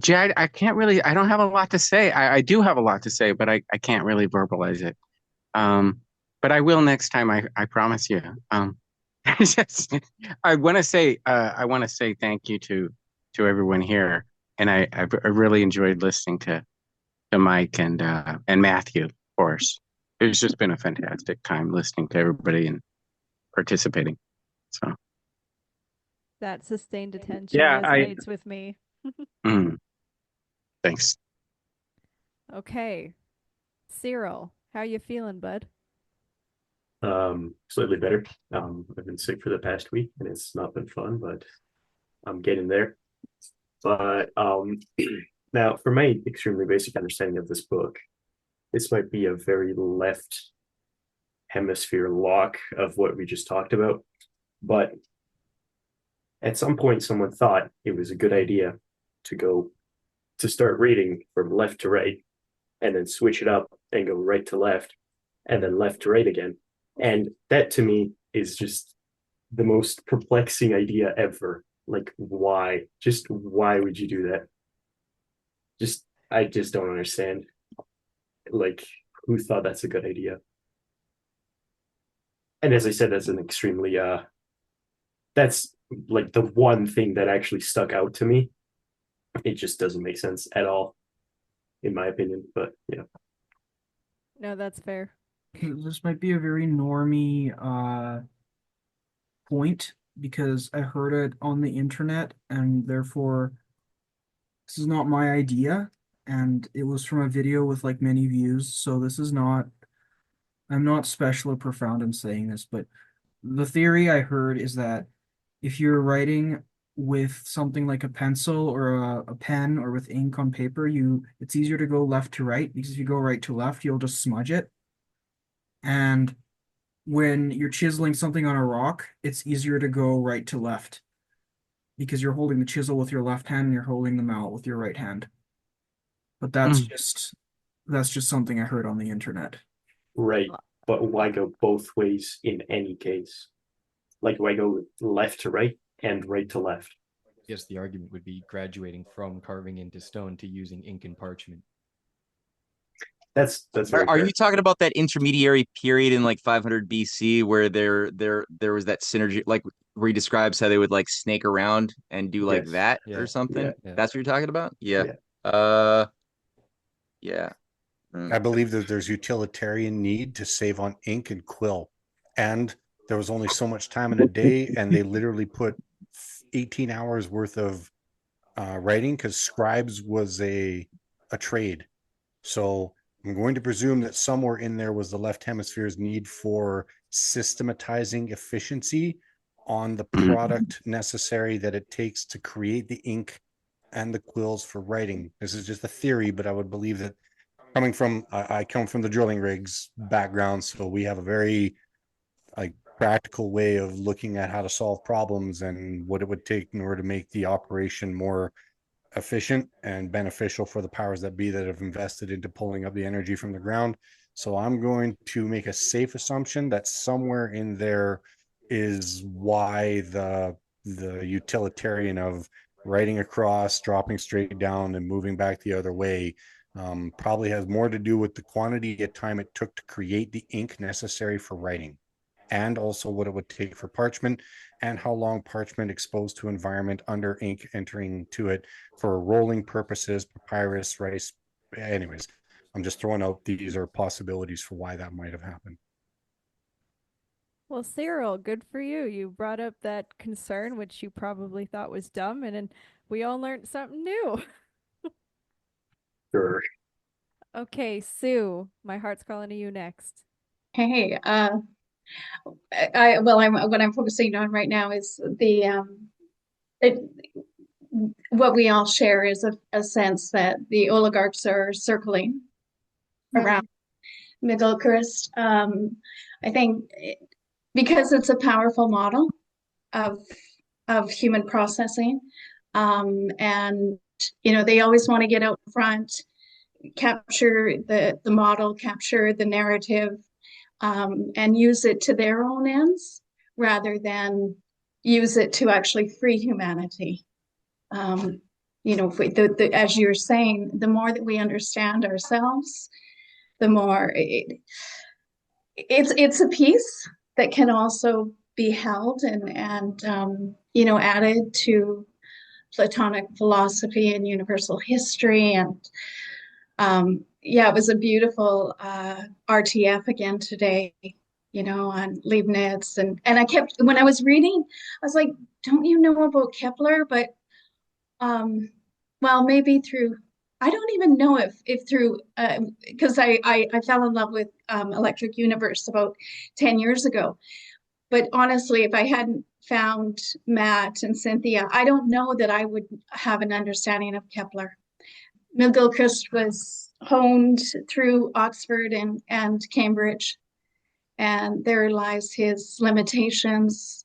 Jad, I don't have a lot to say. I do have a lot to say, but I can't really verbalize it. But I will next time. I promise you. Just, I want to say thank you to everyone here, and I really enjoyed listening to Mike and Matthew, of course. It's just been a fantastic time listening to everybody and participating. So That sustained attention yeah, resonates with me. Thanks. Okay. Cyril, how you feeling, bud? Slightly better. I've been sick for the past week and it's not been fun, but I'm getting there. But now for my extremely basic understanding of this book, this might be a very left hemisphere lock of what we just talked about. But at some point someone thought it was a good idea to start reading from left to right and then switch it up and go right to left and then left to right again. And that to me is just the most perplexing idea ever. Like, why? Just why would you do that? I just don't understand. Like, who thought that's a good idea? And as I said, that's an extremely that's like the one thing that actually stuck out to me. It just doesn't make sense at all, in my opinion. But yeah. No, that's fair. This might be a very normie point because I heard it on the internet, and therefore this is not my idea, and it was from a video with like many views, so I'm not special or profound in saying this, but the theory I heard is that if you're writing with something like a pencil or a pen or with ink on paper, it's easier to go left to right, because if you go right to left, you'll just smudge it. And when you're chiseling something on a rock, it's easier to go right to left because you're holding the chisel with your left hand and you're holding the mallet with your right hand. but that's just something I heard on the internet. Right. But why go both ways in any case? Like, why go left to right and right to left? I guess the argument would be graduating from carving into stone to using ink and parchment. That's very Are fair. you talking about that intermediary period in like 500 BC where there was that synergy, like where he describes how they would like snake around and do like Yes. that Yeah. or something? Yeah. That's what you're talking about? Yeah. Yeah. Yeah. I believe that there's utilitarian need to save on ink and quill. And there was only so much time in a day, and they literally put 18 hours worth of writing because scribes was a trade. So I'm going to presume that somewhere in there was the left hemisphere's need for systematizing efficiency on the product necessary that it takes to create the ink and the quills for writing. This is just a theory, but I would believe that coming from, I come from the drilling rigs background, so we have a very like practical way of looking at how to solve problems and what it would take in order to make the operation more efficient and beneficial for the powers that be that have invested into pulling up the energy from the ground. So I'm going to make a safe assumption that somewhere in there is why the utilitarian of writing across, dropping straight down, and moving back the other way probably has more to do with the quantity of time it took to create the ink necessary for writing, and also what it would take for parchment, and how long parchment exposed to environment under ink entering to it for rolling purposes, papyrus, rice. Anyways, I'm just throwing out these are possibilities for why that might have happened. Well, Cyril, good for you. You brought up that concern, which you probably thought was dumb, and then we all learned something new. Sure. Okay, Sue, my heart's calling to you next. Hey, what I'm focusing on right now is it, what we all share is a sense that the oligarchs are circling around McGilchrist. I think because it's a powerful model of human processing, and they always want to get out front, capture the model, capture the narrative, and use it to their own ends rather than use it to actually free humanity. As you're saying, the more that we understand ourselves, the more it's a piece that can also be held and added to Platonic philosophy and universal history. And it was a beautiful RTF again today, on Leibniz. And I kept, when I was reading, I was like, don't you know about Kepler? But maybe through, I don't even know if through, because I fell in love with Electric Universe about 10 years ago. But honestly, if I hadn't found Matt and Cynthia, I don't know that I would have an understanding of Kepler. McGilchrist was honed through Oxford and Cambridge, and there lies his limitations.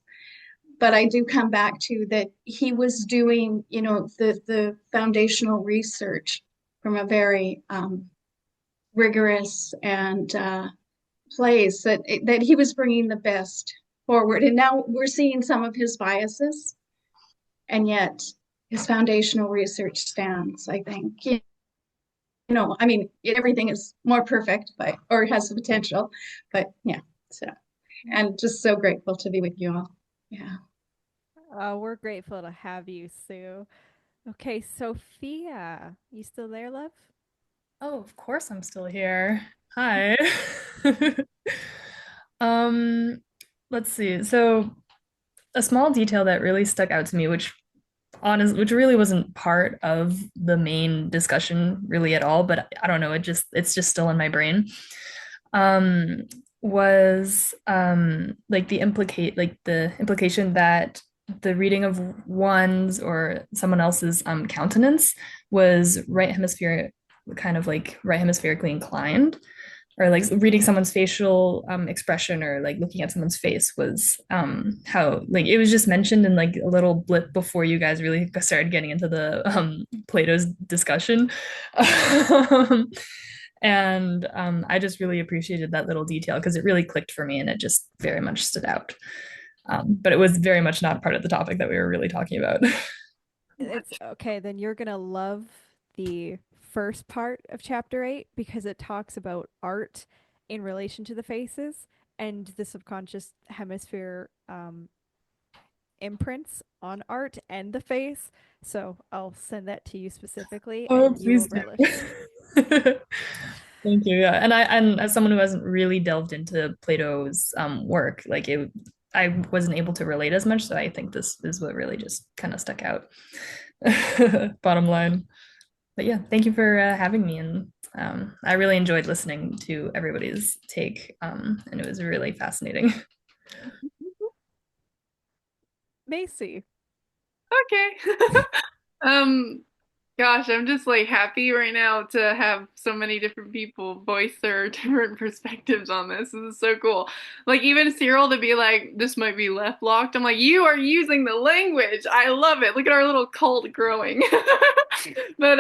But I do come back to that he was doing, the foundational research from a very rigorous and place that he was bringing the best forward. And now we're seeing some of his biases, and yet his foundational research stands, I think. Everything is more perfect, or has the potential, but yeah. So, and just so grateful to be with you all. Yeah. We're grateful to have you, Sue. Okay, Sophia, you still there, love? Oh, of course I'm still here. Hi. Let's see. So a small detail that really stuck out to me, which really wasn't part of the main discussion really at all, but I don't know, it's just still in my brain. Was the implication that the reading of one's or someone else's countenance was right hemisphere, kind of like right hemispherically inclined. or like reading someone's facial expression, or like looking at someone's face, was how like it was just mentioned in like a little blip before you guys really started getting into the Plato's discussion. um, and I just really appreciated that little detail because it really clicked for me and it just very much stood out. But it was very much not part of the topic that we were really talking about. It's okay, then you're gonna love the first part of chapter 8 because it talks about art in relation to the faces and the subconscious hemisphere imprints on art and the face. So I'll send that to you specifically Oh, and you will please do. relish it. Thank you. Yeah, and as someone who hasn't really delved into Plato's work, like I wasn't able to relate as much. So I think this is what really just kind of stuck out. Bottom line. But yeah, thank you for having me, and I really enjoyed listening to everybody's take, and it was really fascinating. Macy. Okay. um, Gosh, I'm just like happy right now to have so many different people voice their different perspectives on this. This is so cool. Like even Cyril to be like, this might be left locked. I'm like, you are using the language. I love it. Look at our little cult growing. But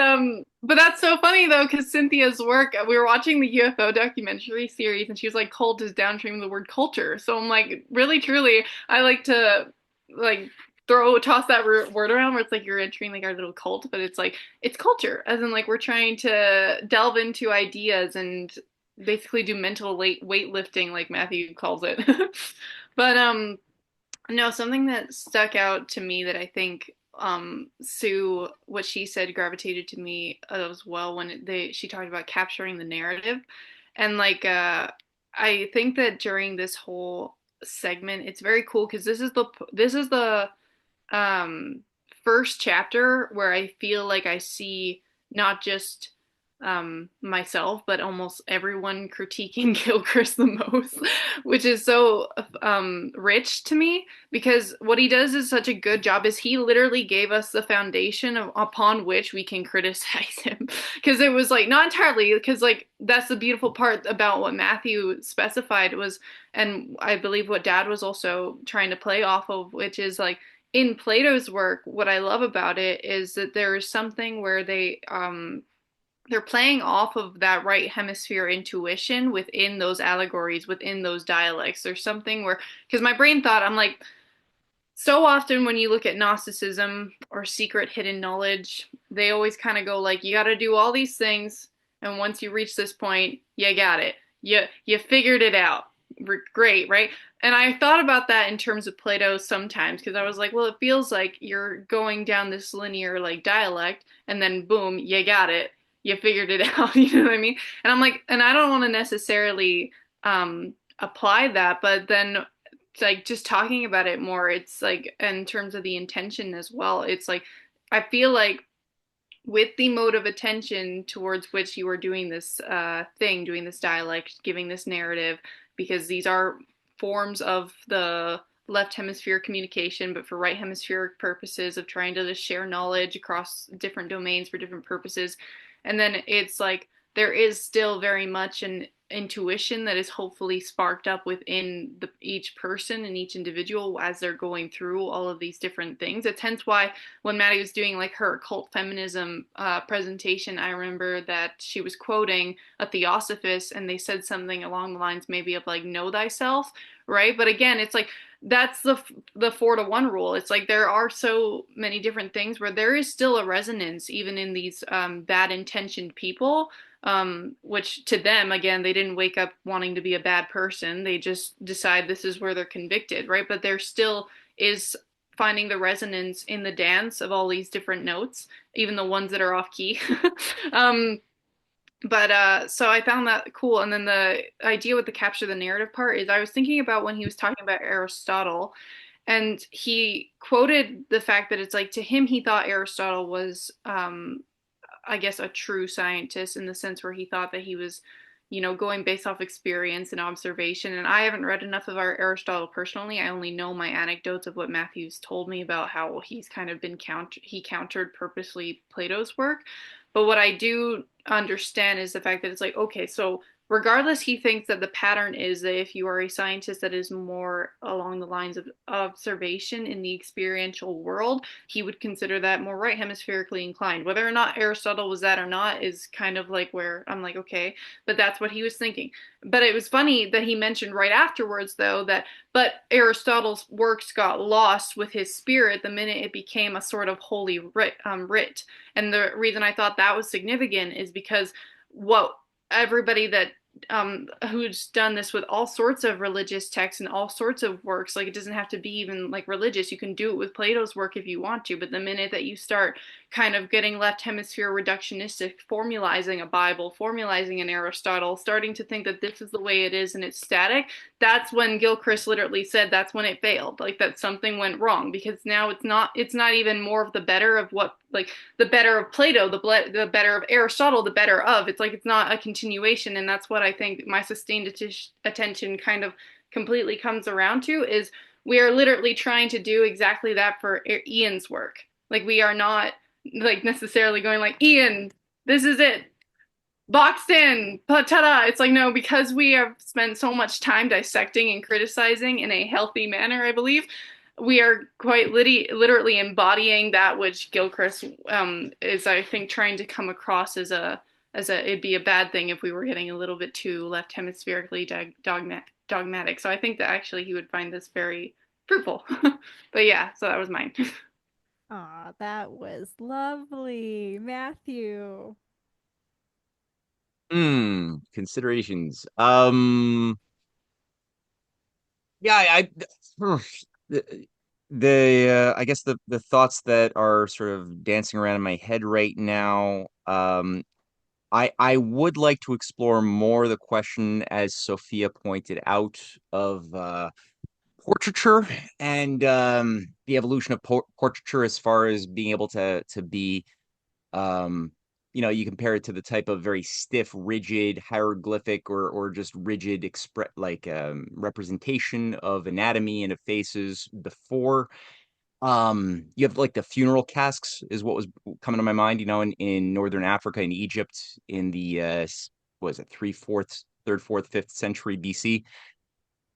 that's so funny though, because Cynthia's work, we were watching the UFO documentary series, and she was like, cult is downstream of the word culture. So I'm like, really, truly, I like to like toss that word around where it's like you're entering like our little cult, but it's like it's culture, as in like we're trying to delve into ideas and basically do mental weightlifting, like Matthew calls it. But no, something that stuck out to me that I think Sue, what she said gravitated to me as well when she talked about capturing the narrative, and like I think that during this whole segment it's very cool because this is the um, first chapter where I feel like I see not just myself, but almost everyone critiquing Gilchrist the most, which is so rich to me because what he does is such a good job. Is he literally gave us the foundation upon which we can criticize him? Because it was like not entirely, because like that's the beautiful part about what Matthew specified was, and I believe what Dad was also trying to play off of, which is like in Plato's work, what I love about it is that there is something where they're playing off of that right hemisphere intuition within those allegories, within those dialects. There's something where, because my brain thought, I'm like, so often when you look at Gnosticism or secret hidden knowledge, they always kind of go like, you got to do all these things, and once you reach this point, you got it. You figured it out. Great, right? And I thought about that in terms of Plato sometimes because I was like, well, it feels like you're going down this linear like dialect, and then boom, you got it. You figured it out. You know what I mean? And I'm like, and I don't want to necessarily apply that, but then like just talking about it more, it's like in terms of the intention as well. It's like I feel like with the mode of attention towards which you are doing this doing this dialect, giving this narrative, because these are forms of the left hemisphere communication, but for right hemispheric purposes of trying to just share knowledge across different domains for different purposes. And then it's like there is still very much an intuition that is hopefully sparked up within each person and each individual as they're going through all of these different things. It's hence why when Maddie was doing like her occult feminism presentation, I remember that she was quoting a theosophist and they said something along the lines maybe of like know thyself, right? But again, it's like that's the 4-to-1 rule. It's like there are so many different things where there is still a resonance even in these bad intentioned people, which to them, again, they didn't wake up wanting to be a bad person. They just decide this is where they're convicted, right? But there still is finding the resonance in the dance of all these different notes, even the ones that are off key. But so I found that cool. And then the idea with the capture the narrative part is I was thinking about when he was talking about Aristotle, and he quoted the fact that it's like to him, he thought Aristotle was I guess, a true scientist in the sense where he thought that he was, you know, going based off experience and observation. And I haven't read enough of our Aristotle personally. I only know my anecdotes of what Matthew's told me about how he's kind of been countered purposely Plato's work. But what I do understand is the fact that it's like, okay, so regardless, he thinks that the pattern is that if you are a scientist that is more along the lines of observation in the experiential world, he would consider that more right hemispherically inclined. Whether or not Aristotle was that or not is kind of like where I'm like, okay, but that's what he was thinking. But it was funny that he mentioned right afterwards, though, that but Aristotle's works got lost with his spirit the minute it became a sort of holy writ. And the reason I thought that was significant is because what everybody that who's done this with all sorts of religious texts and all sorts of works, like it doesn't have to be even like religious, you can do it with Plato's work if you want to, but the minute that you start kind of getting left hemisphere reductionistic, formalizing a Bible, formalizing an Aristotle, starting to think that this is the way it is and it's static, that's when Gilchrist literally said that's when it failed, like that something went wrong, because now it's not even more of the better of what, like the better of Plato, the better of Aristotle, the better of, it's like it's not a continuation. And that's what I think my sustained attention kind of completely comes around to, is we are literally trying to do exactly that for Iain's work. Like we are not like necessarily going like, Iain, this is it, boxed in, ta-da. It's like, no, because we have spent so much time dissecting and criticizing in a healthy manner, I believe, we are quite literally embodying that which Gilchrist is, I think, trying to come across as it'd be a bad thing if we were getting a little bit too left hemispherically dogmatic. So I think that actually he would find this very fruitful. But yeah, so that was mine. Aw, that was lovely, Matthew. Considerations. Yeah, the, I guess the thoughts that are sort of dancing around in my head right now. I would like to explore more the question, as Sophia pointed out, of portraiture and the evolution of portraiture as far as being able to be you compare it to the type of very stiff, rigid, hieroglyphic or just rigid representation of anatomy and of faces before. You have like the funeral casks is what was coming to my mind, in Northern Africa and Egypt in the what was it, 3rd, 4th, 5th century BC.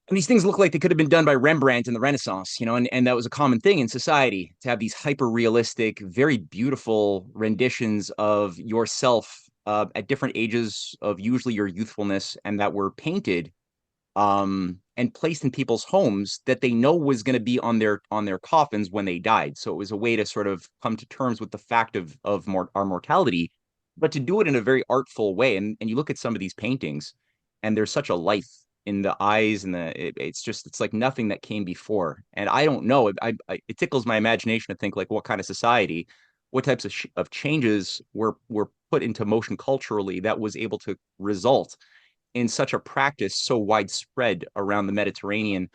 And these things look like they could have been done by Rembrandt in the Renaissance, and that was a common thing in society to have these hyper realistic, very beautiful renditions of yourself at different ages of usually your youthfulness, and that were painted and placed in people's homes that they know was going to be on their coffins when they died. So it was a way to sort of come to terms with the fact of our mortality, but to do it in a very artful way. And you look at some of these paintings, and there's such a life in the eyes, and it's like nothing that came before. And I don't know, it tickles my imagination to think like what kind of society, what types of changes were put into motion culturally that was able to result in such a practice so widespread around the Mediterranean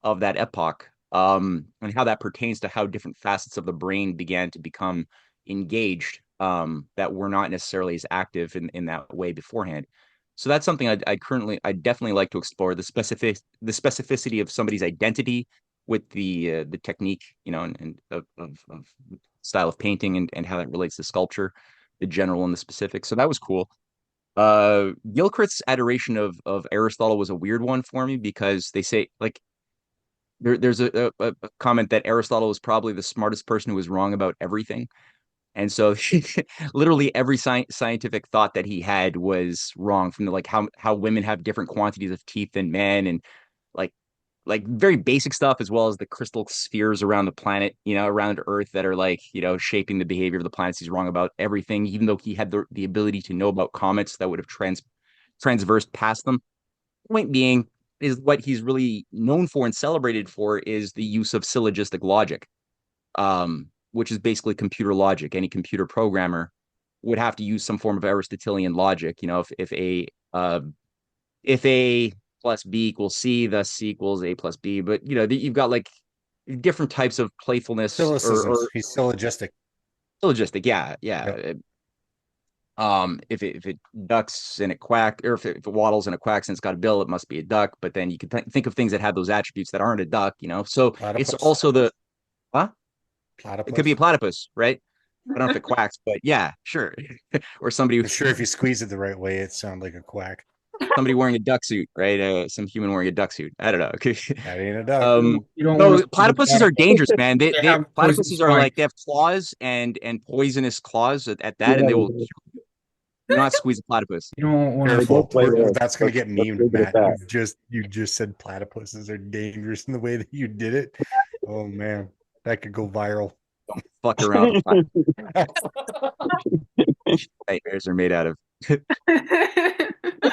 of that epoch, and how that pertains to how different facets of the brain began to become engaged, that were not necessarily as active in that way beforehand. So that's something I'd definitely like to explore, the specificity of somebody's identity with the technique, and of style of painting, and how that relates to sculpture, the general and the specific. So that was cool. Gilchrist's adoration of Aristotle was a weird one for me, because they say like there's a comment that Aristotle was probably the smartest person who was wrong about everything. And so literally every scientific thought that he had was wrong, from like how women have different quantities of teeth than men, and like very basic stuff, as well as the crystal spheres around the planet, around Earth, that are like, shaping the behavior of the planets. He's wrong about everything, even though he had the ability to know about comets that would have transversed past them. Point being is what he's really known for and celebrated for is the use of syllogistic logic, which is basically computer logic. Any computer programmer would have to use some form of Aristotelian logic. If A plus B equals C, thus C equals A plus B. But you've got like different types of playfulness Syllogisms. He's syllogistic. Syllogistic, yeah. Yep. If it ducks and it quack, or if it waddles and it quacks and it's got a bill, it must be a duck. But then you can think of things that have those attributes that aren't a duck. So Platypus. it's also the huh? Platypus. It could be a platypus, right? I don't know if it quacks, but yeah, sure. Or somebody I'm sure if you squeeze it the right way, it sounds like a quack. somebody wearing a duck suit, right? Some human wearing a duck suit. I don't know. Okay. That ain't a duck. You don't want So to squeeze a platypuses are dangerous, man. They have poison Platypuses are like spines. they have claws and poisonous claws at that, and they will do not squeeze a platypus. You don't want to. Careful, play there. that's gonna get Let's memed, leave it at Matt. that. You just said platypuses are dangerous in the way that you did it. Oh man, that could go viral. Fuck around with platypus. Nightmares are made out of.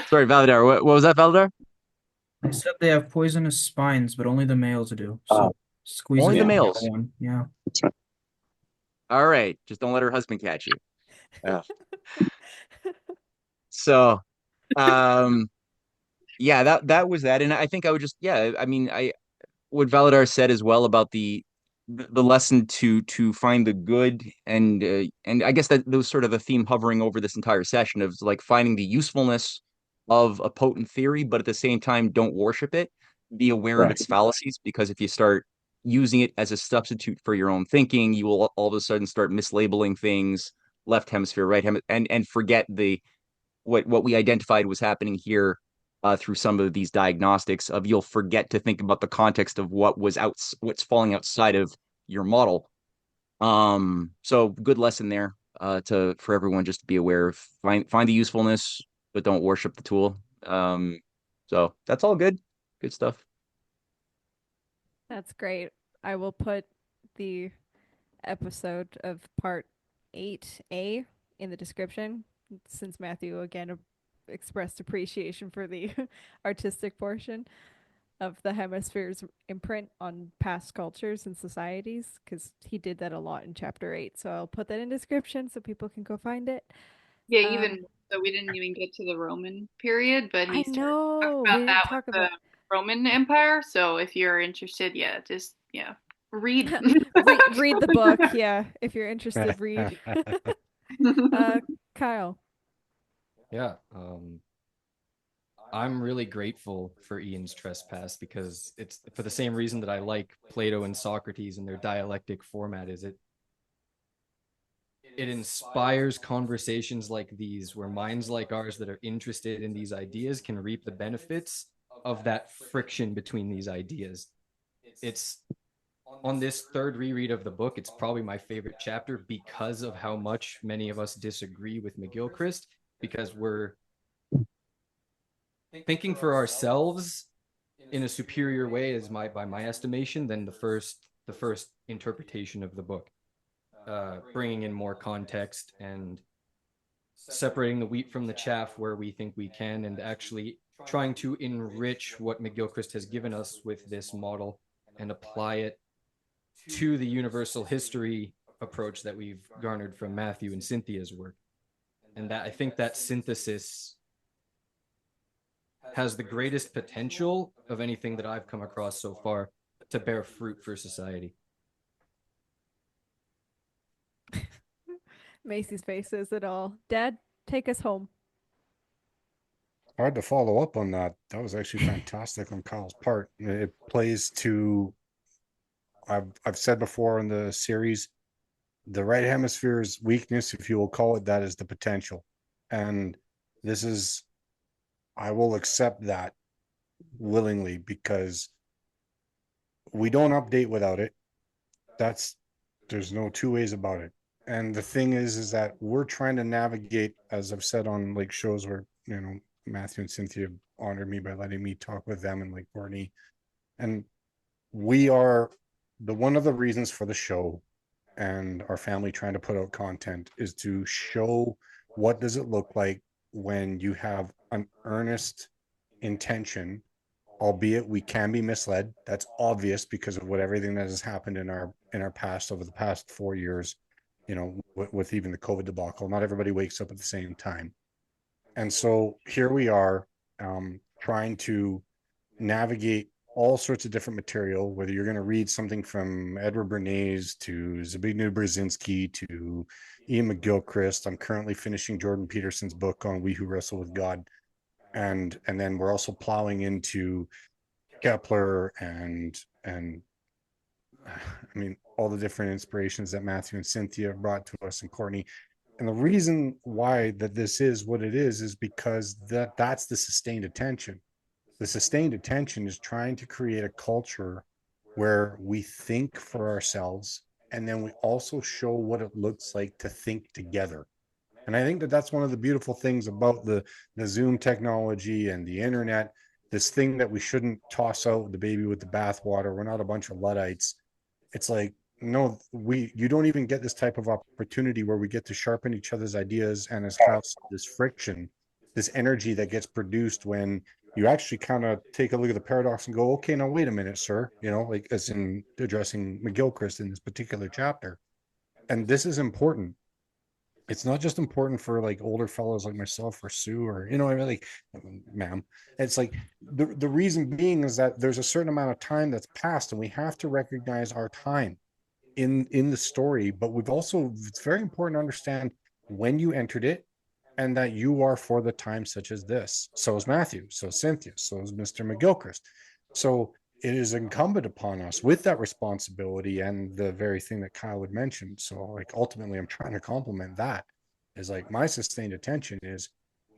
Sorry, Valadar. What was that, Valadar? I said they have poisonous spines, but only the males do. So squeeze Only it the from males. one. Yeah. All right, just don't let her husband catch you. Yeah. So, yeah, that was that, and I think I would just, yeah, I mean, what Valadar said as well about the lesson to find the good, and I guess that was sort of a theme hovering over this entire session of like finding the usefulness of a potent theory, but at the same time, don't worship it. Be aware of Right. its fallacies, because if you start using it as a substitute for your own thinking, you will all of a sudden start mislabeling things, left hemisphere, right hemisphere, and forget the what we identified was happening here through some of these diagnostics of you'll forget to think about the context of what's falling outside of your model. So good lesson there to for everyone just to be aware of find the usefulness, but don't worship the tool. So that's all good. Good stuff. That's great. I will put the episode of part 8A in the description, since Matthew again expressed appreciation for the artistic portion of the hemisphere's imprint on past cultures and societies, because he did that a lot in chapter 8. So I'll put that in description so people can go find it. Yeah, even so, we didn't even get to the Roman period, but I he started know talking we about didn't that talk with about the Roman Empire. So if you're interested, yeah, just read. read the book. Yeah, if you're interested, read. Kyle. Yeah. I'm really grateful for Iain's trespass, because it's for the same reason that I like Plato and Socrates and their dialectic format. Is it inspires conversations like these, where minds like ours that are interested in these ideas can reap the benefits of that friction between these ideas. It's on this third reread of the book, it's probably my favorite chapter because of how much many of us disagree with McGilchrist, because we're thinking for ourselves in a superior way, as by my estimation, than the first interpretation of the book, bringing in more context and separating the wheat from the chaff where we think we can, and actually trying to enrich what McGilchrist has given us with this model and apply it to the universal history approach that we've garnered from Matthew and Cynthia's work. And that I think that synthesis has the greatest potential of anything that I've come across so far to bear fruit for society. Macy's face says it all. Dad, take us home. Hard to follow up on that. That was actually fantastic on Kyle's part. It plays to I've said before in the series, the right hemisphere's weakness, if you will call it that, is the potential. And this is, I will accept that willingly, because we don't update without it. There's no two ways about it. And the thing is that we're trying to navigate, as I've said on like shows where, Matthew and Cynthia honored me by letting me talk with them, and like Courtenay. And we are one of the reasons for the show and our family trying to put out content is to show what does it look like when you have an earnest intention, albeit we can be misled. That's obvious because of everything that has happened in our past over the past 4 years, with even the COVID debacle. Not everybody wakes up at the same time. And so here we are, trying to navigate all sorts of different material, whether you're going to read something from Edward Bernays to Zbigniew Brzezinski to Iain McGilchrist. I'm currently finishing Jordan Peterson's book on We Who Wrestle with God. And then we're also plowing into Kepler and I mean, all the different inspirations that Matthew and Cynthia brought to us, and Courtenay. And the reason why that this is what it is because that's the sustained attention. The sustained attention is trying to create a culture where we think for ourselves, and then we also show what it looks like to think together. And I think that that's one of the beautiful things about the Zoom technology and the internet, this thing that we shouldn't toss out the baby with the bathwater. We're not a bunch of Luddites. It's like, no, you don't even get this type of opportunity where we get to sharpen each other's ideas, and as Kyle said, this friction, this energy that gets produced when you actually kind of take a look at the paradox and go, okay, now wait a minute, sir, like as in addressing McGilchrist in this particular chapter. And this is important. It's not just important for like older fellows like myself or Sue or, I mean, like, ma'am. It's like the reason being is that there's a certain amount of time that's passed, and we have to recognize our time in the story. But it's very important to understand when you entered it, and that you are for the time such as this. So is Matthew, so is Cynthia, so is Mr. McGilchrist. So it is incumbent upon us with that responsibility and the very thing that Kyle had mentioned. So like ultimately I'm trying to complement that, is like my sustained attention is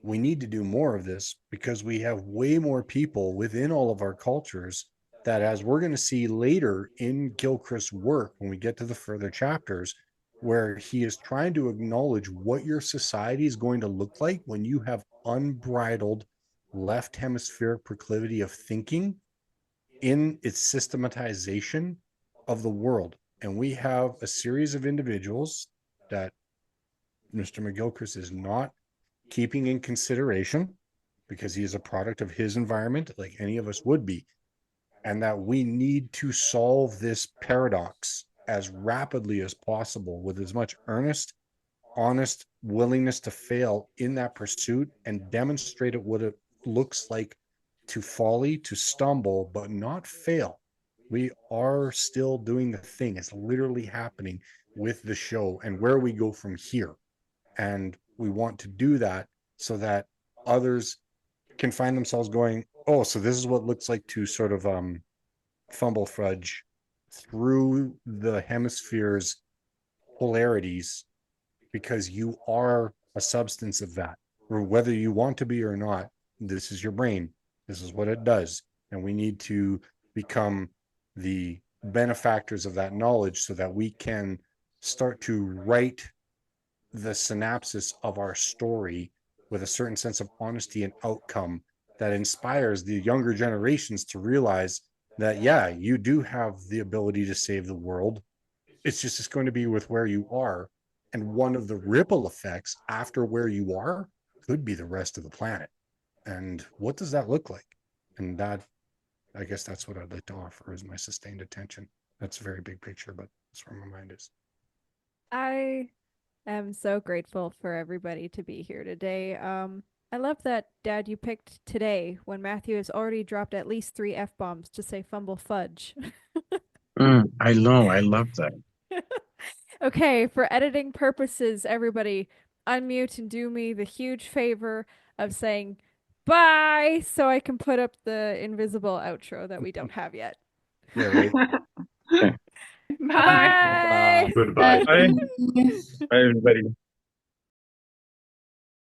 we need to do more of this, because we have way more people within all of our cultures that, as we're going to see later in Gilchrist's work when we get to the further chapters, where he is trying to acknowledge what your society is going to look like when you have unbridled left hemispheric proclivity of thinking in its systematization of the world. And we have a series of individuals that Mr. McGilchrist is not keeping in consideration, because he is a product of his environment like any of us would be, and that we need to solve this paradox as rapidly as possible with as much earnest, honest willingness to fail in that pursuit, and demonstrate it what it looks like to folly, to stumble, but not fail. We are still doing the thing. It's literally happening with the show and where we go from here. And we want to do that so that others can find themselves going, oh, so this is what it looks like to sort of fumble fudge through the hemisphere's polarities, because you are a substance of that, or whether you want to be or not. This is your brain. This is what it does. And we need to become the benefactors of that knowledge so that we can start to write the synopsis of our story with a certain sense of honesty and outcome that inspires the younger generations to realize that, yeah, you do have the ability to save the world. It's going to be with where you are. And one of the ripple effects after where you are could be the rest of the planet. And what does that look like? And that, I guess that's what I'd like to offer, is my sustained attention. That's a very big picture, but that's where my mind is. I am so grateful for everybody to be here today. I love that, Dad, you picked today when Matthew has already dropped at least 3 F-bombs to say fumble fudge. I know. I love that. Okay, for editing purposes, everybody unmute and do me the huge favor of saying bye so I can put up the invisible outro that we don't have yet. Yeah, right. Bye. Bye. Goodbye. Bye. Bye, everybody.